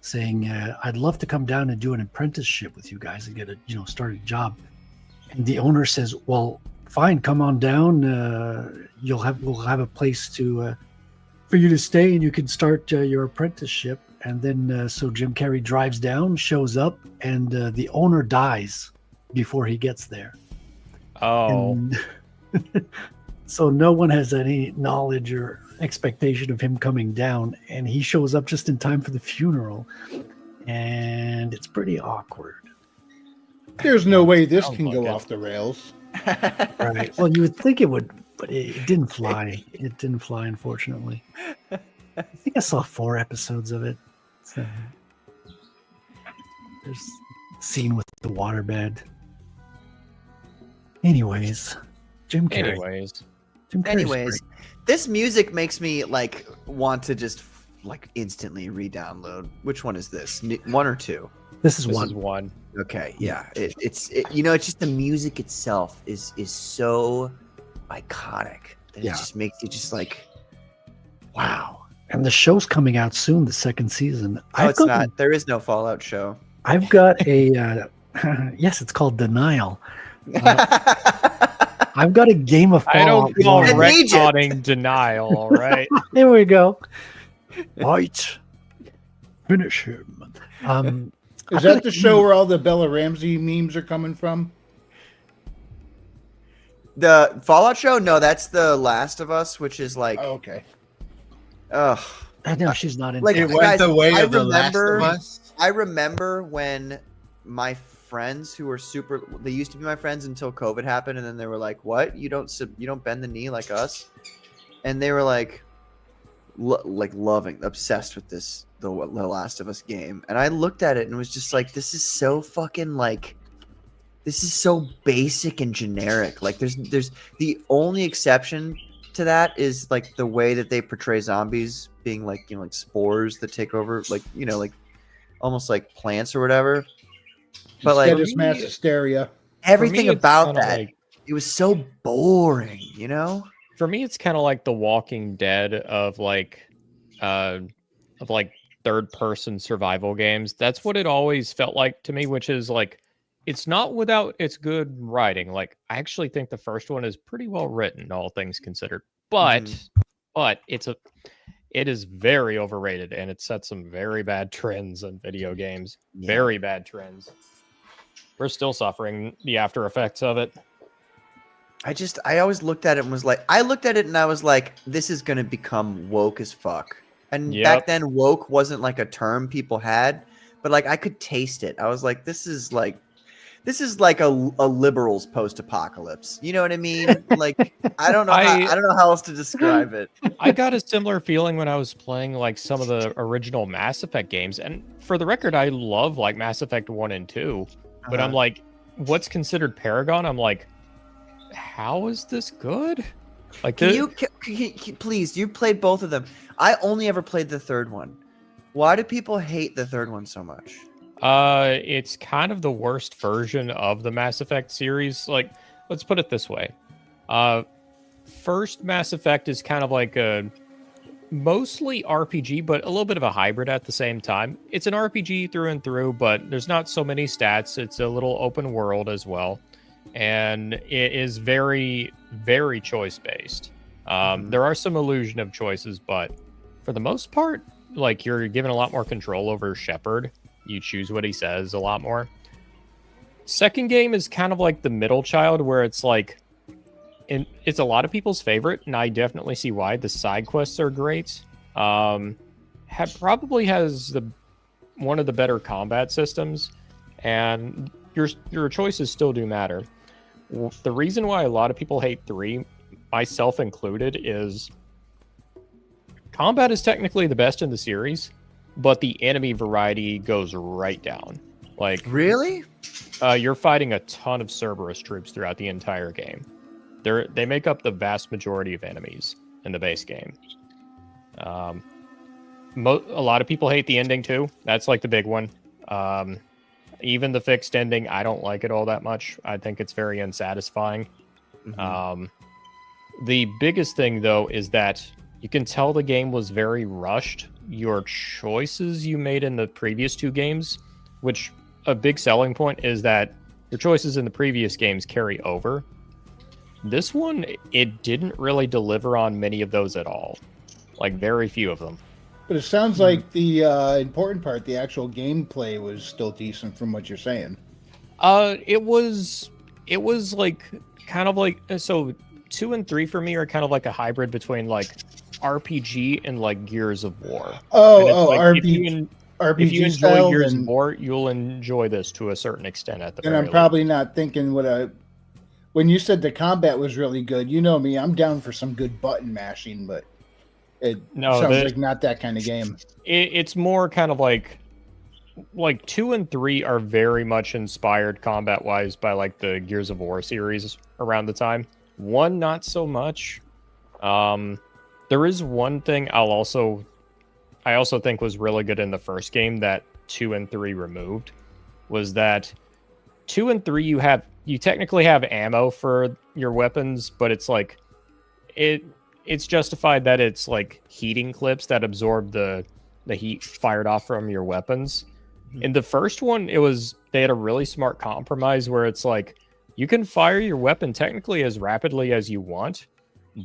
saying, "I'd love to come down and do an apprenticeship with you guys and get a start a job." And the owner says, "Well, fine, come on down. We'll have a place for you to stay, and you can start your apprenticeship." And then so Jim Carrey drives down, shows up, and the owner dies before he gets there. Oh. And so no one has any knowledge or expectation of him coming down, and he shows up just in time for the funeral, and it's pretty awkward. There's no way this can go off the rails. Right. Well, you would think it would, but it didn't fly. It didn't fly, unfortunately. I think I saw 4 episodes of it. So, there's a scene with the waterbed. Anyways, Jim Carrey. Jim Carrey's Anyways, this music makes me like want to just like instantly re-download. Which one is this? 1 or 2? This is This one. is one. Okay, yeah. It's just the music itself is so iconic that it just makes you just like, wow. And the show's coming out soon, the 2nd season. Oh, it's not. There is no Fallout show. I've got a yes, it's called Denial. I've got a game of I Fallout. don't call 1. retconning denial, all right? There we go. Fight. Finish him. Is that the show where all the Bella Ramsey memes are coming from? The Fallout show? No, that's The Last of Us, which is like, Oh, okay. ugh. I know she's not in. Like, It went guys, the way I of The Last of remember- Us. I remember when my friends who were they used to be my friends until COVID happened, and then they were like, "What? You don't bend the knee like us?" And they were like, obsessed with the Last of Us game. And I looked at it and was just like, this is so fucking like, this is so basic and generic. Like, there's the only exception to that is like the way that they portray zombies being like, like spores that take over, like, like almost like plants or whatever. But like Just mass hysteria. everything it's about kinda that, like- it was so boring, For me, it's kind of like The Walking Dead of like third-person survival games. That's what it always felt like to me, which is like, it's not without its good writing. Like, I actually think the first one is pretty well written, all things considered. But it is very overrated, and it sets some very bad trends in video games. Yeah. Very bad trends. We're still suffering the after effects of it. I always looked at it and was like, I was like, this is going to become woke as fuck. And back then, woke wasn't like a term people had, but like I could taste it. I was like, this is like a liberal's post-apocalypse. You know what I mean? Like, I don't know how else to describe it. I got a similar feeling when I was playing like some of the original Mass Effect games. And for the record, I love like Mass Effect 1 and 2. But I'm like, what's considered Paragon? I'm like, how is this good? Like, Can you please? You played both of them. I only ever played the third one. Why do people hate the third one so much? It's kind of the worst version of the Mass Effect series. Like, let's put it this way. first Mass Effect is kind of like a mostly RPG, but a little bit of a hybrid at the same time. It's an RPG through and through, but there's not so many stats. It's a little open world as well. And it is very, very choice-based. There are some illusion of choices, but for the most part, like, you're given a lot more control over Shepard. You choose what he says a lot more. Second game is kind of like the middle child, where it's like, it's a lot of people's favorite, and I definitely see why. The side quests are great. Probably has one of the better combat systems, and your choices still do matter. The reason why a lot of people hate 3, myself included, is combat is technically the best in the series, but the enemy variety goes right down. Like, really? You're fighting a ton of Cerberus troops throughout the entire game. They make up the vast majority of enemies in the base game. A lot of people hate the ending too. That's like the big one. Even the fixed ending, I don't like it all that much. I think it's very unsatisfying. The biggest thing, though, is that you can tell the game was very rushed. Your choices you made in the previous 2 games, which a big selling point is that your choices in the previous games carry over. This one, it didn't really deliver on many of those at all. Like, very few of them. But it sounds like the important part, the actual gameplay, was still decent from what you're saying. It was like, kind of like, so 2 and 3 for me are kind of like a hybrid between like RPG and like Gears of War. RPG. If you enjoy style, Gears of War, you'll enjoy this to a certain extent at the very And I'm least. probably not thinking when you said the combat was really good, you know me, I'm down for some good button mashing, but it sounds like not that kind of game. It's more kind of like 2 and 3 are very much inspired combat-wise by like the Gears of War series around the time. 1, not so much. There is one thing I also think was really good in the first game that 2 and 3 removed, was that 2 and 3 you technically have ammo for your weapons, but it's like it's justified that it's like heating clips that absorb the heat fired off from your weapons. In the first one, they had a really smart compromise where it's like you can fire your weapon technically as rapidly as you want,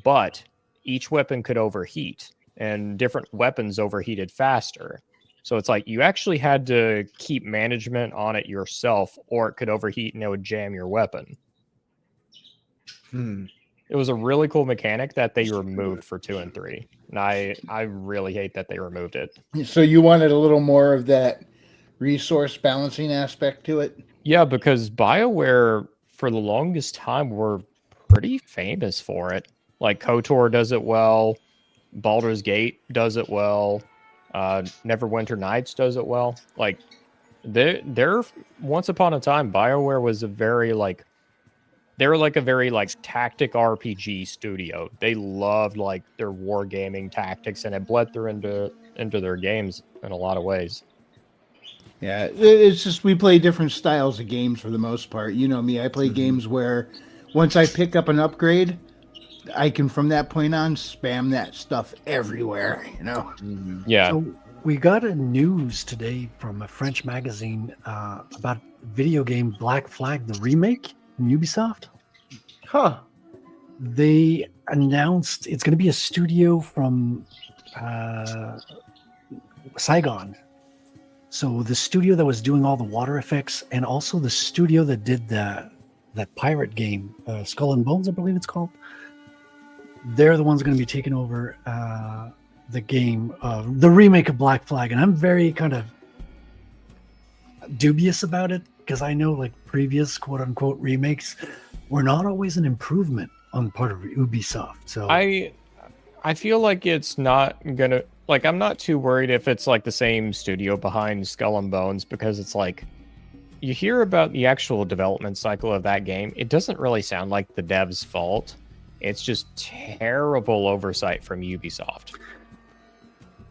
but each weapon could overheat, and different weapons overheated faster. So it's like you actually had to keep management on it yourself, or it could overheat and it would jam your weapon. It was a really cool mechanic that they removed for 2 and 3. And I really hate that they removed it. So you wanted a little more of that resource balancing aspect to it? Yeah, because BioWare, for the longest time, were pretty famous for it. Like, KOTOR does it well. Baldur's Gate does it well. Neverwinter Nights does it well. Like, they're once upon a time, BioWare was a very, like, they were like a very like tactic RPG studio. They loved like their wargaming tactics, and it bled through into their games in a lot of ways. Yeah, it's just we play different styles of games for the most part. You know me, I play games where once I pick up an upgrade, I can from that point on spam that stuff everywhere, you know? Yeah. So we got a news today from a French magazine about video game Black Flag, the remake from Ubisoft. Huh. They announced it's going to be a studio from Saigon. So the studio that was doing all the water effects, and also the studio that did that pirate game, Skull and Bones, I believe it's called. They're the ones going to be taking over the game, the remake of Black Flag. And I'm very kind of dubious about it, because I know like previous quote unquote remakes were not always an improvement on the part of Ubisoft. So I feel like it's not gonna, like, I'm not too worried if it's like the same studio behind Skull and Bones, because it's like you hear about the actual development cycle of that game. It doesn't really sound like the devs' fault. It's just terrible oversight from Ubisoft.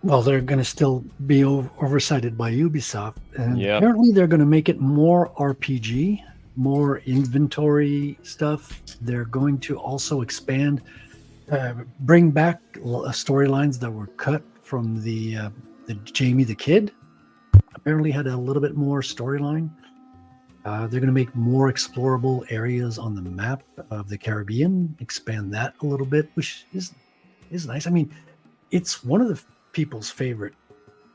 Well, they're going to still be oversighted by Ubisoft. And Yep. apparently they're going to make it more RPG, more inventory stuff. They're going to also expand bring back storylines that were cut from the Jamie the Kid. Apparently had a little bit more storyline. They're going to make more explorable areas on the map of the Caribbean, expand that a little bit, which is nice. I mean, it's one of the people's favorite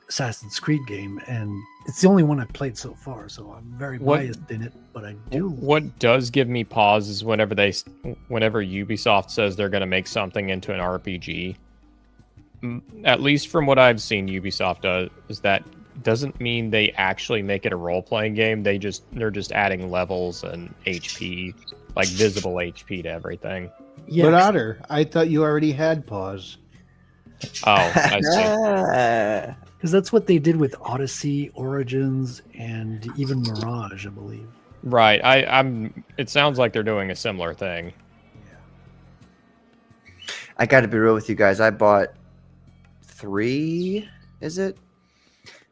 Assassin's Creed game, and it's the only one I've played so far, so I'm very biased in it, but I do. What does give me pause is whenever Ubisoft says they're going to make something into an RPG. At least from what I've seen Ubisoft does, is that doesn't mean they actually make it a role-playing game. They're just adding levels and HP, like visible HP to everything. Yeah. But Otter, I thought you already had pause. Oh, I see. Because that's what they did with Odyssey, Origins, and even Mirage, I believe. Right. I'm. It sounds like they're doing a similar thing. I got to be real with you guys. I bought 3. Is it?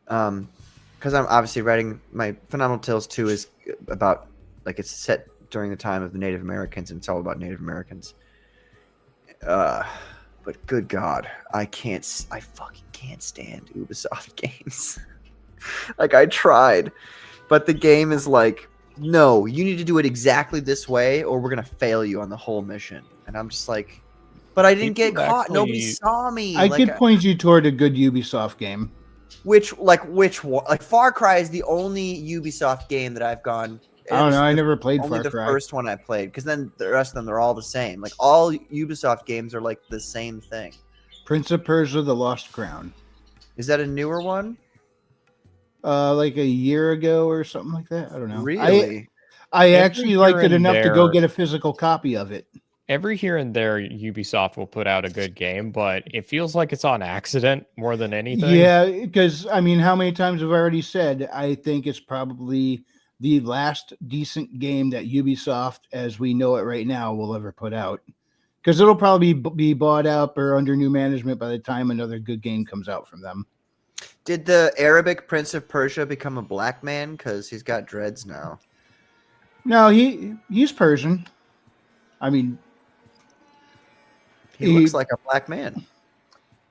Because I'm obviously writing my Phenomenal Tales 2 is about, like, it's set during the time of the Native Americans, and it's all about Native Americans. But good God, I fucking can't stand Ubisoft games. Like, I tried, but the game is like, no, you need to do it exactly this way, or we're gonna fail you on the whole mission. And I'm just like, but I didn't get caught. Nobody saw me. I could point you toward a good Ubisoft game. Which one? Like, Far Cry is the only Ubisoft game that I've gone. I don't know. I never played Only Far the Cry. first one I played, because then the rest of them, they're all the same. Like, all Ubisoft games are like the same thing. Prince of Persia: The Lost Crown. Is that a newer one? Like a year ago or something like that. I don't know. Really? I actually liked it and enough to go there- get a physical copy of it. Every here and there, Ubisoft will put out a good game, but it feels like it's on accident more than anything. Yeah, because I mean, how many times have I already said I think it's probably the last decent game that Ubisoft, as we know it right now, will ever put out. Because it'll probably be bought up or under new management by the time another good game comes out from them. Did the Arabic Prince of Persia become a black man? Because he's got dreads now. No, he's Persian. I mean, He looks like a black man.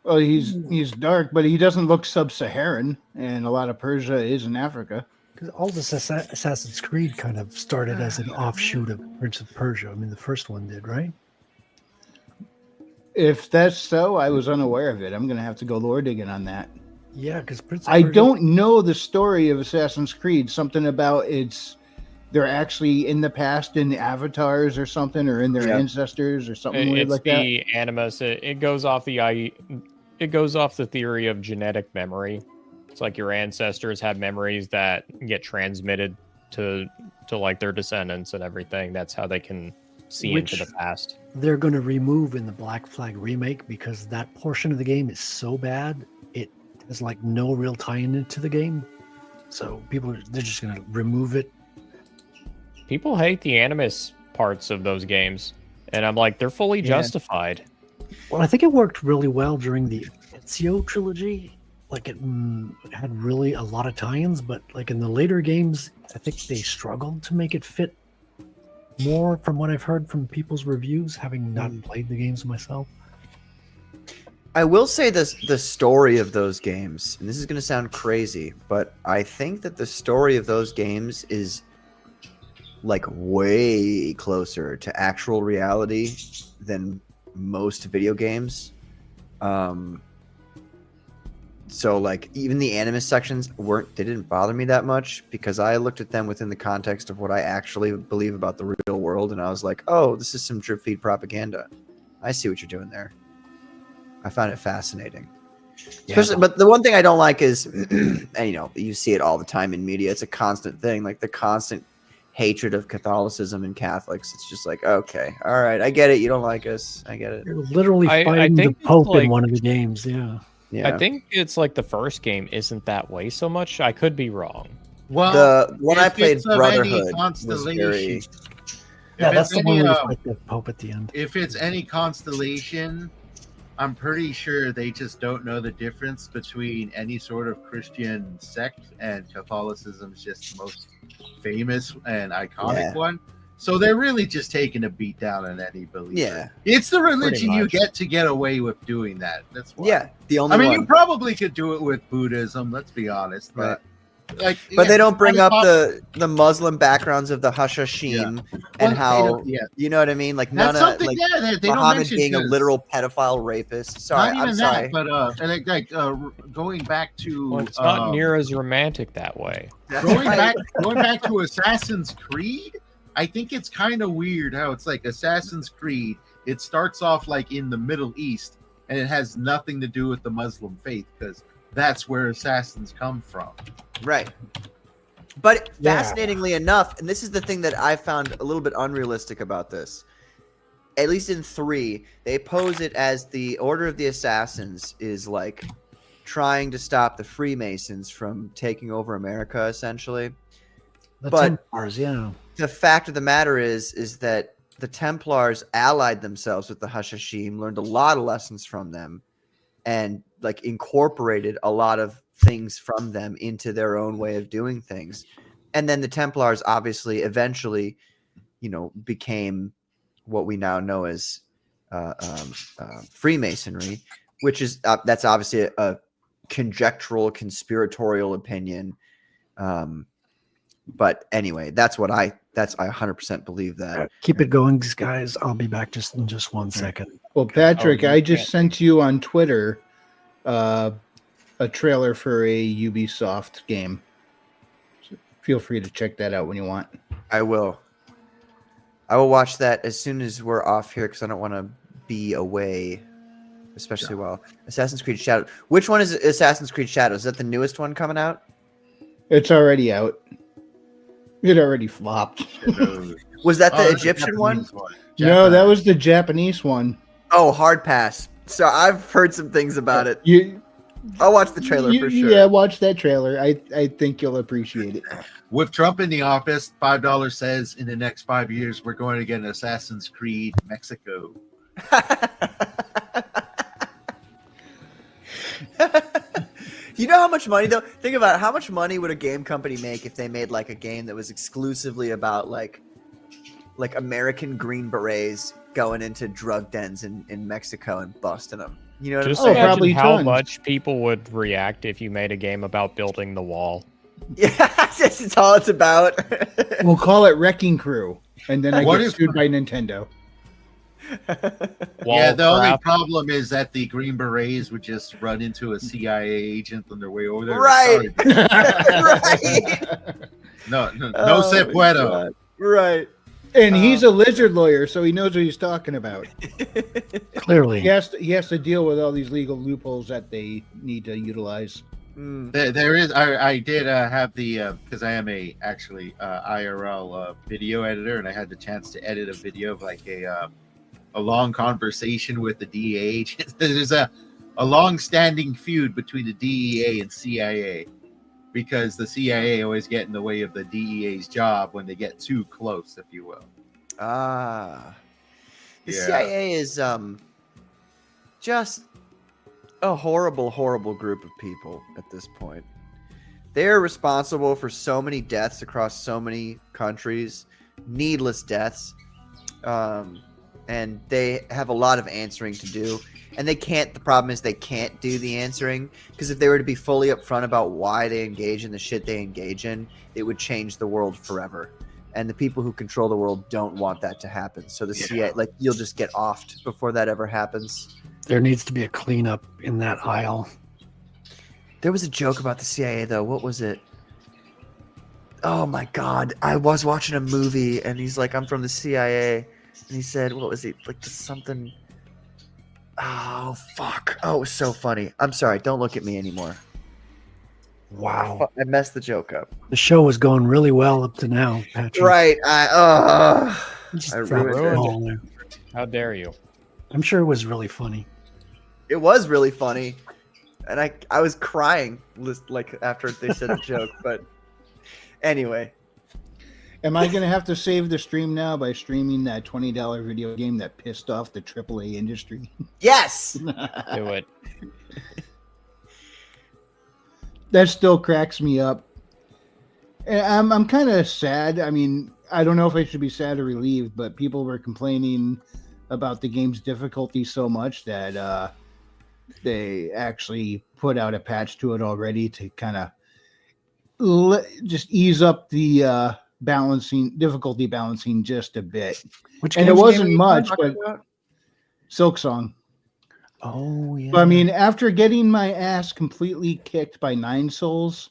Well, he's dark, but he doesn't look sub-Saharan, and a lot of Persia is in Africa. Because all this Assassin's Creed kind of started as an offshoot of Prince of Persia. I mean, the first one did, right? If that's so, I was unaware of it. I'm going to have to go lore digging on that. Yeah, because Prince of I Persia... don't know the story of Assassin's Creed. Something about they're actually in the past in the avatars or something, or in their ancestors or something weird It's like that. the animus. It goes off the theory of genetic memory. It's like your ancestors have memories that get transmitted to like their descendants and everything. That's how they can see into the past. They're going to remove in the Black Flag remake because that portion of the game is so bad. It has like no real tie-in into the game. So they're just going to remove it. People hate the animus parts of those games, and I'm like, they're fully justified. Well, I think it worked really well during the Ezio trilogy. Like, it had really a lot of tie-ins, but like in the later games, I think they struggled to make it fit more, from what I've heard from people's reviews, having not played the games myself. I will say this: the story of those games, and this is going to sound crazy, but I think that the story of those games is like way closer to actual reality than most video games. So like even the animus sections didn't bother me that much, because I looked at them within the context of what I actually believe about the real world, and I was like, oh, this is some drip feed propaganda. I see what you're doing there. I found it fascinating. Yeah. Especially, but the one thing I don't like is, and you see it all the time in media, it's a constant thing, like the constant hatred of Catholicism and Catholics. It's just like, okay, all right, I get it. You don't like us. I get it. You're literally I fighting the think it's Pope in like- one of the games, yeah. Yeah. I think it's like the first game isn't that way so much. I could be wrong. Well, the one I if played, it's of any Brotherhood, was constellation- very. Yeah, If that's it's the one any, where you fight the Pope at the end. If it's any constellation, I'm pretty sure they just don't know the difference between any sort of Christian sect, and Catholicism is just the most famous and iconic Yeah. one. So they're really just taking a beat down on any believer. Yeah. It's the religion you much. get away with doing that. That's why. Yeah, the only I mean, one. you probably could do it with Buddhism. Let's be honest, but But yeah, they don't bring up it's the Muslim backgrounds of the Hashashim and Well, how yeah. you know what I mean. Like none That's of something. like Yeah, they don't Muhammad mention being a 'cause- literal pedophile rapist. Sorry, Not even I'm sorry. that, but going back to Well, it's not near as romantic that way. That's going right. back to Assassin's Creed. I think it's kind of weird how it's like Assassin's Creed. It starts off like in the Middle East, and it has nothing to do with the Muslim faith because that's where assassins come from. Right. But Yeah. fascinatingly enough, and this is the thing that I found a little bit unrealistic about this, at least in 3, they pose it as the Order of the Assassins is like trying to stop the Freemasons from taking over America, essentially. The But- Templars, yeah. The fact of the matter is that the Templars allied themselves with the Hashashim, learned a lot of lessons from them, and like incorporated a lot of things from them into their own way of doing things. And then the Templars obviously eventually, became what we now know as Freemasonry, which is that's obviously a conjectural, conspiratorial opinion. But anyway, I 100% believe that. Keep it going, guys. I'll be back just in just 1 second. Well, Patrick, you I just can't- sent you on Twitter a trailer for a Ubisoft game. So feel free to check that out when you want. I will watch that as soon as we're off here because I don't want to be away, especially while Assassin's Creed Shadows. Which one is Assassin's Creed Shadows? Is that the newest one coming out? It's already out. It already flopped. Was that the Oh, that's Egyptian one? Japanese No, that was the Japanese one. Oh, hard pass. So I've heard some things about it. You, I'll watch the trailer for sure. Yeah, watch that trailer. I think you'll appreciate it. With Trump in the office, $5 says in the next 5 years we're going to get an Assassin's Creed Mexico. You know how much money though? Think about it. How much money would a game company make if they made like a game that was exclusively about like American Green Berets going into drug dens in Mexico and busting them? You know what Just I'm saying? imagine probably how tons. much people would react if you made a game about building the wall. Yeah, that's all it's about. We'll call it Wrecking Crew, and then I What get if- sued by Nintendo. Yeah, the only Wallcraft. problem is that the Green Berets would just run into a CIA agent on their way over there. Right. Sorry. Right. No Oh, se puedo. God. Right. And he's a lizard lawyer, so he knows what he's talking about. Clearly. He has to deal with all these legal loopholes that they need to utilize. Mm. There is. I did have the because I am actually IRL video editor, and I had the chance to edit a video of like a long conversation with the DEA agent. There's a long-standing feud between the DEA and CIA because the CIA always get in the way of the DEA's job when they get too close, if you will. The Yeah. CIA is just a horrible, horrible group of people at this point. They are responsible for so many deaths across so many countries, needless deaths, and they have a lot of answering to do. And they can't. The problem is they can't do the answering because if they were to be fully upfront about why they engage in the shit they engage in, it would change the world forever. And the people who control the world don't want that to happen. So the CIA, like, you'll just get offed before that ever happens. There needs to be a cleanup in that aisle. There was a joke about the CIA, though. What was it? Oh, my God. I was watching a movie, and he's like, I'm from the CIA. And he said, what was he? Like, just something. Oh, fuck. Oh, it was so funny. I'm sorry. Don't look at me anymore. Wow. I messed the joke up. The show was going really well up to now, Patrick. Right. You just I dropped ruined the it. ball there. How dare you? I'm sure it was really funny. It was really funny. And I was crying like after they said the joke. But anyway. Am I going to have to save the stream now by streaming that $20 video game that pissed off the AAA industry? Yes. Do it. That still cracks me up. And I'm kind of sad. I mean, I don't know if I should be sad or relieved, but people were complaining about the game's difficulty so much that they actually put out a patch to it already to kind of just ease up the difficulty balancing just a bit. And it wasn't much, but Silk Song. Oh yeah. But I mean, after getting my ass completely kicked by Nine Souls,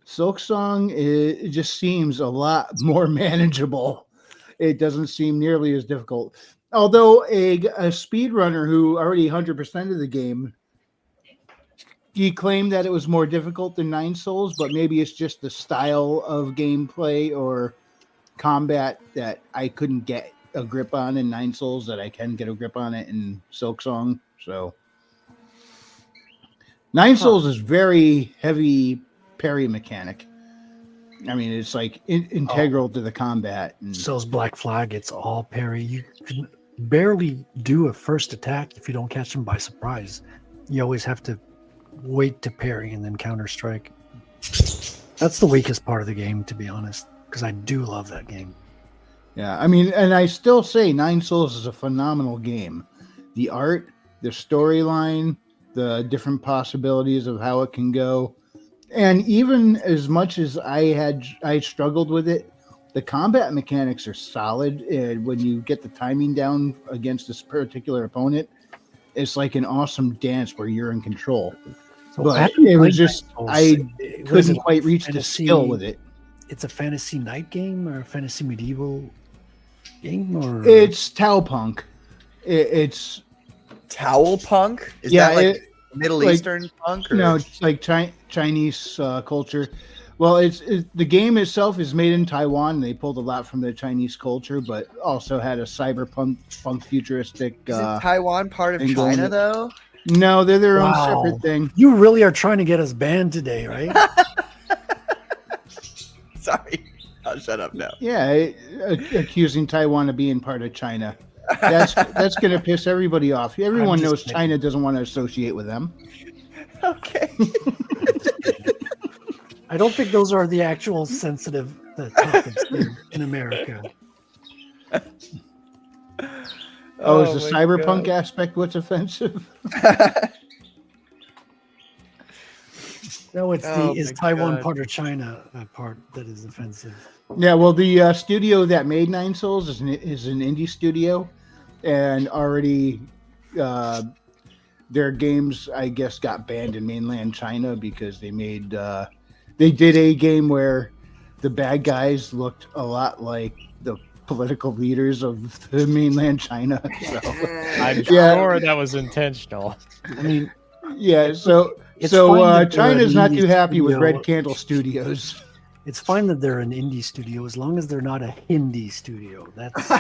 Silk Song it just seems a lot more manageable. It doesn't seem nearly as difficult. Although a speedrunner who already 100% of the game, he claimed that it was more difficult than Nine Souls, but maybe it's just the style of gameplay or combat that I couldn't get a grip on in Nine Souls that I can get a grip on it in Silk Song. So Nine Souls is very heavy parry mechanic. I mean, it's like integral to the combat. And So's Black Flag. It's all parry. You can barely do a first attack if you don't catch them by surprise. You always have to wait to parry and then counter strike. That's the weakest part of the game, to be honest, because I do love that game. Yeah, I mean, and I still say Nine Souls is a phenomenal game. The art, the storyline, the different possibilities of how it can go. And even as much as I struggled with it, the combat mechanics are solid. And when you get the timing down against this particular opponent, it's like an awesome dance where you're in control. So but it was just, I couldn't quite reach the skill with it. It's a fantasy night game or a fantasy medieval game? Or it's Towpunk. It's Towel punk? Is that like Middle Eastern punk? Or? No, it's like Chinese culture. Well, the game itself is made in Taiwan. They pulled a lot from the Chinese culture, but also had a cyberpunk futuristic. Is Taiwan part of China, though? No, they're their own separate thing. You really are trying to get us banned today, right? Sorry. I'll shut up now. Yeah, accusing Taiwan of being part of China. That's going to piss everybody off. Everyone knows China doesn't want to associate with them. Okay. I don't think those are the actual sensitive topics in America. Oh, is the cyberpunk aspect what's offensive? No, it's is Taiwan part of China part that is offensive. Yeah, well, the studio that made Nine Souls is an indie studio, and already their games, I guess, got banned in mainland China because they did a game where the bad guys looked a lot like the political leaders of the mainland China. So, I'm sure that was intentional. I mean, yeah. So China's not too happy with Red Candle Studios. It's fine that they're an indie studio as long as they're not a Hindi studio. That's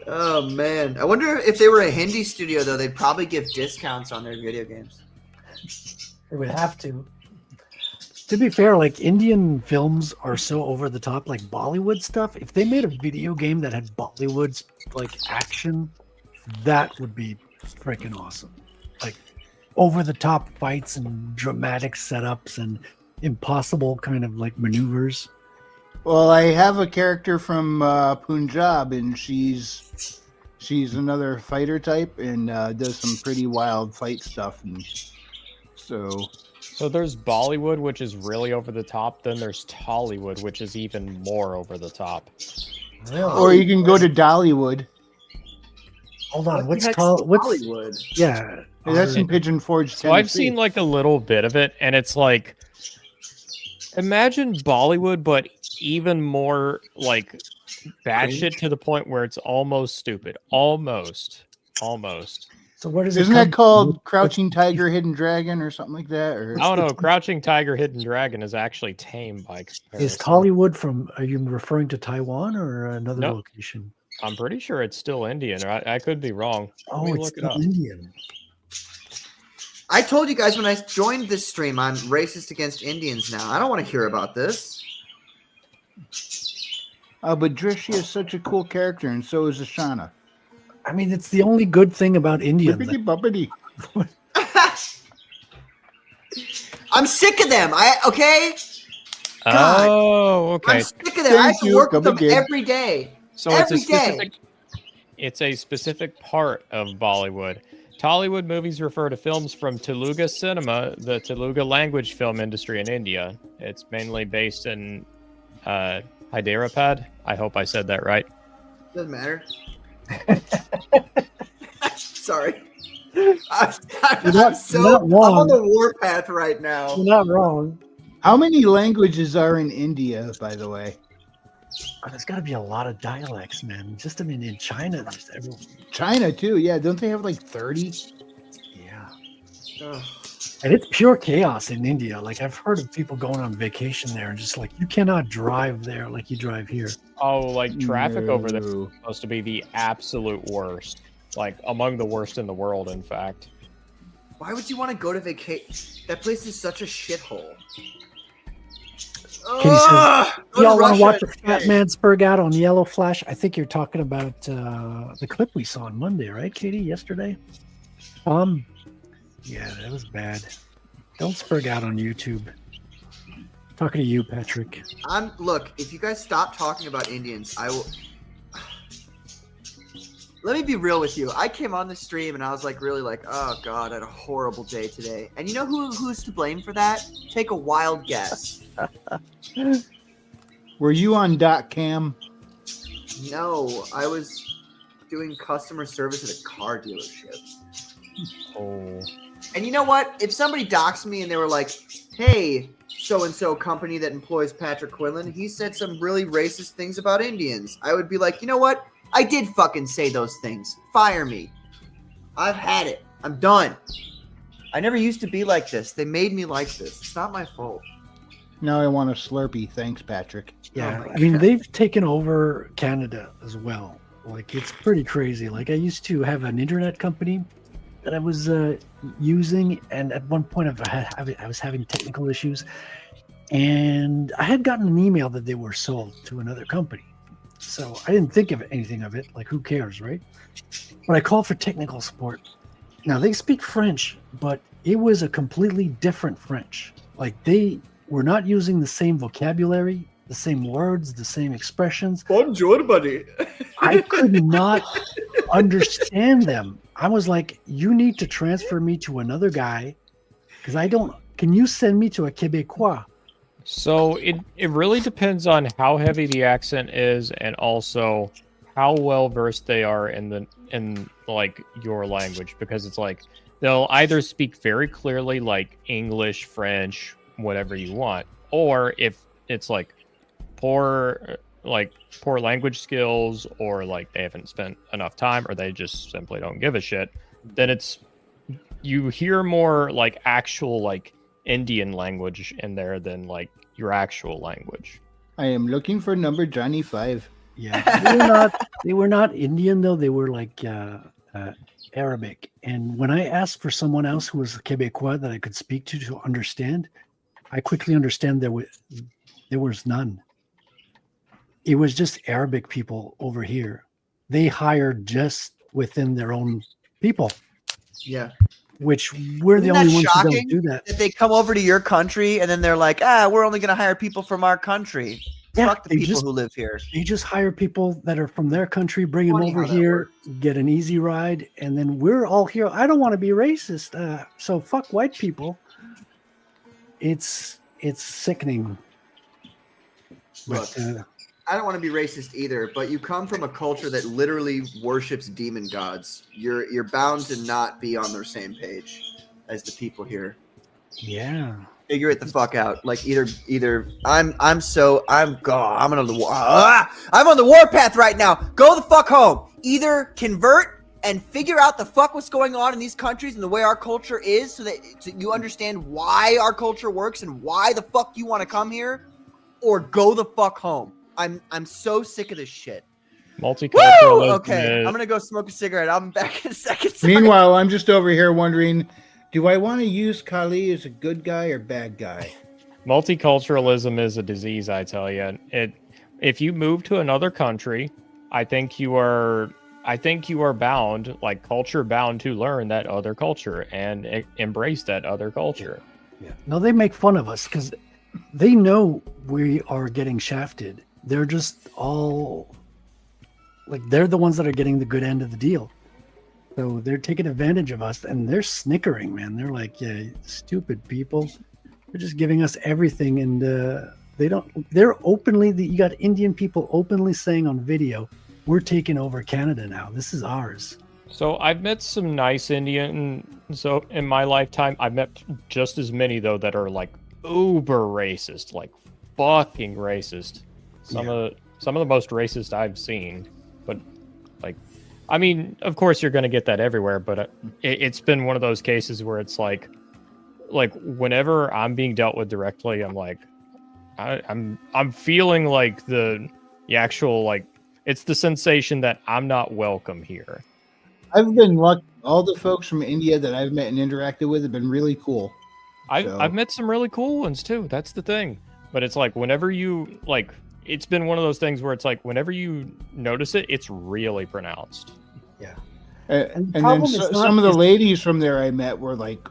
oh man, I wonder if they were a Hindi studio though. They'd probably give discounts on their video games. They would have to. To be fair, like Indian films are so over the top, like Bollywood stuff. If they made a video game that had Bollywood's like action, that would be freaking awesome. Like over the top fights and dramatic setups and impossible kind of like maneuvers. Well, I have a character from Punjab, and she's another fighter type and does some pretty wild fight stuff. And so there's Bollywood, which is really over the top. Then there's Tollywood, which is even more over the top. Really? Or you can go to Dollywood. Hold on, what's Hollywood? Yeah, that's in Pigeon Forge, Tennessee. So I've seen like a little bit of it, and it's like, imagine Bollywood, but even more like bad shit to the point where it's almost stupid. Almost. So what is Isn't that called Crouching Tiger, Hidden Dragon or something like that? Or I don't know. Crouching Tiger, Hidden Dragon is actually tame by comparison. Is Tollywood are you referring to Taiwan or another location? I'm pretty sure it's still Indian. I could be wrong. Oh, it's still Indian. I told you guys when I joined this stream, I'm racist against Indians now. I don't want to hear about this. But Drishti is such a cool character, and so is Ashana. I mean, it's the only good thing about Indians. I'm sick of them. God. Oh, okay. I'm sick of them. I have to work with them every day. So it's a specific part of Bollywood. Tollywood movies refer to films from Telugu cinema, the Telugu language film industry in India. It's mainly based in Hyderabad. I hope I said that right. Doesn't matter. Sorry. I'm on the warpath right now. You're not wrong. How many languages are in India, by the way? Oh, there's got to be a lot of dialects, man. Just, I mean, in China, there's everyone. China, too. Yeah, don't they have like 30? Yeah. Ugh. And it's pure chaos in India. Like, I've heard of people going on vacation there and just like, you cannot drive there like you drive here. Oh, like traffic over there is supposed to be the absolute worst. Like, among the worst in the world, in fact. Why would you want to go to vacation? That place is such a shithole. Y'all want to watch a fat man spurg out on Yellow Flash? I think you're talking about the clip we saw on Monday, right, Katie? Yesterday. Yeah, that was bad. Don't spurg out on YouTube. Talking to you, Patrick. Look. If you guys stop talking about Indians, I will. Let me be real with you. I came on the stream and I was like, really like, oh God, I had a horrible day today. And you know who's to blame for that? Take a wild guess. Were you on .cam? No, I was doing customer service at a car dealership. Oh. And you know what? If somebody doxed me and they were like, hey, so-and-so company that employs Patrick Quinlan, he said some really racist things about Indians, I would be like, you know what? I did fucking say those things. Fire me. I've had it. I'm done. I never used to be like this. They made me like this. It's not my fault. Now I want a Slurpee. Thanks, Patrick. Yeah, I mean, they've taken over Canada as well. Like, it's pretty crazy. Like, I used to have an internet company that I was using, and at one point I was having technical issues, and I had gotten an email that they were sold to another company. So I didn't think of anything of it. Like, who cares, right? But I called for technical support. Now, they speak French, but it was a completely different French. Like, they were not using the same vocabulary, the same words, the same expressions. Bonjour, buddy. I could not understand them. I was like, you need to transfer me to another guy because I don't. Can you send me to a Québécois? So it really depends on how heavy the accent is and also how well versed they are in like your language, because it's like they'll either speak very clearly like English, French, whatever you want, or if it's like poor language skills, or like they haven't spent enough time, or they just simply don't give a shit, then you hear more like actual like Indian language in there than like your actual language. I am looking for number Johnny 5. Yeah, they were not Indian though. They were like Arabic. And when I asked for someone else who was Québécois that I could speak to understand, I quickly understand there was none. It was just Arabic people over here. They hired just within their own people. Yeah. Which we're the only ones who don't do that. That they come over to your country and then they're like, we're only going to hire people from our country. Yeah, fuck the people who live here. They just hire people that are from their country, bring them over here, get an easy ride, and then we're all here. I don't want to be racist, so fuck white people. It's sickening. Look, I don't want to be racist either, but you come from a culture that literally worships demon gods. You're bound to not be on their same page as the people here. Yeah. Figure it the fuck out. Like either I'm on the warpath right now. Go the fuck home. Either convert and figure out the fuck what's going on in these countries and the way our culture is, so that you understand why our culture works and why the fuck you want to come here, or go the fuck home. I'm so sick of this shit. Multiculturalism. Okay, I'm gonna go smoke a cigarette. I'll be back in a second. Sorry. Meanwhile, I'm just over here wondering, do I want to use Kali as a good guy or bad guy? Multiculturalism is a disease, I tell you. If you move to another country, I think you are bound, like culture bound, to learn that other culture and embrace that other culture. Yeah. No, they make fun of us because they know we are getting shafted. They're just all like they're the ones that are getting the good end of the deal. So they're taking advantage of us and they're snickering, man. They're like, yeah, stupid people. They're just giving us everything. And they're openly, you got Indian people openly saying on video, we're taking over Canada now. This is ours. So I've met some nice Indians. So in my lifetime, I've met just as many though that are like uber racist, like fucking racist. Some of the most racist I've seen. But like, I mean, of course you're going to get that everywhere. But it's been one of those cases where it's like whenever I'm being dealt with directly, I'm like, I'm feeling like the actual like it's the sensation that I'm not welcome here. I've been lucky. All the folks from India that I've met and interacted with have been really cool. I've met some really cool ones too. That's the thing. But it's like whenever you like, it's been one of those things where it's like whenever you notice it, it's really pronounced. Yeah. And then some of the ladies from there I met were like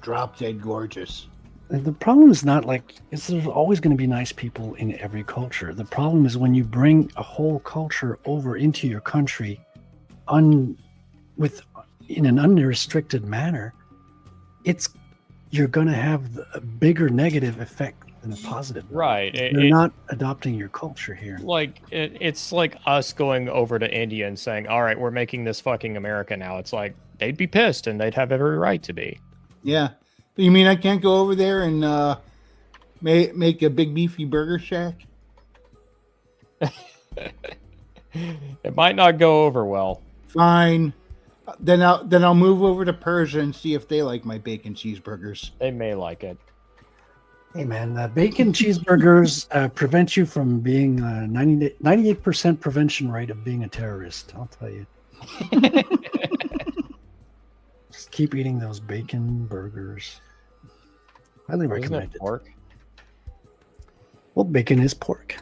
drop dead gorgeous. And the problem is not like there's always going to be nice people in every culture. The problem is when you bring a whole culture over into your country in an unrestricted manner, you're going to have a bigger negative effect than a positive. Right. They're not adopting your culture here. Like it's like us going over to India and saying, all right, we're making this fucking America now. It's like they'd be pissed and they'd have every right to be. Yeah. You mean I can't go over there and make a big beefy burger shack? It might not go over well. Fine. Then I'll move over to Persia and see if they like my bacon cheeseburgers. They may like it. Hey man, bacon cheeseburgers prevent you from being 98% prevention rate of being a terrorist. I'll tell you. Just keep eating those bacon burgers. Highly recommend it. Pork? Well, bacon is pork.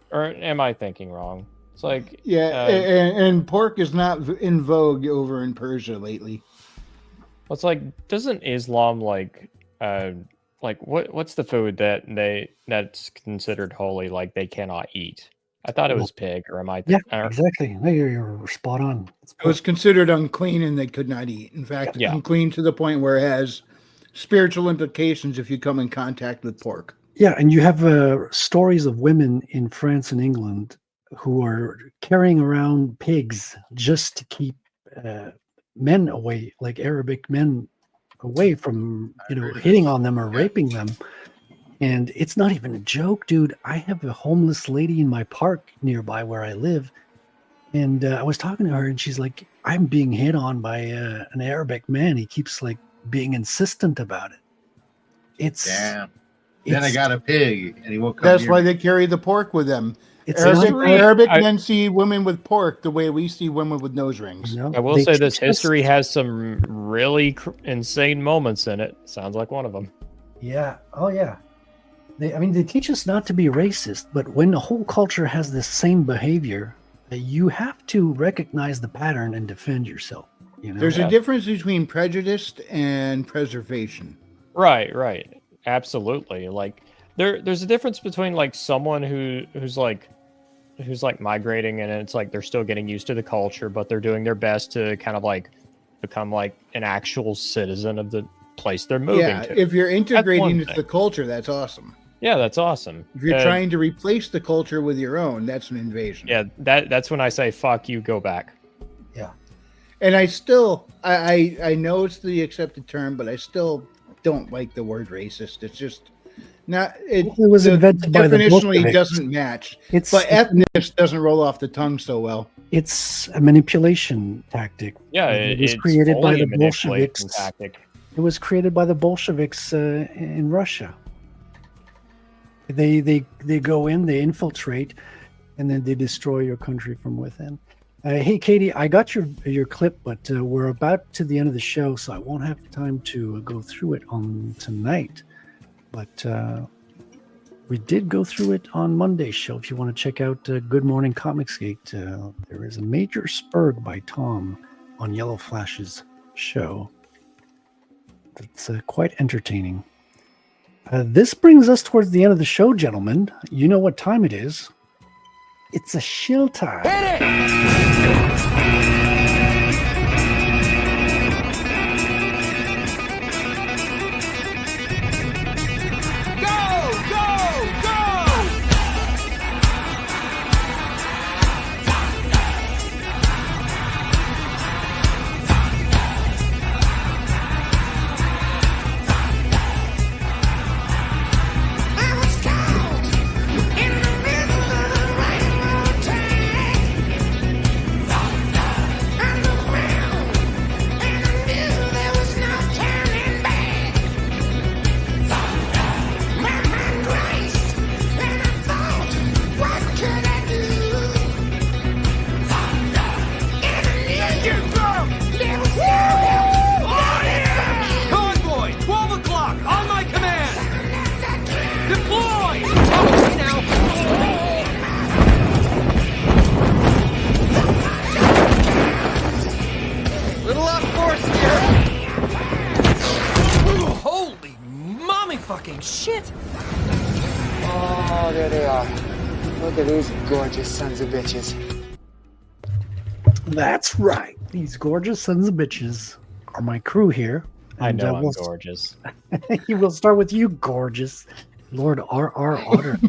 Or am I thinking wrong? It's like and pork is not in vogue over in Persia lately. Well, it's like doesn't Islam like what's the food that's considered holy, like they cannot eat? I thought it was pig, or am I? Exactly. No, you're spot on. It was considered unclean and they could not eat. In fact, unclean to the point where it has spiritual implications if you come in contact with pork. Yeah, and you have stories of women in France and England who are carrying around pigs just to keep men away, like Arabic men away from, hitting on them or raping them. And it's not even a joke, dude. I have a homeless lady in my park nearby where I live. And I was talking to her and she's like, I'm being hit on by an Arabic man. He keeps like being insistent about it. Damn. Then I got a pig and he won't come. That's why they carry the pork with them. Arabic men see women with pork the way we see women with nose rings. I will say this history has some really insane moments in it. Sounds like one of them. Yeah. Oh, yeah. They teach us not to be racist, but when the whole culture has the same behavior, you have to recognize the pattern and defend yourself. There's a difference between prejudice and preservation. Right. Absolutely. Like there's a difference between like someone who's migrating and it's like they're still getting used to the culture, but they're doing their best to kind of like become like an actual citizen of the place they're moving to. If you're integrating into the culture, that's awesome. Yeah, that's awesome. If you're trying to replace the culture with your own, that's an invasion. Yeah, that's when I say fuck you, go back. Yeah. And I still I know it's the accepted term, but I still don't like the word racist. It's just not it was invented by the definitionally doesn't match. But ethnic doesn't roll off the tongue so well. It's a manipulation tactic. Yeah, it was created by the Bolsheviks. Tactic. It was created by the Bolsheviks in Russia. They go in, they infiltrate, and then they destroy your country from within. Hey, Katie, I got your clip, but we're about to the end of the show, so I won't have time to go through it on tonight. But we did go through it on Monday's show. If you want to check out Good Morning Comicsgate, there is a major spurg by Tom on Yellow Flash's show. It's quite entertaining. This brings us towards the end of the show, gentlemen. You know what time it is. It's a shill time. Hit it! Shit! Oh, there they are. Look at these gorgeous sons of bitches. That's right. These gorgeous sons of bitches are my crew here. I know I'm gorgeous. We'll start with you, gorgeous Lord Otter.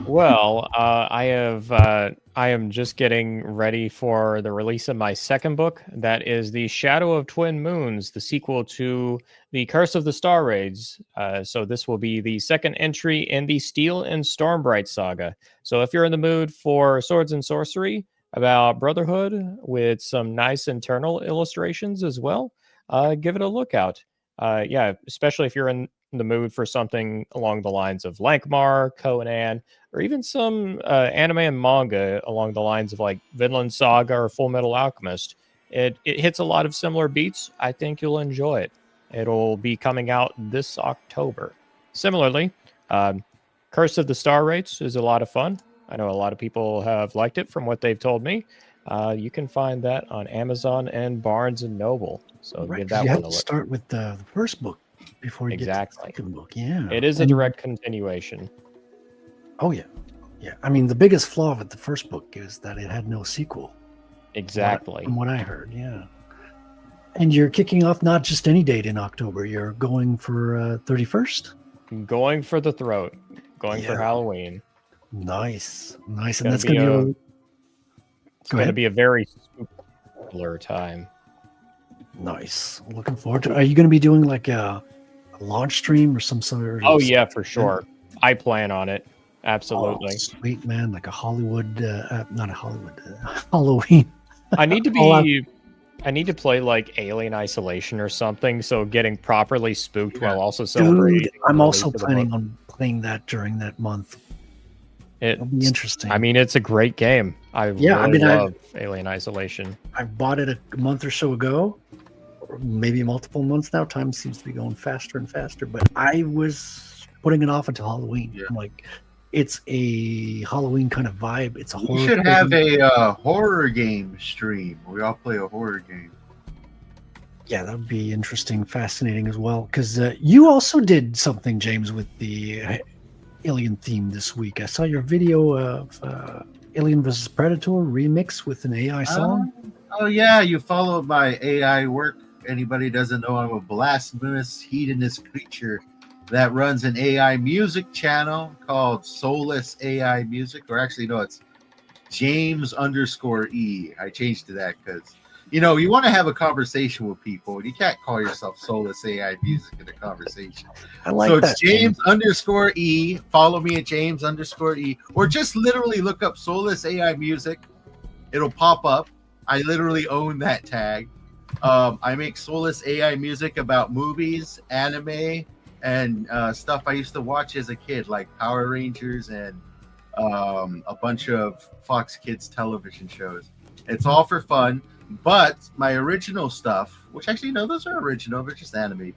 Well, I am just getting ready for the release of my second book. That is The Shadow of Twin Moons, the sequel to The Curse of the Star Raids. So this will be the second entry in the Steel and Stormbright saga. So if you're in the mood for swords and sorcery about brotherhood with some nice internal illustrations as well, give it a look out. Yeah, especially if you're in the mood for something along the lines of Lankmar, Conan, or even some anime and manga along the lines of like Vinland Saga or Full Metal Alchemist. It hits a lot of similar beats. I think you'll enjoy it. It'll be coming out this October. Similarly, Curse of the Star Raids is a lot of fun. I know a lot of people have liked it from what they've told me. You can find that on Amazon and Barnes & Noble. So right, give that you one have a to look. start with the first book before you get to the second book. Yeah. It is a direct continuation. Oh, yeah. Yeah. I mean, the biggest flaw with the first book is that it had no sequel. Exactly. From what I heard, yeah. And you're kicking off not just any date in October. You're going for 31st? Going for the throat. Going for Yeah. Halloween. Nice. Nice. It's And that's going to be It's going to be a very spectacular time. Nice. Looking forward to it. Are you going to be doing like a launch stream or some sort of... Oh, yeah, for sure. I plan on it. Absolutely. Oh, sweet, man. Like a Hollywood... not a Hollywood. Halloween. I need to be... I need to play like Alien Isolation or something, so getting properly spooked while also celebrating. Dude, I'm the also release of the planning book. on playing that during that month. It'll be interesting. I mean, it's a great game. I love Alien Isolation. I bought it a month or so ago, or maybe multiple months now. Time seems to be going faster and faster, but I was putting it off until Halloween. I'm like, it's a Halloween kind of vibe. It's a horror. We should have a horror game stream. We all play a horror game. Yeah, that would be interesting, fascinating as well. Because you also did something, James, with the Alien theme this week. I saw your video of Alien vs. Predator remix with an AI song. Oh yeah, you followed my AI work. Anybody doesn't know, I'm a blasphemous, hedonist creature that runs an AI music channel called Soulless AI Music, or actually no, it's James_E. I changed to that because you want to have a conversation with people, and you can't call yourself Soulless AI Music in a conversation. I like so that. It's James_E. Follow me at James_E, or just literally look up Soulless AI Music. It'll pop up. I literally own that tag. I make Soulless AI music about movies, anime, and stuff I used to watch as a kid, like Power Rangers and a bunch of Fox Kids television shows. It's all for fun, but my original stuff, which actually, no, those are original, they're just anime,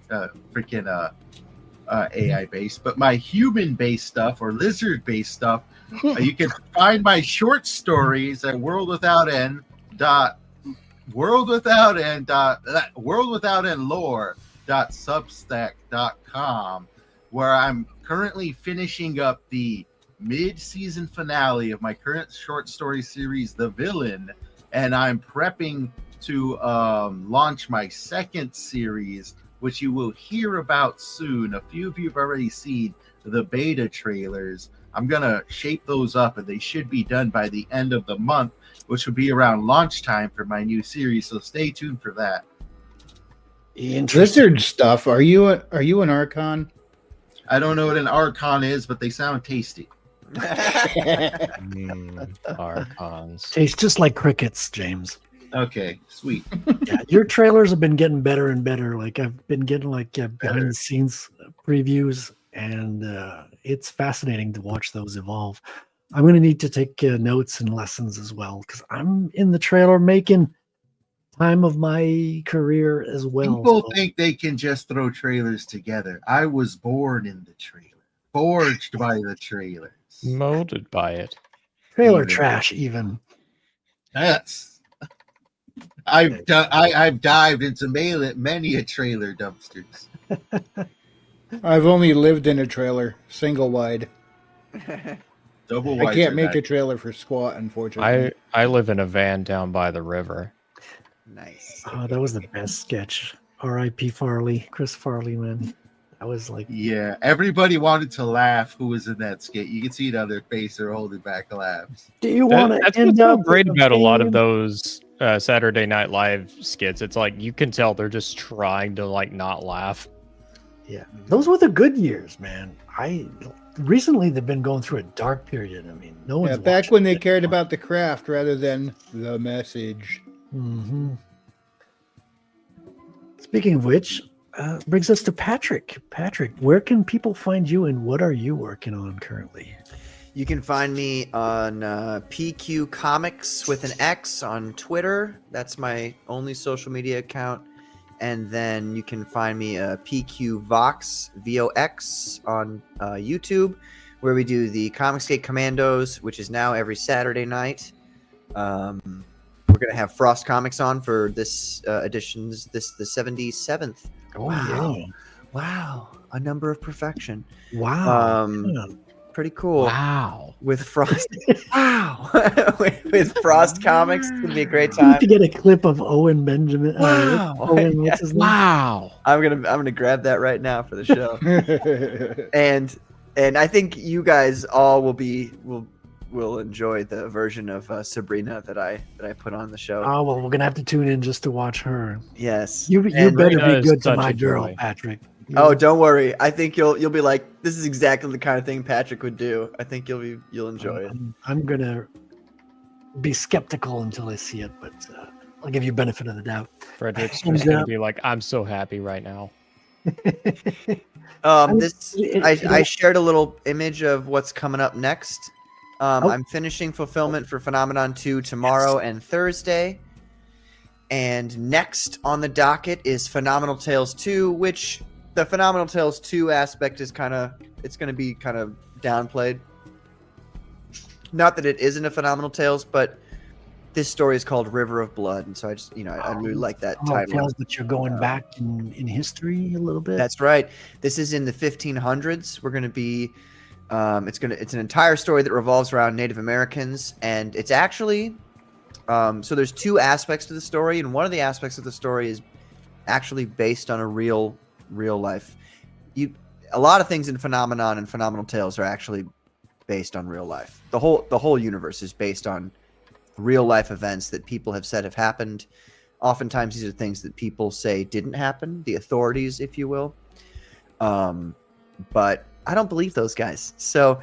AI based, but my human based stuff or lizard based stuff, you can find my short stories at World Without End lore frederickguimont.substack.com, where I'm currently finishing up the mid-season finale of my current short story series, The Villain, and I'm prepping to launch my second series, which you will hear about soon. A few of you have already seen the beta trailers. I'm going to shape those up, and they should be done by the end of the month, which will be around launch time for my new series, so stay tuned for that. Lizard stuff. Are you an Archon? I don't know what an Archon is, but they sound tasty. Archons. Tastes just like crickets, James. Okay, sweet. Yeah, your trailers have been getting better and better. Like I've been getting behind the scenes previews, and it's fascinating to watch those evolve. I'm going to need to take notes and lessons as well, because I'm in the trailer making time of my career as well. People think they can just throw trailers together. I was born in the trailer, forged by the trailers, molded by it. Trailer trash, even. Yes. I've dived into many a trailer dumpsters. I've only lived in a trailer, single wide. Double wide. I can't make a trailer for squat, unfortunately. I live in a van down by the river. Nice. Oh, that was the best sketch. R.I.P. Farley, Chris Farley, man. That was like, yeah, everybody wanted to laugh who was in that skit. You can see it on their face; they're holding back laughs. Do you want to That's end what's so up great with about a lot of game? those Saturday Night Live skits. It's like you can tell they're just trying to like not laugh. Yeah, those were the good years, man. Recently they've been going through a dark period. I mean, no one's back watching when they it cared anymore. about the craft rather than the message. Mm-hmm. Speaking of which, brings us to Patrick. Patrick, where can people find you, and what are you working on currently? You can find me on PQ Comics with an X on Twitter. That's my only social media account. And then you can find me PQ Vox, VOX, on YouTube, where we do the Comicsgate Commandos, which is now every Saturday night. We're going to have Frost Comics on for this edition's, the 77th. Oh, wow. yeah. Wow. A number of perfection. Wow. Pretty cool. Wow. With Frost. Wow. with Frost Comics. It's going to be a great I need time. to get a clip of Owen Benjamin. Wow. Owen, what's his name? Wow. I'm gonna grab that right now for the show. and I think you guys all will enjoy the version of Sabrina that I put on the show. Oh, well, we're going to have to tune in just to watch her. Yes. You better Sabrina be is good to such my a girl, joy. Patrick. Oh, don't worry. I think you'll be like, this is exactly the kind of thing Patrick would do. I think you'll enjoy it. I'm going to be skeptical until I see it, but I'll give you benefit of the doubt. Frederick's And, just gonna be like, I'm so happy right now. I shared a little image of what's coming up next. I'm finishing fulfillment for Phenomenon 2 tomorrow and Thursday. And next on the docket is Phenomenal Tales 2, which the Phenomenal Tales 2 aspect is it's going to be kind of downplayed. Not that it isn't a Phenomenal Tales, but this story is called River of Blood. And so I just, I really like that title. Tells that you're going back in history a little bit. That's right. This is in the 1500s. We're going to be, it's an entire story that revolves around Native Americans. And it's actually, so there's two aspects to the story. And one of the aspects of the story is actually based on a real life. A lot of things in Phenomenon and Phenomenal Tales are actually based on real life. The whole universe is based on real life events that people have said have happened. Oftentimes these are things that people say didn't happen, the authorities, if you will. But I don't believe those guys. So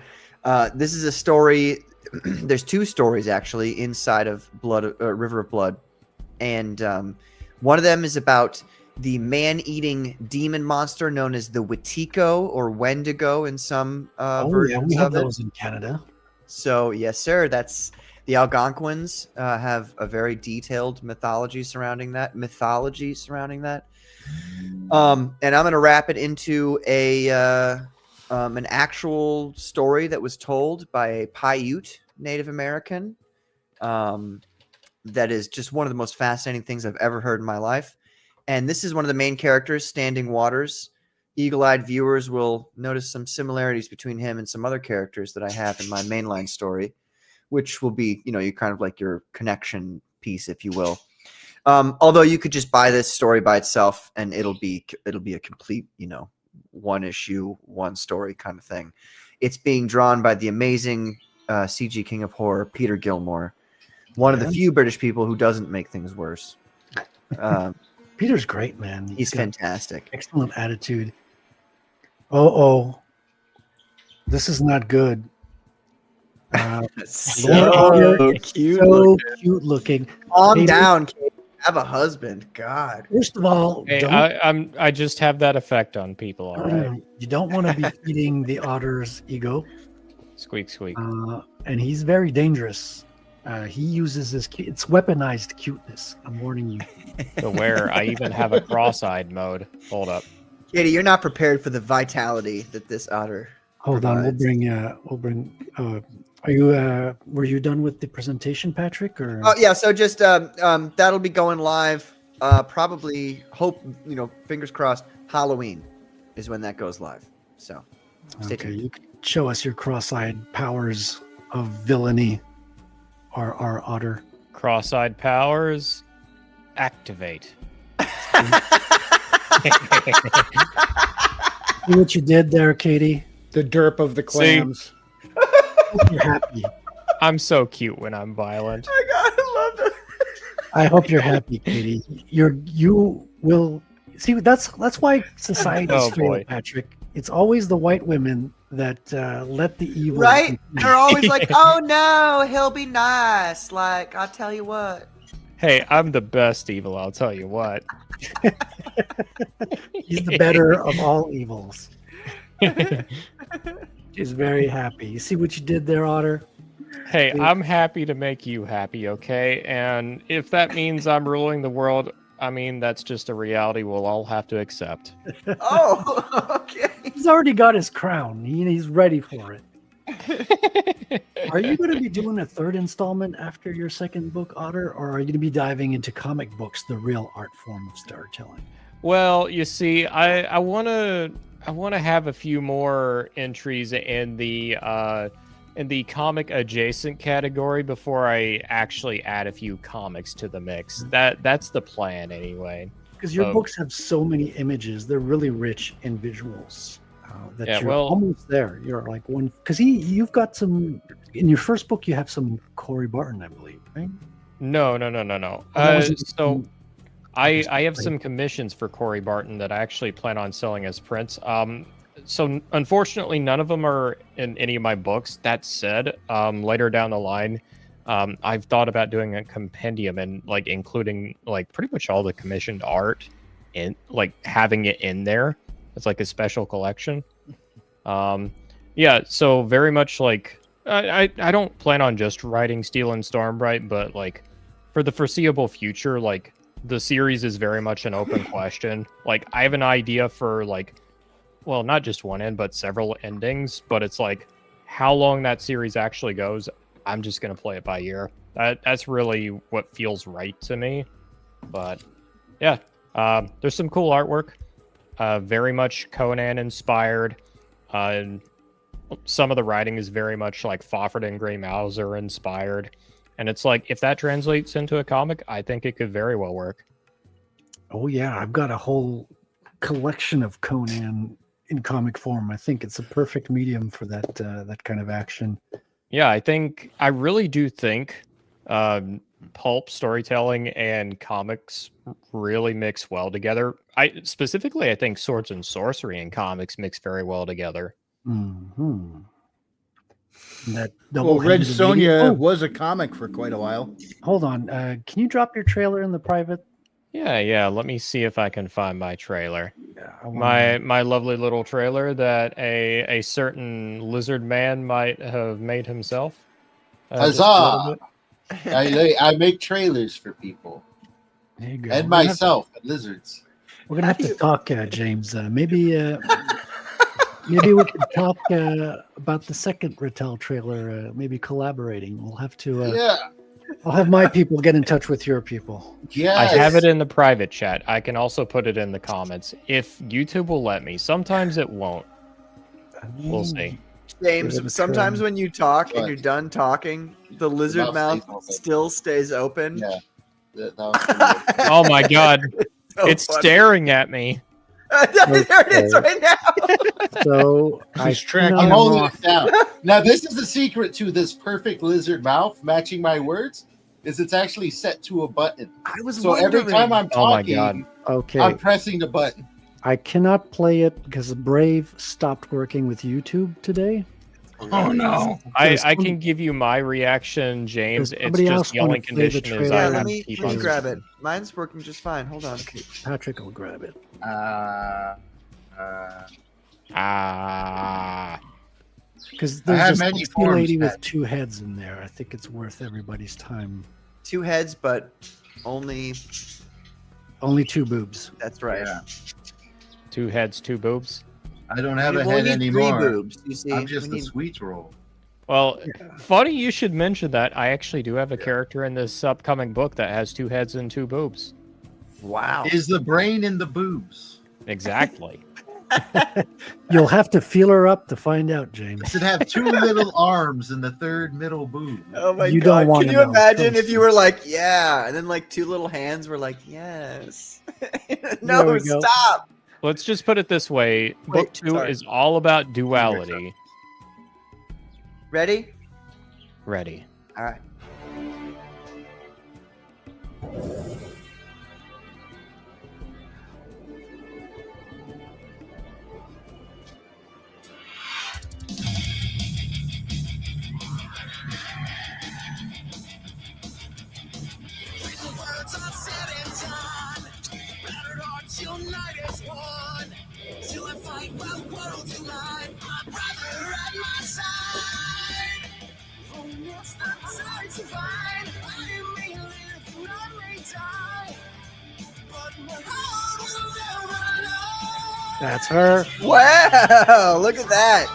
this is a story. There's two stories actually inside of River of Blood. And one of them is about the man-eating demon monster known as the Wetiko or Wendigo in some versions we have of it. those in Canada. So yes, sir. That's the Algonquins have a very detailed mythology surrounding that. And I'm going to wrap it into an actual story that was told by a Paiute Native American. That is just one of the most fascinating things I've ever heard in my life. And this is one of the main characters, Standing Waters. Eagle-eyed viewers will notice some similarities between him and some other characters that I have in my mainline story, which will be, you kind of like your connection piece, if you will. Although you could just buy this story by itself and it'll be a complete, one issue, one story kind of thing. It's being drawn by the amazing CG King of Horror, Peter Gilmore, one of the few British people who doesn't make things worse. Peter's great, man. He's fantastic. Excellent attitude. Oh, this is not good. So cute. So cute looking. Calm down, Kate. Have a husband. God. First of all, Hey, I just have that effect on people. All right. you don't want to be feeding the otter's ego. Squeak, squeak. And he's very dangerous. He uses it's weaponized cuteness. I'm warning you. Beware, I even have a cross-eyed mode. Hold up. Katie, you're not prepared for the vitality that this otter Hold on, we'll bring were you done with the presentation, Patrick? Or oh yeah, so just that'll be going live probably fingers crossed, Halloween is when that goes live. So stay tuned. You can show us your cross-eyed powers of villainy, our otter. Cross-eyed powers, activate. See what you did there, Katie? The derp of the clams. You're happy. I'm so cute when I'm violent. Oh my God, I love that. I hope you're happy, Katie. You will see. That's why society's fail, Patrick. It's always the white women that let the evil. Right? They're always like, "Oh no, he'll be nice." Like, I'll tell you what. Hey, I'm the best evil. I'll tell you what. He's the better of all evils. She's very happy. You see what you did there, Otter? Hey, I'm happy to make you happy, okay? And if that means I'm ruling the world, I mean, that's just a reality we'll all have to accept. Oh, okay. He's already got his crown. He's ready for it. Are you going to be doing a third installment after your second book, Otter, or are you going to be diving into comic books, the real art form of storytelling? Well, you see, I want to have a few more entries in the comic adjacent category before I actually add a few comics to the mix. That's the plan anyway. Because your books have so many images, they're really rich in visuals. You're almost there. You're like one because you've got some in your first book. You have some Corey Barton, I believe, right? No. So I have some commissions for Corey Barton that I actually plan on selling as prints. So unfortunately, none of them are in any of my books. That said, later down the line, I've thought about doing a compendium and like including like pretty much all the commissioned art in like having it in there. It's like a special collection. Yeah, so very much like I don't plan on just writing Steel and Stormbright, but like for the foreseeable future, like the series is very much an open question. Like I have an idea for like, well, not just one end, but several endings. But it's like how long that series actually goes. I'm just gonna play it by ear. That's really what feels right to me. But yeah, there's some cool artwork. Very much Conan inspired. Some of the writing is very much like Fawford and Gray Mauser inspired. And it's like, if that translates into a comic, I think it could very well work. Oh, yeah. I've got a whole collection of Conan in comic form. I think it's a perfect medium for that kind of action. Yeah, I really do think pulp storytelling and comics really mix well together. I think Swords and Sorcery and comics mix very well together. Mm-hmm. That Red Sonja was a comic for quite a while. Hold on. Can you drop your trailer in the private? Yeah. Let me see if I can find my trailer. My lovely little trailer that a certain lizard man might have made himself. Huzzah! I make trailers for people. There you go. And myself, and lizards. We're gonna have to talk, James. Maybe we could talk about the second Ratel trailer. Maybe collaborating. We'll have to. I'll have my people get in touch with your people. Yeah, I have it in the private chat. I can also put it in the comments if YouTube will let me. Sometimes it won't. We'll see. James, sometimes when you talk and What? you're done talking, the lizard Mouth mouth stays open. still stays open. Yeah. That was Oh my god. So It's funny. staring at me. There it is right now. So I tracking I'm him holding off. it down. Now, this is the secret to this perfect lizard mouth matching my words. Is it's actually set to a button. I was So every time I'm Oh my talking, God. okay. I'm pressing the button. I cannot play it because Brave stopped working with YouTube today. Oh no! I can give you my reaction, James. Does It's somebody just else the wanna only play the condition is trailer? I Yeah, Yeah, let have me people. grab it. Mine's working just fine. Hold on. Patrick will grab it. Because I have there's a many sexy forms, lady with Pat. 2 heads in there. I think it's worth everybody's time. 2 heads, but only. Only 2 boobs. That's right. Yeah. 2 heads, 2 boobs. I don't have a We head need 3 anymore. boobs. You see, I'm just we a need- sweet roll. Well, funny you should mention that. I actually do have a character in this upcoming book that has 2 heads and 2 boobs. Wow. Is the brain in the boobs? Exactly. You'll have to feel her up to find out, James. Does it have 2 little arms in the 3rd middle boob? Oh my You god! don't wanna Can you know. imagine Trust if you were like, "Yeah," and then like 2 little hands were like, "Yes." There No, we go. stop. Let's just put it this way. Wait, Book 2 sorry. is all about duality. Ready? Ready. All right. That's her. Wow! Look at that.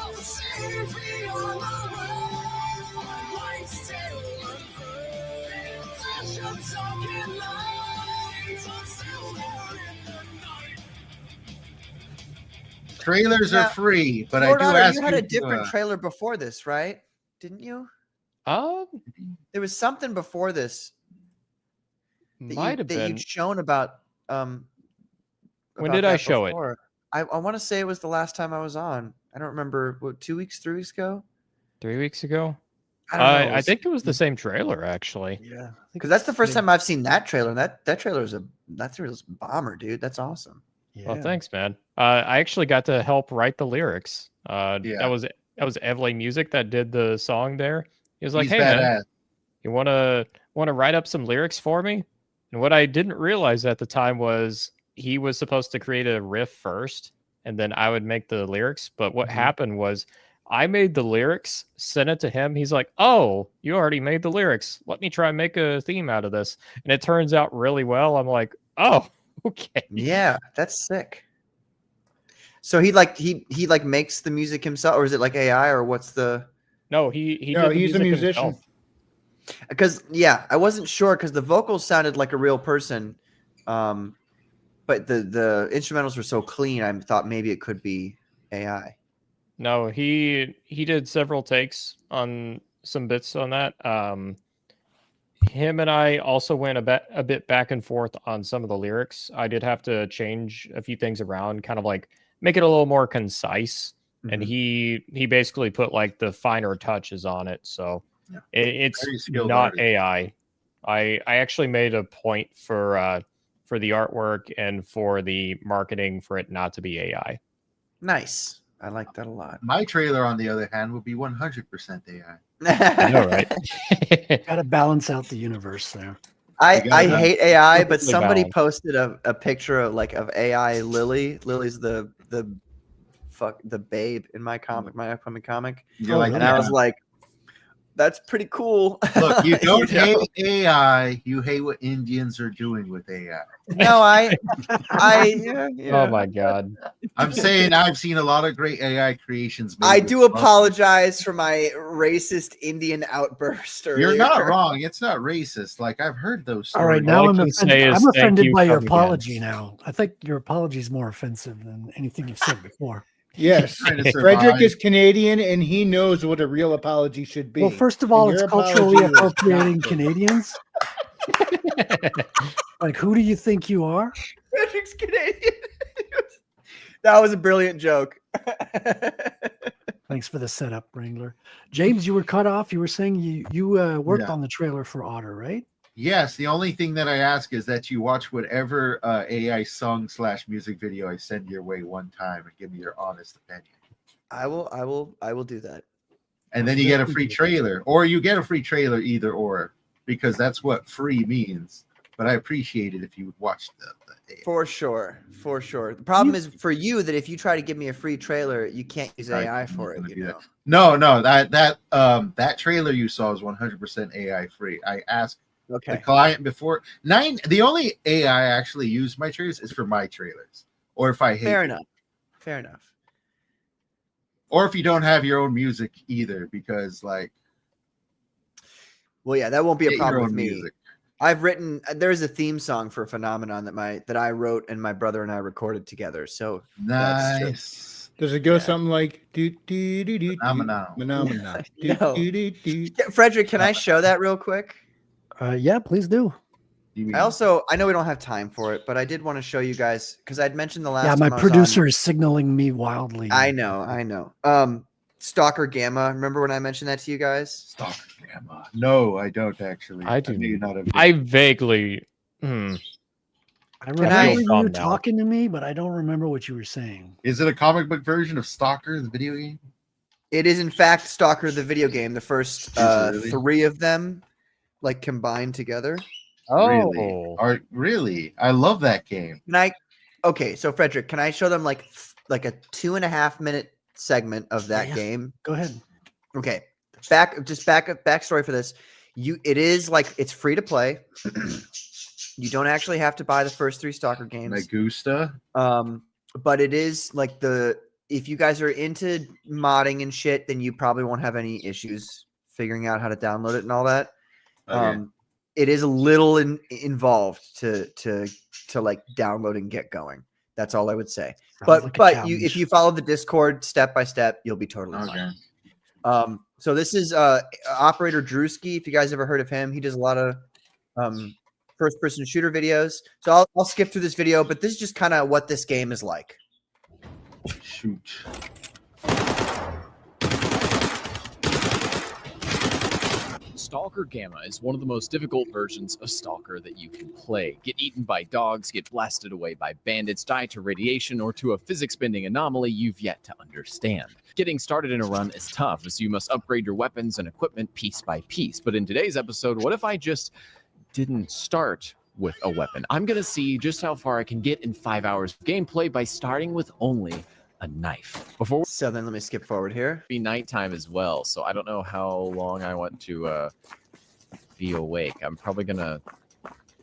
Trailers Now, are free, but Lord I do Otter, ask you had a to, different trailer before this, right? Didn't you? There was something before this Might have that been. you'd shown about. When about did I that show it? before. I want to say it was the last time I was on. I don't remember. What, 2 weeks, 3 weeks ago? 3 weeks ago? I don't know. I think it was the same trailer, actually. Yeah. Because that's the first time I've seen that trailer. And that trailer is a bomber, dude. That's awesome. Yeah. Well, thanks, man. I actually got to help write the lyrics. Yeah. That was Evlay Music that did the song there. He was like, He's "Hey, man, badass. you wanna write up some lyrics for me?" And what I didn't realize at the time was he was supposed to create a riff first, and then I would make the lyrics. But what happened was I made the lyrics, sent it to him. He's like, "Oh, you already made the lyrics. Let me try and make a theme out of this." And it turns out really well. I'm like, "Oh, okay." Yeah, that's sick. So he makes the music himself, or is it like AI, or what's the? No, he No, did the he's a music musician. himself. Because I wasn't sure because the vocals sounded like a real person, but the instrumentals were so clean. I thought maybe it could be AI. No, he did several takes on some bits on that. Him and I also went a bit back and forth on some of the lyrics. I did have to change a few things around, kind of like make it a little more concise. And he basically put like the finer touches on it. So it's Very skilled not artist. AI. I actually made a point for the artwork and for the marketing for it not to be AI. Nice. I like that a lot. My trailer, on the other hand, will be 100% AI. I know, right? Got to balance out the universe there. I hate AI, but perfectly somebody balanced. posted a picture of AI Lily. Lily's the babe in my comic, my upcoming comic. You're like, And I was yeah. like, That's pretty cool. Look, you don't You know? hate AI. You hate what Indians are doing with AI. No, yeah. Oh my god. I'm saying I've seen a lot of great AI creations. made I with do Muslims. apologize for my racist Indian outburst earlier. You're not wrong. It's not racist. Like I've heard those stories. All right, now All I I'm can say offended. is I'm thank offended you, by your come again. apology now. I think your apology is more offensive than anything you've said before. Yes, Trying to Frederick survive. is Canadian, and he knows what a real apology should be. Well, first of all, And it's your culturally apology is not appropriating good. Canadians. Like, who do you think you are? Frederick's Canadian. That was a brilliant joke. Thanks for the setup, Wrangler. James, you were cut off. You were saying you worked Yeah. on the trailer for Otter, right? Yes, the only thing that I ask is that you watch whatever AI song/music video I send your way one time and give me your honest opinion. I will do that. And then you get a free trailer, or you get a free trailer, either or, because that's what free means. But I appreciate it if you would watch the AI. For sure. The problem is for you that if you try to give me a free trailer, you can't use AI for it. You know? No, that trailer you saw is 100% AI free. I asked the Okay. client before. The only AI I actually use my trailers is for my trailers, or if I hate Fair it. enough. Fair enough. Or if you don't have your own music either, because like, Well, yeah, that won't be a get your problem with own me. music. I've written. There's a theme song for Phenomenon that I wrote and my brother and I recorded together. So that's true. Nice. Does it go something like do do do do Phenomenon. phenomenon? No. Do, do, do. Yeah, Frederick, can I show that real quick? Yeah, please do. You mean- I know we don't have time for it, but I did want to show you guys because I'd mentioned the last Yeah, time my I was on- producer is signaling me wildly. I know. Stalker Gamma. Remember when I mentioned that to you guys? Stalker Gamma. No, I don't actually. I do. knew not a I vaguely. I I- remember you Calm down. talking to me, but I don't remember what you were saying. Is it a comic book version of Stalker, the video game? It is in fact Stalker the video game. The first Is it really? 3 of them, like combined together. Really? Really? I love that game. Okay, so Frederick, can I show them like a 2.5 minute segment of that Yeah. game? Go ahead. Okay, backstory for this. It's free to play. You don't actually have to buy the first 3 Stalker games. Me gusta. But it is like if you guys are into modding and shit, then you probably won't have any issues figuring out how to download it and all that. Okay. It is a little involved to like download and get going. That's all I would say. Sounds like a But challenge. if you follow the Discord step by step, you'll be totally Okay. fine. So this is Operator Drewski. If you guys ever heard of him, he does a lot of first person shooter videos. So I'll skip through this video, but this is just kind of what this game is like. Shoot. Stalker Gamma is one of the most difficult versions of Stalker that you can play. Get eaten by dogs, get blasted away by bandits, die to radiation, or to a physics-bending anomaly you've yet to understand. Getting started in a run is tough, as you must upgrade your weapons and equipment piece by piece. But in today's episode, what if I just didn't start with a weapon? I'm going to see just how far I can get in 5 hours of gameplay by starting with only a knife. Before So then let me skip forward here. be nighttime as well, so I don't know how long I want to be awake. I'm probably gonna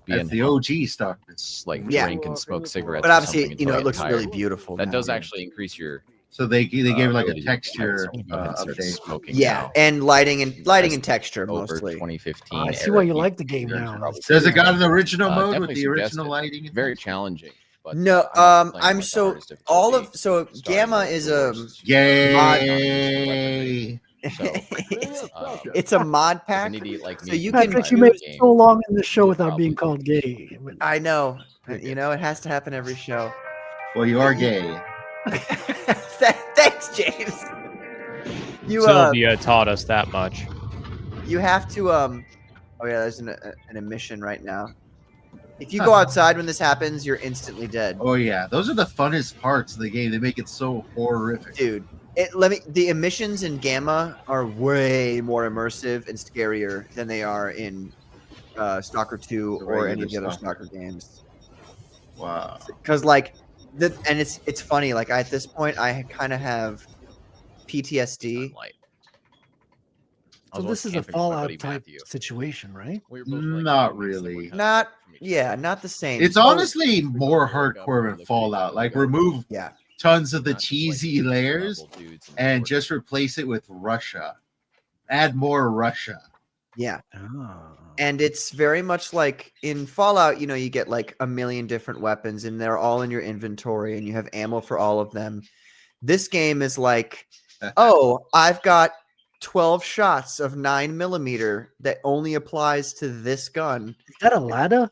be That's in the OG Stalker. like Yeah. drink and smoke cigarettes. But or obviously, something you know, until I it get looks tired. really beautiful. That now, does yeah. actually increase your So they gave like ability a to texture go ahead and start update. smoking Yeah, now. and lighting and texture Over mostly. 2015. I see era, why you like the game you're now. probably- Does it got an original mode with definitely the original suggested. lighting? and Very texture? challenging. But No, I'm not playing I'm like the so hardest difficulty, so starting Gamma with is the a worst. Yay! So, it's a mod I pack. need to eat like So meat you and can Patrick, cheese you in made the it game. so long in the show without Probably being called gay. I know. You know, it has to happen every show. Well, you are gay. Thanks, James. You Sylvia taught us that much. you have to oh yeah, there's an emission right now. If you go outside when this happens, you're instantly dead. Oh yeah, those are the funnest parts of the game. They make it so horrific. Dude, the emissions in Gamma are way more immersive and scarier than they are in Stalker 2 The or any of the regular other Stalker. Stalker games. Wow. Because like and it's funny, like at this point I kind of have PTSD Sunlight. I So was this is a camping with my buddy Fallout type Matthew. situation, right? We were both Not living in similar really. houses Not from each yeah, other. not the same. It's So- honestly more woke up, hardcore we than looked at each Fallout. other, Like go, remove yeah. tons of the Not just like cheesy layers level dudes in and Fort. just replace it with Russia. Add more Russia. Yeah. Ah. And it's very much like in Fallout, you know, you get like a million different weapons and they're all in your inventory and you have ammo for all of them. This game is like, oh, I've got 12 shots of 9mm that only applies to this gun. Is that a ladder?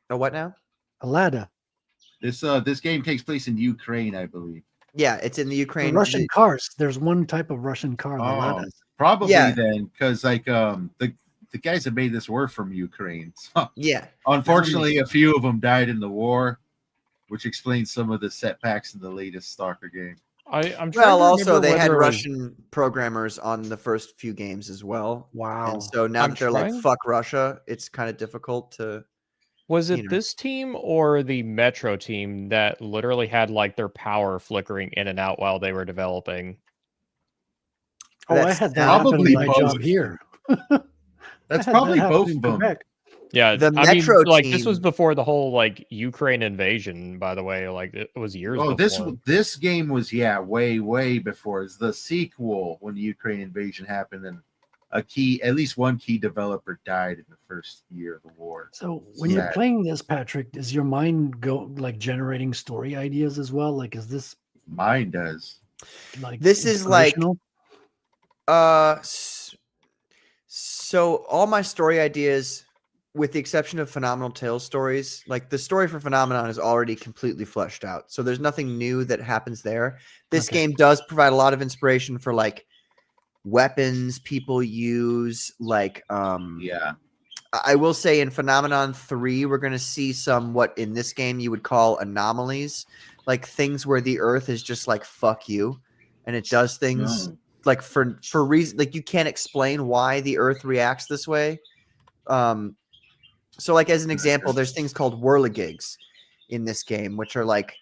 A what now? A ladder. This game takes place in Ukraine, I believe. Yeah, it's in the The Ukraine. Russian cars. There's one type of Russian car, the Oh, ladders. probably Yeah. then, because like the guys that made this were from Ukraine. So, Yeah. unfortunately, a few of them died in the war, which explains some of the setbacks in the latest Stalker game. I'm trying Well, to also remember they had whether it was- Russian programmers on the first few games as well. Wow. And so now I'm that they're like, trying- fuck Russia, it's kind of difficult to. Was you it know. this team or the Metro team that literally had like their power flickering in and out while they were developing? Oh, I That's had that happen probably in my job both. here. That's I had probably that happen both in of them. Quebec. Yeah, The I Metro mean, like this was team- before the whole like Ukraine invasion. By the way, like it was years. Oh, before. this game was way before. It's the sequel when the Ukraine invasion happened, and at least one key developer died in the first year of the war. So when you're Yeah. playing this, Patrick, does your mind go like generating story ideas as well? Like, is this Mine does. like This is like- inspirational? So all my story ideas, with the exception of Phenomenal Tales stories, like the story for Phenomenon is already completely fleshed out. So there's nothing new that happens there. This Okay. game does provide a lot of inspiration for like weapons people use. Like, Yeah. I will say in Phenomenon 3, we're going to see some what in this game you would call anomalies, like things where the Earth is just like fuck you, and it does things like for reason like you can't explain why the Earth reacts this way. So like as an example, there's things called whirligigs in this game, which are like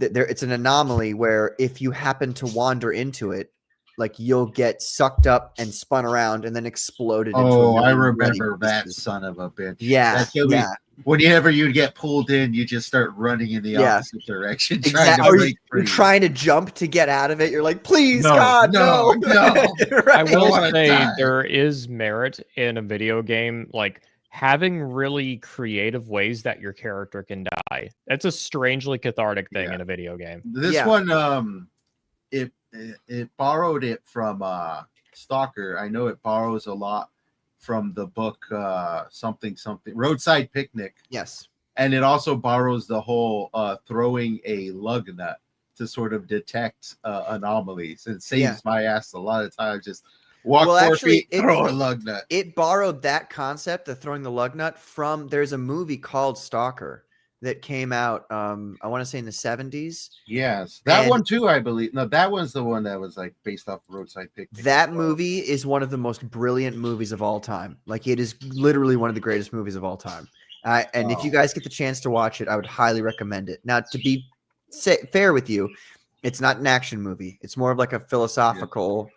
it's an anomaly where if you happen to wander into it, like you'll get sucked up and spun around and then exploded. Into Oh, a I million bloody remember that pieces. son of a bitch. Yeah, That killed me. yeah. Whenever you get pulled in, you just start running in the Yeah. opposite direction, Exactly. trying to Or break you're free. trying to jump to get out of it. You're like, please, No, God, no, no. no. Right. I will wanna say die. there is merit in a video game, like having really creative ways that your character can die. That's a strangely cathartic thing Yeah. in a video game. This Yeah. one, it borrowed it from Stalker. I know it borrows a lot from the book something Roadside Picnic, Yes. and it also borrows the whole throwing a lug nut to sort of detect anomalies. It saves Yeah. my ass a lot of times. Just walk Well, 4 actually, feet, throw a lug nut. It borrowed that concept of throwing the lug nut from there's a movie called Stalker that came out I want to say in the 70s. Yes, that And- one too, I believe. No, that one's the one that was like based off Roadside Picnic. That as well. movie is one of the most brilliant movies of all time. Like it is literally one of the greatest movies of all time. And if you Wow. guys get the chance to watch it, I would highly recommend it. Now, to be fair with you, it's not an action movie. It's more of like a philosophical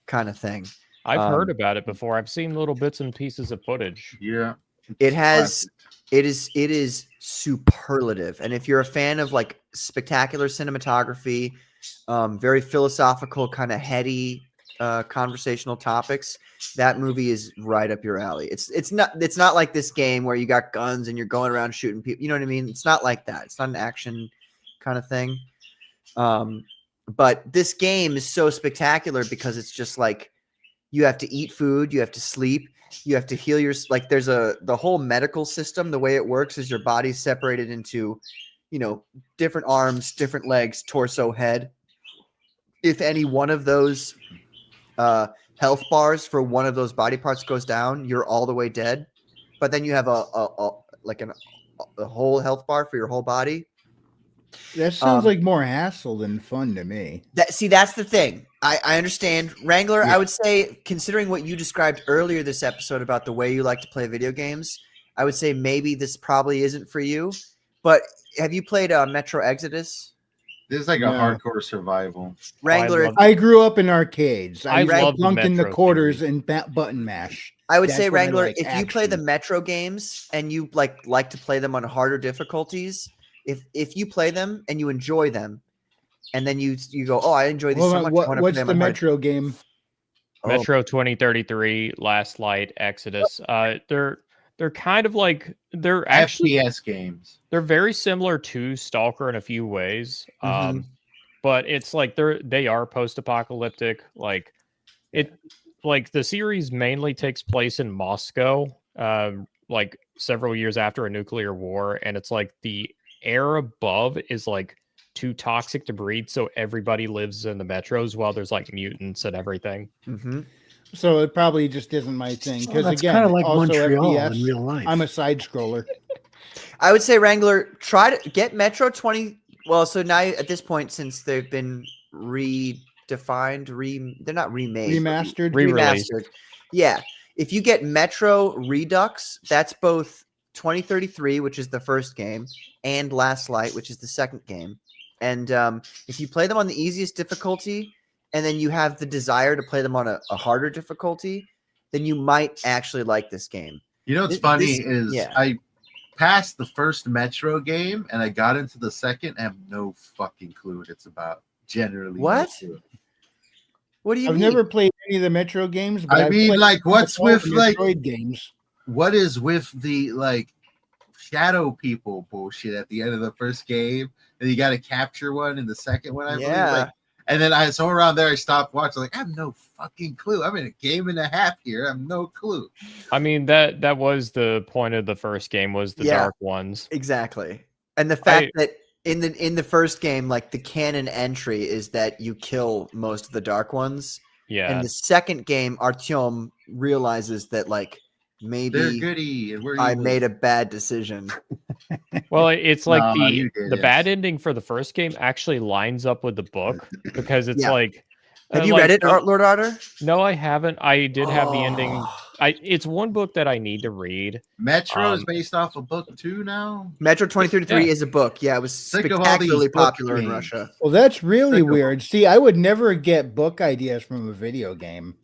kind of thing. I've heard about it before. I've seen little bits and pieces of footage. Yeah, It has it is superlative. And if you're a fan of like spectacular cinematography, very philosophical, kind of heady conversational topics, that movie is right up your alley. It's not like this game where you got guns and you're going around shooting people. You know what I mean? It's not like that. It's not an action kind of thing. But this game is so spectacular because it's just like you have to eat food, you have to sleep, you have to heal your like there's the whole medical system. The way it works is your body's separated into, different arms, different legs, torso, head. If any one of those health bars for one of those body parts goes down, you're all the way dead. But then you have a whole health bar for your whole body. That sounds like more hassle than fun to me. That's the thing. I understand. Wrangler, I would say, considering what you described earlier this episode about the way you like to play video games, I would say maybe this probably isn't for you. But have you played Metro Exodus? This is like a No. hardcore survival. Wrangler. I grew up in arcades. I I used to love the plunk in the Metro quarters series. and button mash. I would That's say, what I Wrangler, like, if you play the action. Metro games and you like to play them on harder difficulties, if you play them and you enjoy them, and then you go, oh, I enjoy these Hold so on, much. I what, wanna what's play them the on hard." Metro game? Oh, Metro 2033, Last Light, Exodus. They're kind of like they're actually FPS games. they're very similar to Stalker in a few ways. But it's like they are post-apocalyptic. Like like the series mainly takes place in Moscow, like several years after a nuclear war, and it's like the air above is like too toxic to breathe, so everybody lives in the metros while there's like mutants and everything. So it probably just isn't my thing. Well, Because that's again, kind of like also Montreal FPS, in real life. I'm a side scroller. I would say, Wrangler, try to get Metro 20. Well, so now at this point, since they've been redefined, they're not remade, but Remastered? Re-released. remastered. Yeah. If you get Metro Redux, that's both 2033, which is the first game, and Last Light, which is the second game. And if you play them on the easiest difficulty, and then you have the desire to play them on a harder difficulty, then you might actually like this game. You know what's funny is I passed the first Metro game and I got into the second and have no fucking clue what it's about. Generally, What? no clue. What do you I've mean? never played any of the Metro games. But I I've mean, played like, what's all the with like Metroid games? what is with the like shadow people bullshit at the end of the first game, and you got to capture one in the second one? I believe. Like, and then somewhere around there, I stopped watching. Like, I have no fucking clue. I'm in a game and a half here. I have no clue. I mean that was the point of the first game, was the dark ones. Exactly. And the fact that in the first game, like the canon entry is that you kill most of the dark ones. Yeah. And the second game, Artyom realizes that like maybe They're goody, and we're I evil. made a bad decision. Well, it's like No, the you didn't. bad ending for the first game actually lines up with the book, because it's Yeah. like. Have you like read it, the- Lord Otter? No, I haven't. I did have the ending. Oh. It's one book that I need to read. Metro is based off a book too now. Metro 2033 Yeah. is a book. Yeah, it was Sick of all these spectacularly book popular in memes. Russia. Well, that's really Sick of weird. See, I would never get book ideas from a video game.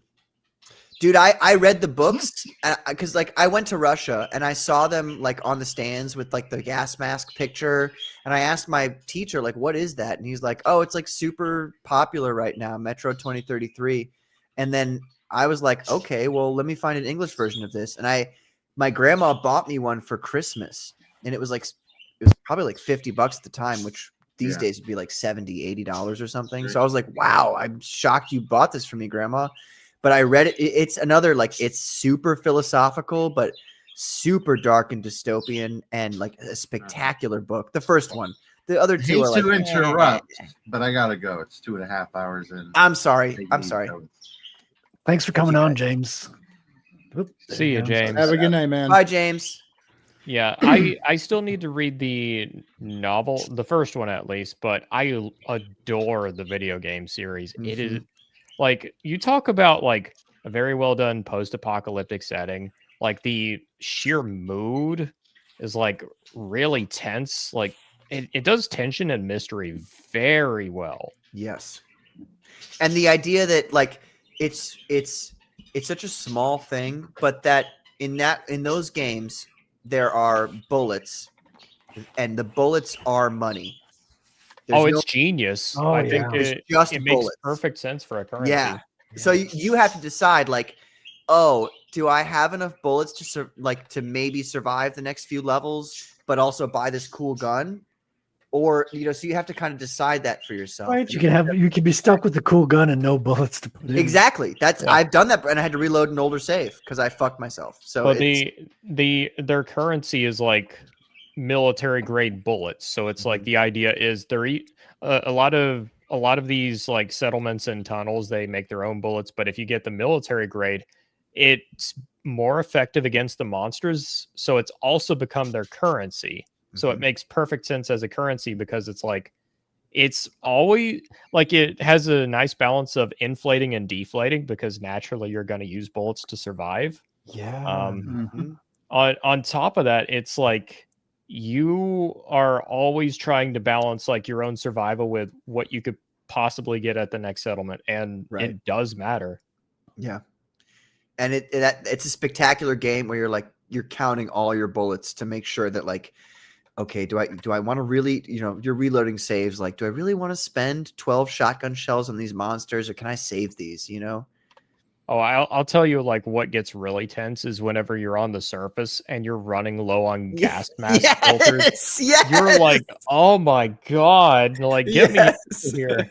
Dude, I read the books because like I went to Russia and I saw them like on the stands with like the gas mask picture, and I asked my teacher like, what is that? And he's like, oh, it's like super popular right now, Metro 2033. And then I was like, okay, well, let me find an English version of this. And my grandma bought me one for Christmas, and it was probably like $50 at the time, which these days would be like $70, $80 or something. So I was like, wow, I'm shocked you bought this for me, Grandma. But I read it. It's another, like, it's super philosophical, but super dark and dystopian, and like a spectacular book. The first one. The other two Hate are like, to interrupt, but I gotta go. It's 2.5 hours in. I'm sorry. I'm sorry. Thanks for coming on, James. Oop, there See you, goes. James. Have a good night, man. Bye, James. Yeah, I still need to read the novel, the first one at least, but I adore the video game series. It is like, you talk about like a very well done post-apocalyptic setting. Like the sheer mood is like really tense. Like it does tension and mystery very well. Yes. And the idea that like it's such a small thing, but that in those games there are bullets, and the bullets are money. It's genius. Oh, I think yeah. it Just makes bullets. perfect sense for a currency. Yeah. So you have to decide, like, oh, do I have enough bullets to maybe survive the next few levels, but also buy this cool gun? Or, so you have to kind of decide that for yourself. Right, you could be stuck with the cool gun and no bullets to put in. Exactly. I've done that, and I had to reload an older save because I fucked myself. So But their currency is like military grade bullets. So it's like the idea is a lot of these like settlements and tunnels, they make their own bullets. But if you get the military grade, it's more effective against the monsters. So it's also become their currency. So it makes perfect sense as a currency, because it's like, it's always like, it has a nice balance of inflating and deflating, because naturally you're going to use bullets to survive. Yeah. On top of that, it's like, you are always trying to balance like your own survival with what you could possibly get at the next settlement, and it does matter. Yeah, and it's a spectacular game where you're counting all your bullets to make sure that like, okay, do I want to really, you're reloading saves, like, do I really want to spend 12 shotgun shells on these monsters, or can I save these? Oh, I'll tell you, like, what gets really tense is whenever you're on the surface and you're running low on gas mask filters. Yes. You're like, oh my god, like, get me out of here.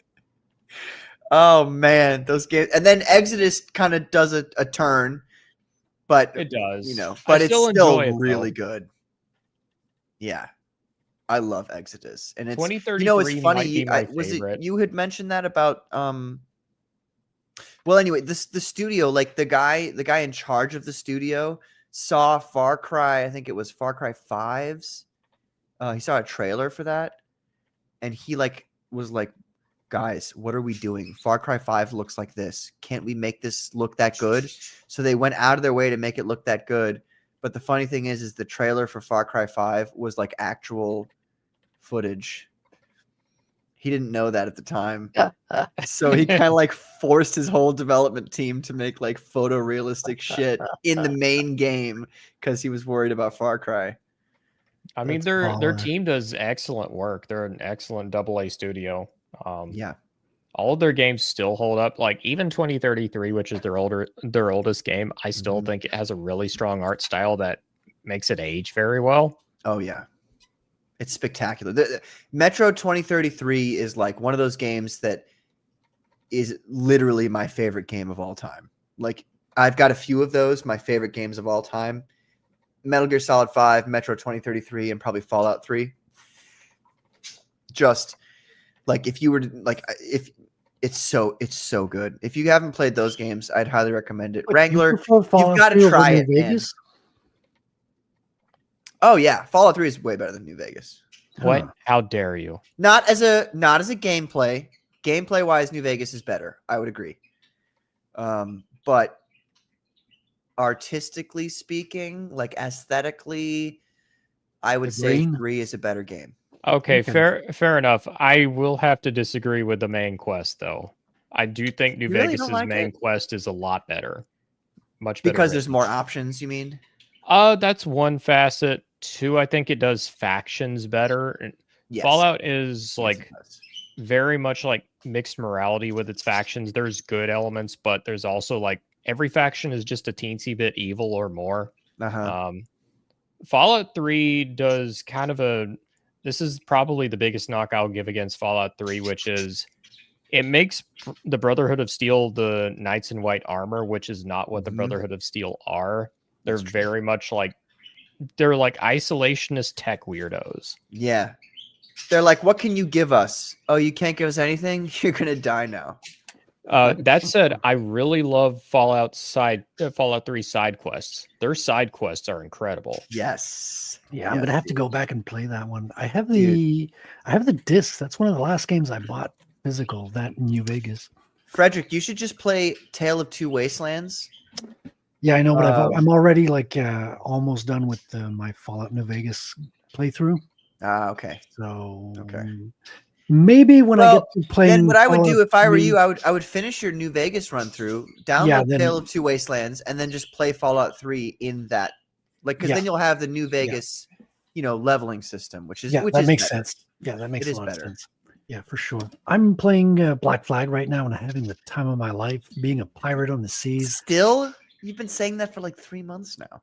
Oh man, those games. And then Exodus kind of does a turn, but it does. But it's still really good. Yeah. I love Exodus. And it's 2033 it's funny. might be my Was favorite. it you had mentioned that about well, anyway, the studio, like the guy in charge of the studio saw Far Cry, I think it was Far Cry 5's. He saw a trailer for that, and he was like, guys, what are we doing? Far Cry 5 looks like this. Can't we make this look that good? So they went out of their way to make it look that good. But the funny thing is the trailer for Far Cry 5 was like actual footage. He didn't know that at the time. So he kind of like forced his whole development team to make like photorealistic shit in the main game because he was worried about Far Cry. I mean, their team does excellent work. They're an excellent AA studio. Yeah. All of their games still hold up. Like even 2033, which is their oldest game, I still think it has a really strong art style that makes it age very well. Oh yeah. It's spectacular. Metro 2033 is like one of those games that is literally my favorite game of all time. Like I've got a few of those, my favorite games of all time. Metal Gear Solid 5, Metro 2033, and probably Fallout 3. Just like if you were to, like if it's so good. If you haven't played those games, I'd highly recommend it. Wrangler, you've got to try it. Vegas? Oh yeah, Fallout 3 is way better than New Vegas. What? How dare you? Not as a gameplay. Gameplay wise, New Vegas is better. I would agree. But artistically speaking, like aesthetically, I would say 3 is a better game. Okay, fair enough. I will have to disagree with the main quest though. I do think New Vegas's main quest is a lot better. Much better. Because there's more options, you mean? That's one facet. 2, I think it does factions better. Yes. Fallout is like very much like mixed morality with its factions. There's good elements, but there's also like every faction is just a teensy bit evil or more. Fallout 3 does kind of this is probably the biggest knock I'll give against Fallout 3, which is it makes the Brotherhood of Steel the Knights in White Armor, which is not what the Brotherhood of Steel are. They're very much like they're like isolationist tech weirdos. Yeah. They're like, what can you give us? Oh, you can't give us anything? You're going to die now. That said, I really love Fallout 3 side quests. Their side quests are incredible. Yes. Yeah, I'm going to have to go back and play that one. I have the disc. That's one of the last games I bought physical, that in New Vegas. Frederic, you should just play Tale of Two Wastelands. Yeah, I know, but I'm already like almost done with my Fallout New Vegas playthrough. Okay. So maybe when I get to playing, then what I would do if I were you, I would finish your New Vegas run through, download Tale of Two Wastelands, and then just play Fallout 3 in that, like, because then you'll have the New Vegas, leveling system, which is that makes sense. Yeah, that makes a lot of sense. Yeah, for sure. I'm playing Black Flag right now and having the time of my life, being a pirate on the seas. Still. You've been saying that for like 3 months now.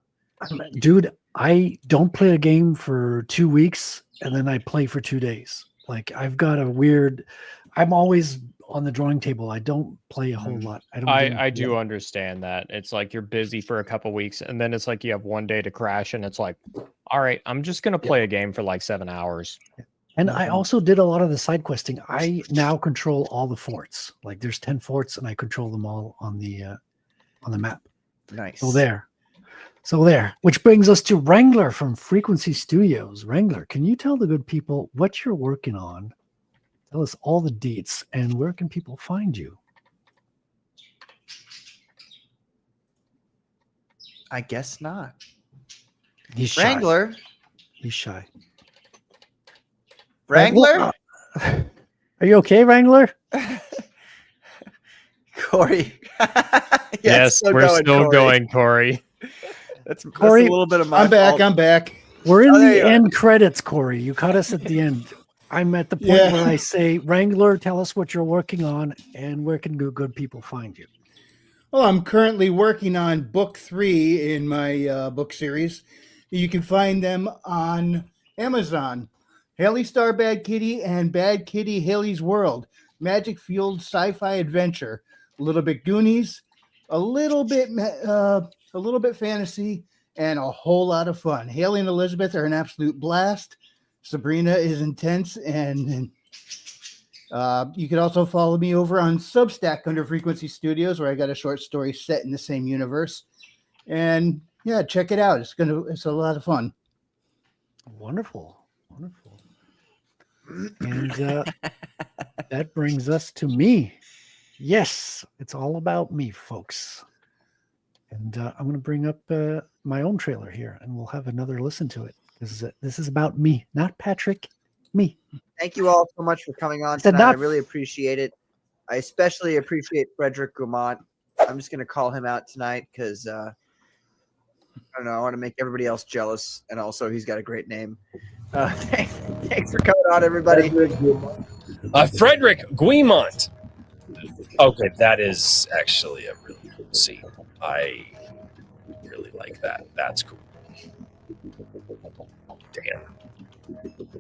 Dude, I don't play a game for 2 weeks and then I play for 2 days. Like I'm always on the drawing table. I don't play a whole lot. I do understand that. It's like you're busy for a couple weeks and then it's like you have one day to crash and it's like, all right, I'm just going to play a game for like 7 hours. And I also did a lot of the side questing. I now control all the forts. Like there's 10 forts and I control them all on the map. Nice. So there. Which brings us to Wrangler from Frequency Studios. Wrangler, can you tell the good people what you're working on? Tell us all the deets and where can people find you? I guess not. He's shy. Wrangler. He's shy. Wrangler? Are you okay, Wrangler? Corey. Yes, we're still going, Corey. That's Corey, a little bit of my I'm back. fault. I'm back. We're in Oh, there the you are. end credits, Corey. You caught us at the end. I'm at the point Yeah. where I say, Wrangler, tell us what you're working on and where can good people find you? Well, I'm currently working on book 3 in my book series. You can find them on Amazon. Haley Star Bad Kitty and Bad Kitty Haley's World. Magic fueled sci-fi adventure. A little bit Goonies, a little bit fantasy, and a whole lot of fun. Haley and Elizabeth are an absolute blast. Sabrina is intense, and you can also follow me over on Substack under Frequency Studios, where I got a short story set in the same universe. And yeah, check it out. It's a lot of fun. Wonderful. And that brings us to me. Yes, it's all about me, folks. And I'm going to bring up my own trailer here, and we'll have another listen to it. This is about me, not Patrick, me. Thank you all so much for coming on Said tonight. I not- really appreciate it. I especially appreciate Frederic Guimont. I'm just going to call him out tonight because, I don't know, I want to make everybody else jealous. And also, he's got a great name. Thanks for coming on, everybody. Frederic Guimont. Okay, that is actually a really cool scene. I really like that. That's cool. Damn.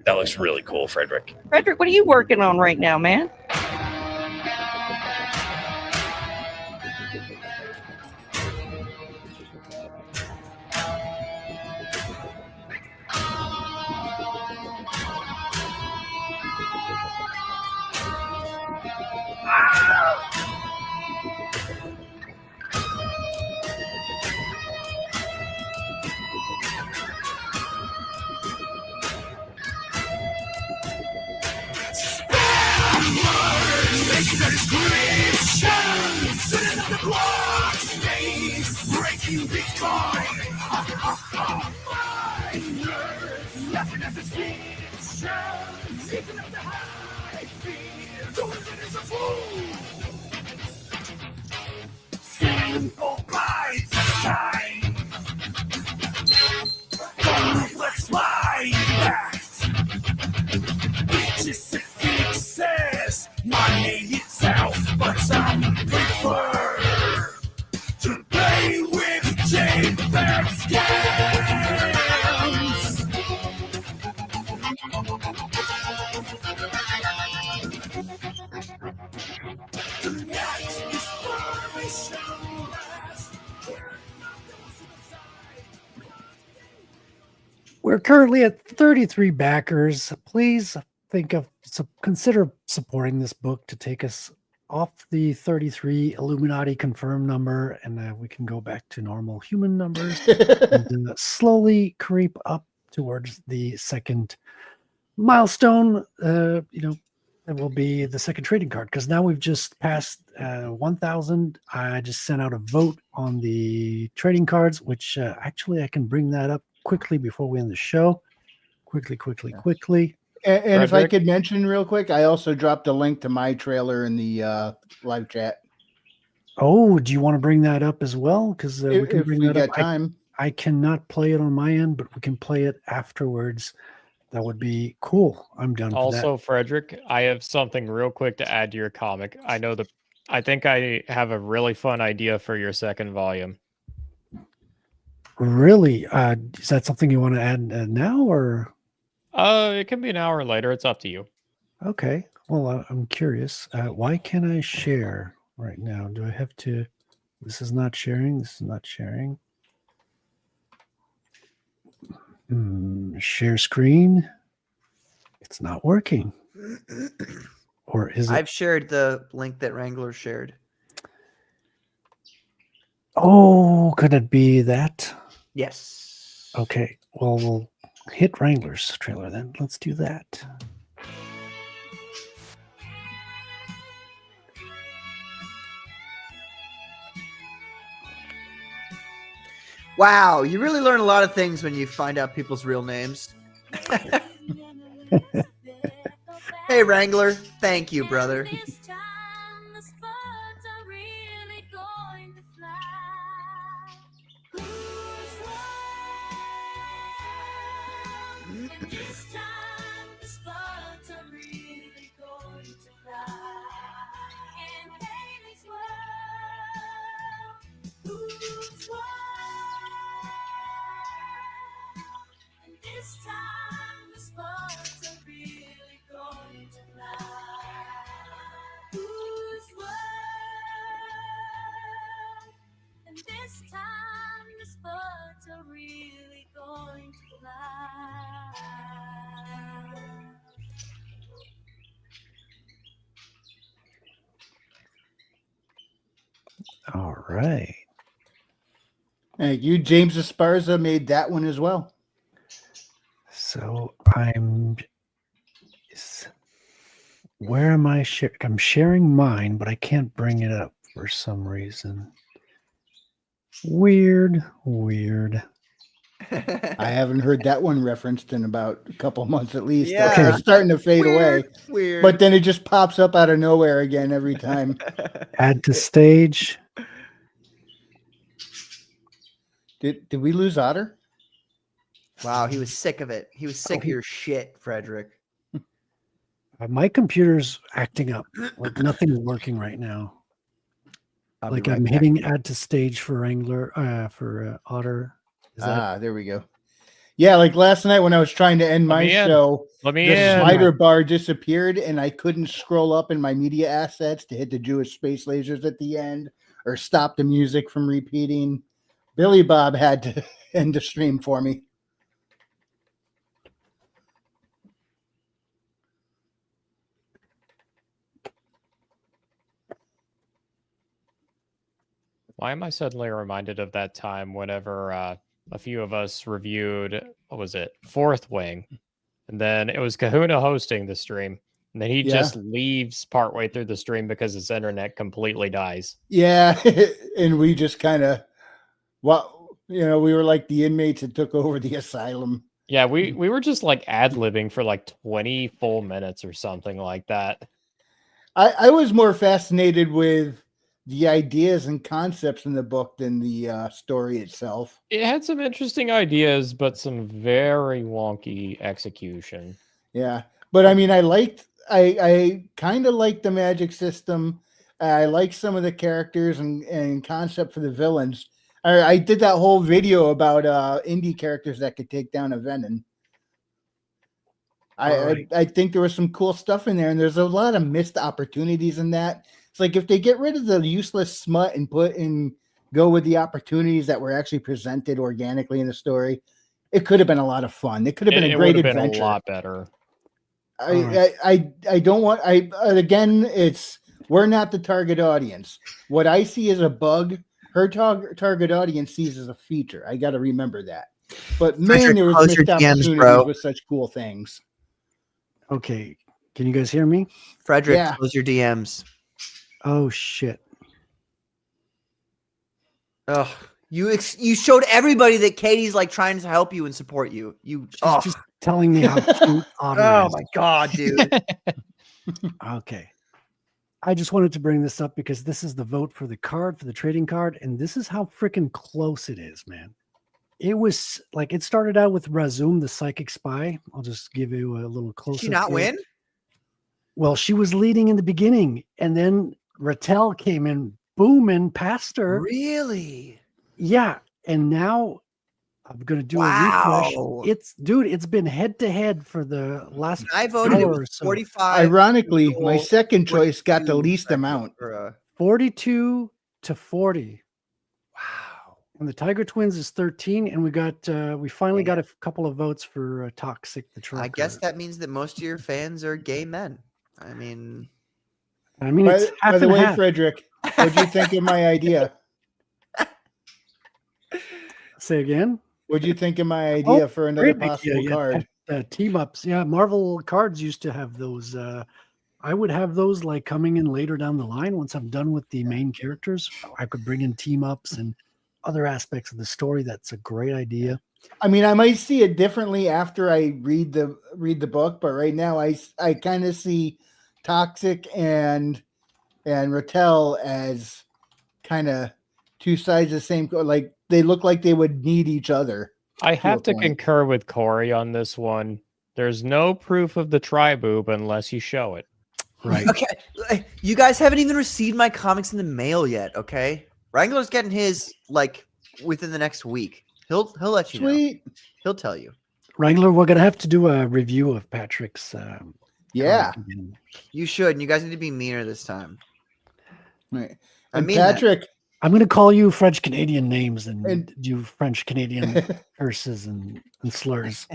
That looks really cool, Frederic. Frederic, what are you working on right now, man? We're currently at 33 backers. Please consider supporting this book to take us off the 33 Illuminati confirmed number, and we can go back to normal human numbers and slowly creep up towards the second milestone. It will be the second trading card, because now we've just passed 1,000. I just sent out a vote on the trading cards, which actually I can bring that up quickly before we end the show. Quickly. And if I could mention real quick, I also dropped a link to my trailer in the live chat. Oh, do you want to bring that up as well? Because we can bring that up. Time. I cannot play it on my end, but we can play it afterwards. That would be cool. I'm down for that. Also, Frederic, I have something real quick to add to your comic. I think I have a really fun idea for your second volume. Really? Is that something you want to add now, or? It can be an hour later. It's up to you. Okay. Well, I'm curious. Why can't I share right now? Do I have to? This is not sharing. This is not sharing. Share screen. It's not working. Or is it? I've shared the link that Wrangler shared. Oh, could it be that? Yes. Okay. Well, we'll hit Wrangler's trailer then. Let's do that. Wow, you really learn a lot of things when you find out people's real names. Hey, Wrangler. Thank you, brother. All right. Thank you. James Esparza made that one as well. So where am I? I'm sharing mine, but I can't bring it up for some reason. Weird. I haven't heard that one referenced in about a couple months at least. Yeah. Okay, it's starting to fade away. Weird. But then it just pops up out of nowhere again every time. Add to stage. Did we lose Otter? Wow, he was sick of it. He was sick of your shit, Frederic. My computer's acting up. Like nothing's working right now. Like I'm hitting add to stage for Wrangler, for Otter. There we go. Yeah, like last night when I was trying to end my show, the slider bar disappeared and I couldn't scroll up in my media assets to hit the Jewish space lasers at the end or stop the music from repeating. Billy Bob had to end the stream for me. Why am I suddenly reminded of that time whenever a few of us reviewed, what was it, Fourth Wing? And then it was Kahuna hosting the stream. And then he just leaves partway through the stream because his internet completely dies. Yeah. And we just kind of, we were like the inmates that took over the asylum. Yeah, we were just like ad-libbing for like 20 full minutes or something like that. I was more fascinated with the ideas and concepts in the book than the story itself. It had some interesting ideas, but some very wonky execution. Yeah, but I mean, I kind of liked the magic system. I like some of the characters and concept for the villains. I did that whole video about indie characters that could take down a Venom. I think there was some cool stuff in there, and there's a lot of missed opportunities in that. It's like if they get rid of the useless smut and go with the opportunities that were actually presented organically in the story, it could have been a lot of fun. It could have been a great adventure. Been a lot better. I don't want. We're not the target audience. What I see as a bug, her target audience sees as a feature. I got to remember that. But man, there was missed opportunities with such cool things. Okay, can you guys hear me? Frederic, close your DMs. Oh shit! Oh, you showed everybody that Katie's like trying to help you and support you. She's just telling me how cute Otter Oh is. my god, dude. Okay, I just wanted to bring this up because this is the vote for the card, for the trading card, and this is how freaking close it is, man. It was like it started out with Razum, the psychic spy. I'll just give you a little close. Did she not win? Well, she was leading in the beginning, and then Ratel came in, booming past her. Really? Yeah, and now I'm gonna do a refresh. It's been head to head for the last. I voted it was 45. Ironically, my second choice got the least amount. 42 to 40. Wow. And the Tiger Twins is 13, and we finally got a couple of votes for Toxic the Trucker. I guess that means that most of your fans are gay men. I mean, it's half by the and way, half. Frederic, what do you think of my idea? Say again. What do you think of my idea for another possible card? Team ups. Yeah, Marvel cards used to have those. I would have those like coming in later down the line once I'm done with the main characters. I could bring in team ups and other aspects of the story. That's a great idea. I mean, I might see it differently after I read the book, but right now I kind of see Toxic and Ratel as kind of two sides of the same. Like they look like they would need each other. I have to concur with Corey on this one. There's no proof of the tri-boob unless you show it. Right. Okay, you guys haven't even received my comics in the mail yet. Okay, Wrangler's getting his like within the next week. He'll let you know. He'll tell you. Wrangler, we're gonna have to do a review of Patrick's. Yeah, you should. And you guys need to be meaner this time. Right. I mean, Patrick, I'm gonna call you French Canadian names and do French Canadian curses and slurs.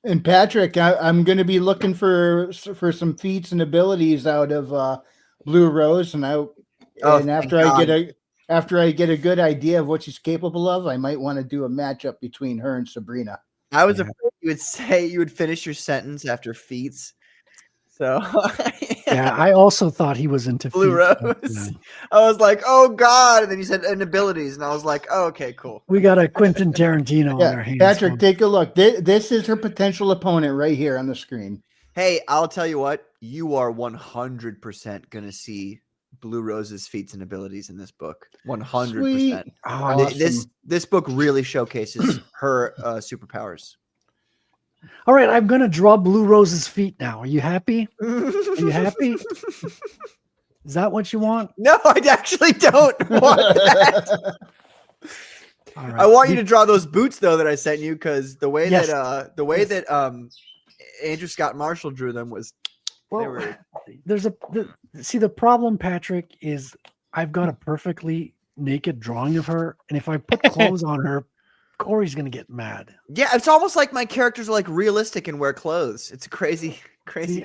And Patrick, I'm going to be looking for some feats and abilities out of Blue Rose, and after I get a good idea of what she's capable of, I might want to do a matchup between her and Sabrina. I was afraid you would finish your sentence after feats. So yeah, I also thought he was into Blue Rose. I was like, oh God, and then you said and abilities, and I was like, oh, okay, cool. We got a Quentin Tarantino on our hands. Patrick, take a look. This is her potential opponent right here on the screen. Hey, I'll tell you what, you are 100% gonna see Blue Rose's feats and abilities in this book. 100%. Awesome. This book really showcases her superpowers. All right, I'm going to draw Blue Rose's feet now. Are you happy? Are you happy? Is that what you want? No, I actually don't want that. Right. I want you to draw those boots though that I sent you, because the way that Andrew Scott Marshall drew them was see, the problem, Patrick, is I've got a perfectly naked drawing of her, and if I put clothes on her, Corey's gonna get mad. Yeah, it's almost like my characters are like realistic and wear clothes. It's crazy.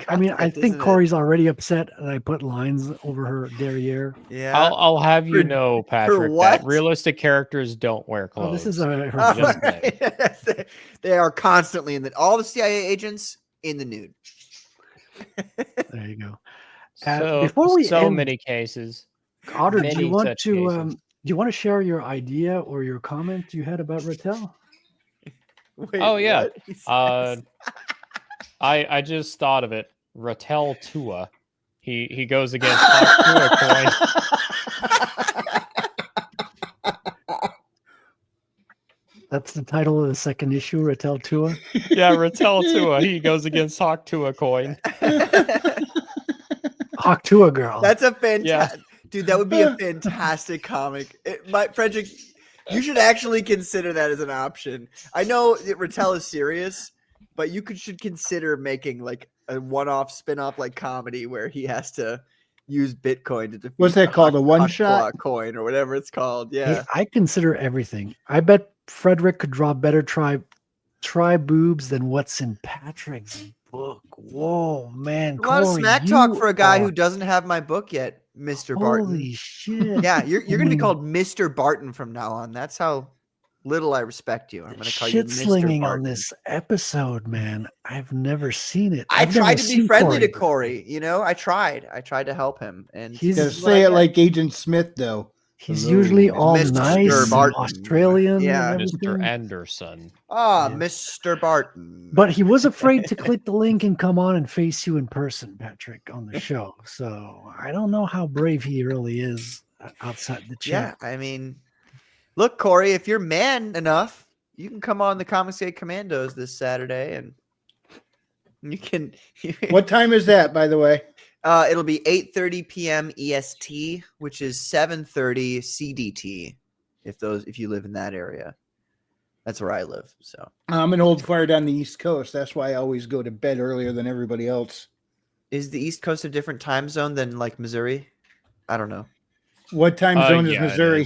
I mean, I think Corey's already upset that I put lines over her derriere. Yeah, I'll have you know, Patrick, that realistic characters don't wear clothes. Oh, this is her. They are constantly in all the CIA agents in the nude. There you go. Before we end, many cases. Otter, do you want to share your idea or your comment you had about Ratel? Wait, oh yeah, I just thought of it. Ratel Tua. He goes against Tua coin. That's the title of the second issue, Ratel Tua. Yeah, Ratel Tua. He goes against Hawk Tua coin. Hawk Tua girl. That's a fantastic. Yeah. Dude, that would be a fantastic comic. Frederick, you should actually consider that as an option. I know that Ratel is serious, but you should consider making like a one-off spin-off like comedy where he has to use Bitcoin to defeat. What's that called? A one-shot coin or whatever it's called. Yeah, hey, I consider everything. I bet Frederick could draw better tri boobs than what's in Patrick's book. Whoa, man! A lot of smack talk for a guy who doesn't have my book yet. Mr. Barton. Holy shit. Yeah, you're going to be called Mr. Barton from now on. That's how little I respect you. I'm going to call you Mr. Shit-slinging Barton. On this episode, man. I've never seen it. I tried to be friendly to Corey. You know, I tried to help him. And he's say it like Agent Smith, though. He's usually all Mr. nice, Australian. Yeah, Mr. Anderson. Mr. Barton. But he was afraid to click the link and come on and face you in person, Patrick, on the show. So I don't know how brave he really is outside the chat. Yeah, I mean, look, Corey, if you're man enough, you can come on the Comics Gate Commandos this Saturday, and you can. What time is that, by the way? It'll be 8:30 p.m. EST, which is 7:30 CDT. If you live in that area, that's where I live. So I'm an old fart on the East Coast. That's why I always go to bed earlier than everybody else. Is the East Coast a different time zone than like Missouri? I don't know. What time zone is Missouri?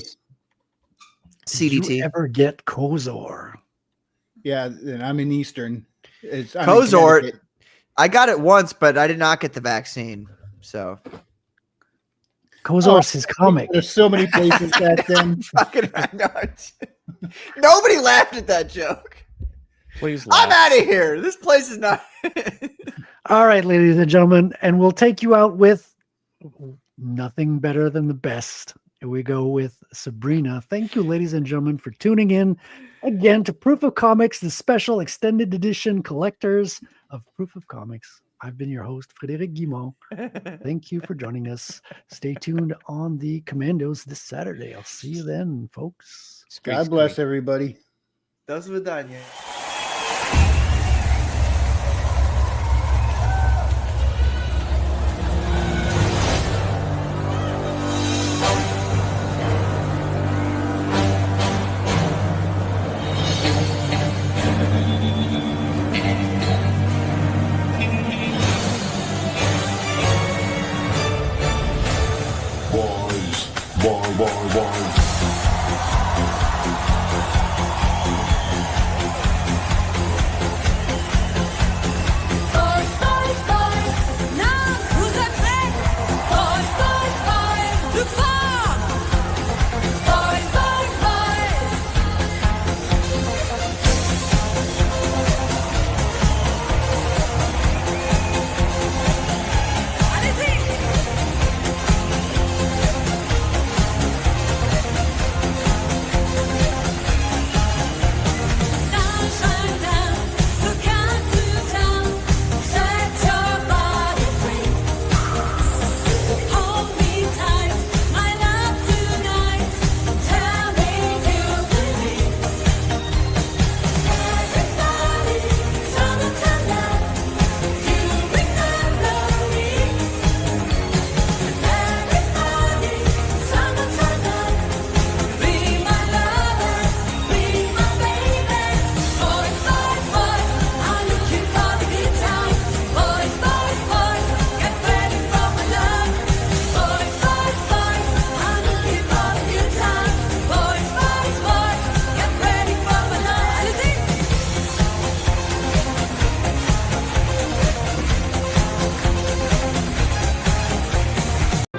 CDT. Did you ever get Kozor? Yeah, and I'm in Eastern. Kozor. I got it once, but I did not get the vaccine. So Kozor's his comic. There's so many places that then. Nobody laughed at that joke. Please laugh. I'm out of here. This place is not. All right, ladies and gentlemen, and we'll take you out with nothing better than the best And we go with Sabrina. Thank you, ladies and gentlemen, for tuning in again to Proof of Comics, the special extended edition collectors of Proof of Comics. I've been your host, Frederic Guimont. Thank you for joining us. Stay tuned on the Commandos this Saturday. I'll see you then, folks. God bless everybody. До свидания.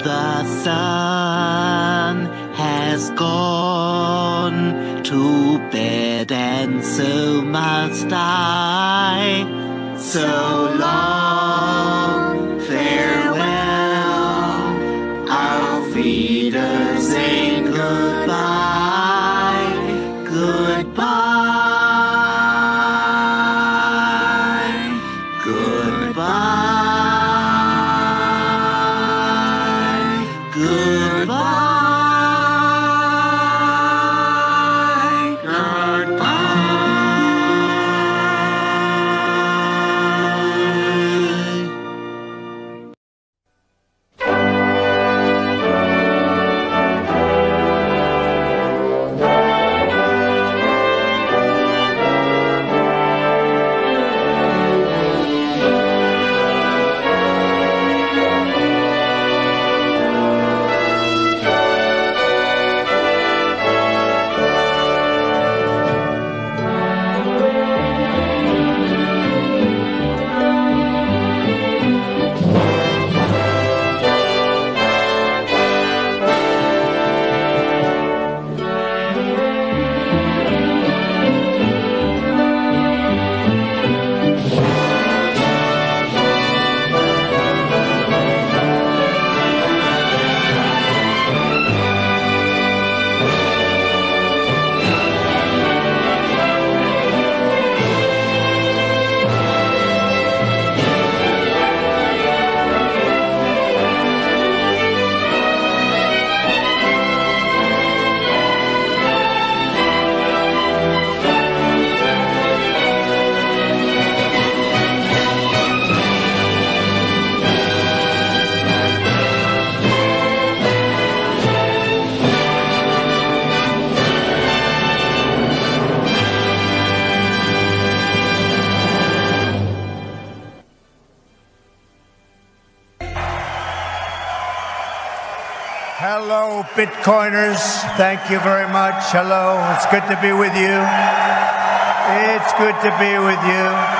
The sun has gone to bed, and so must I. So long, farewell. Auf Wiedersehen, goodbye, goodbye, goodbye. Hello, Bitcoiners. Thank you very much. Hello. It's good to be with you. It's good to be with you.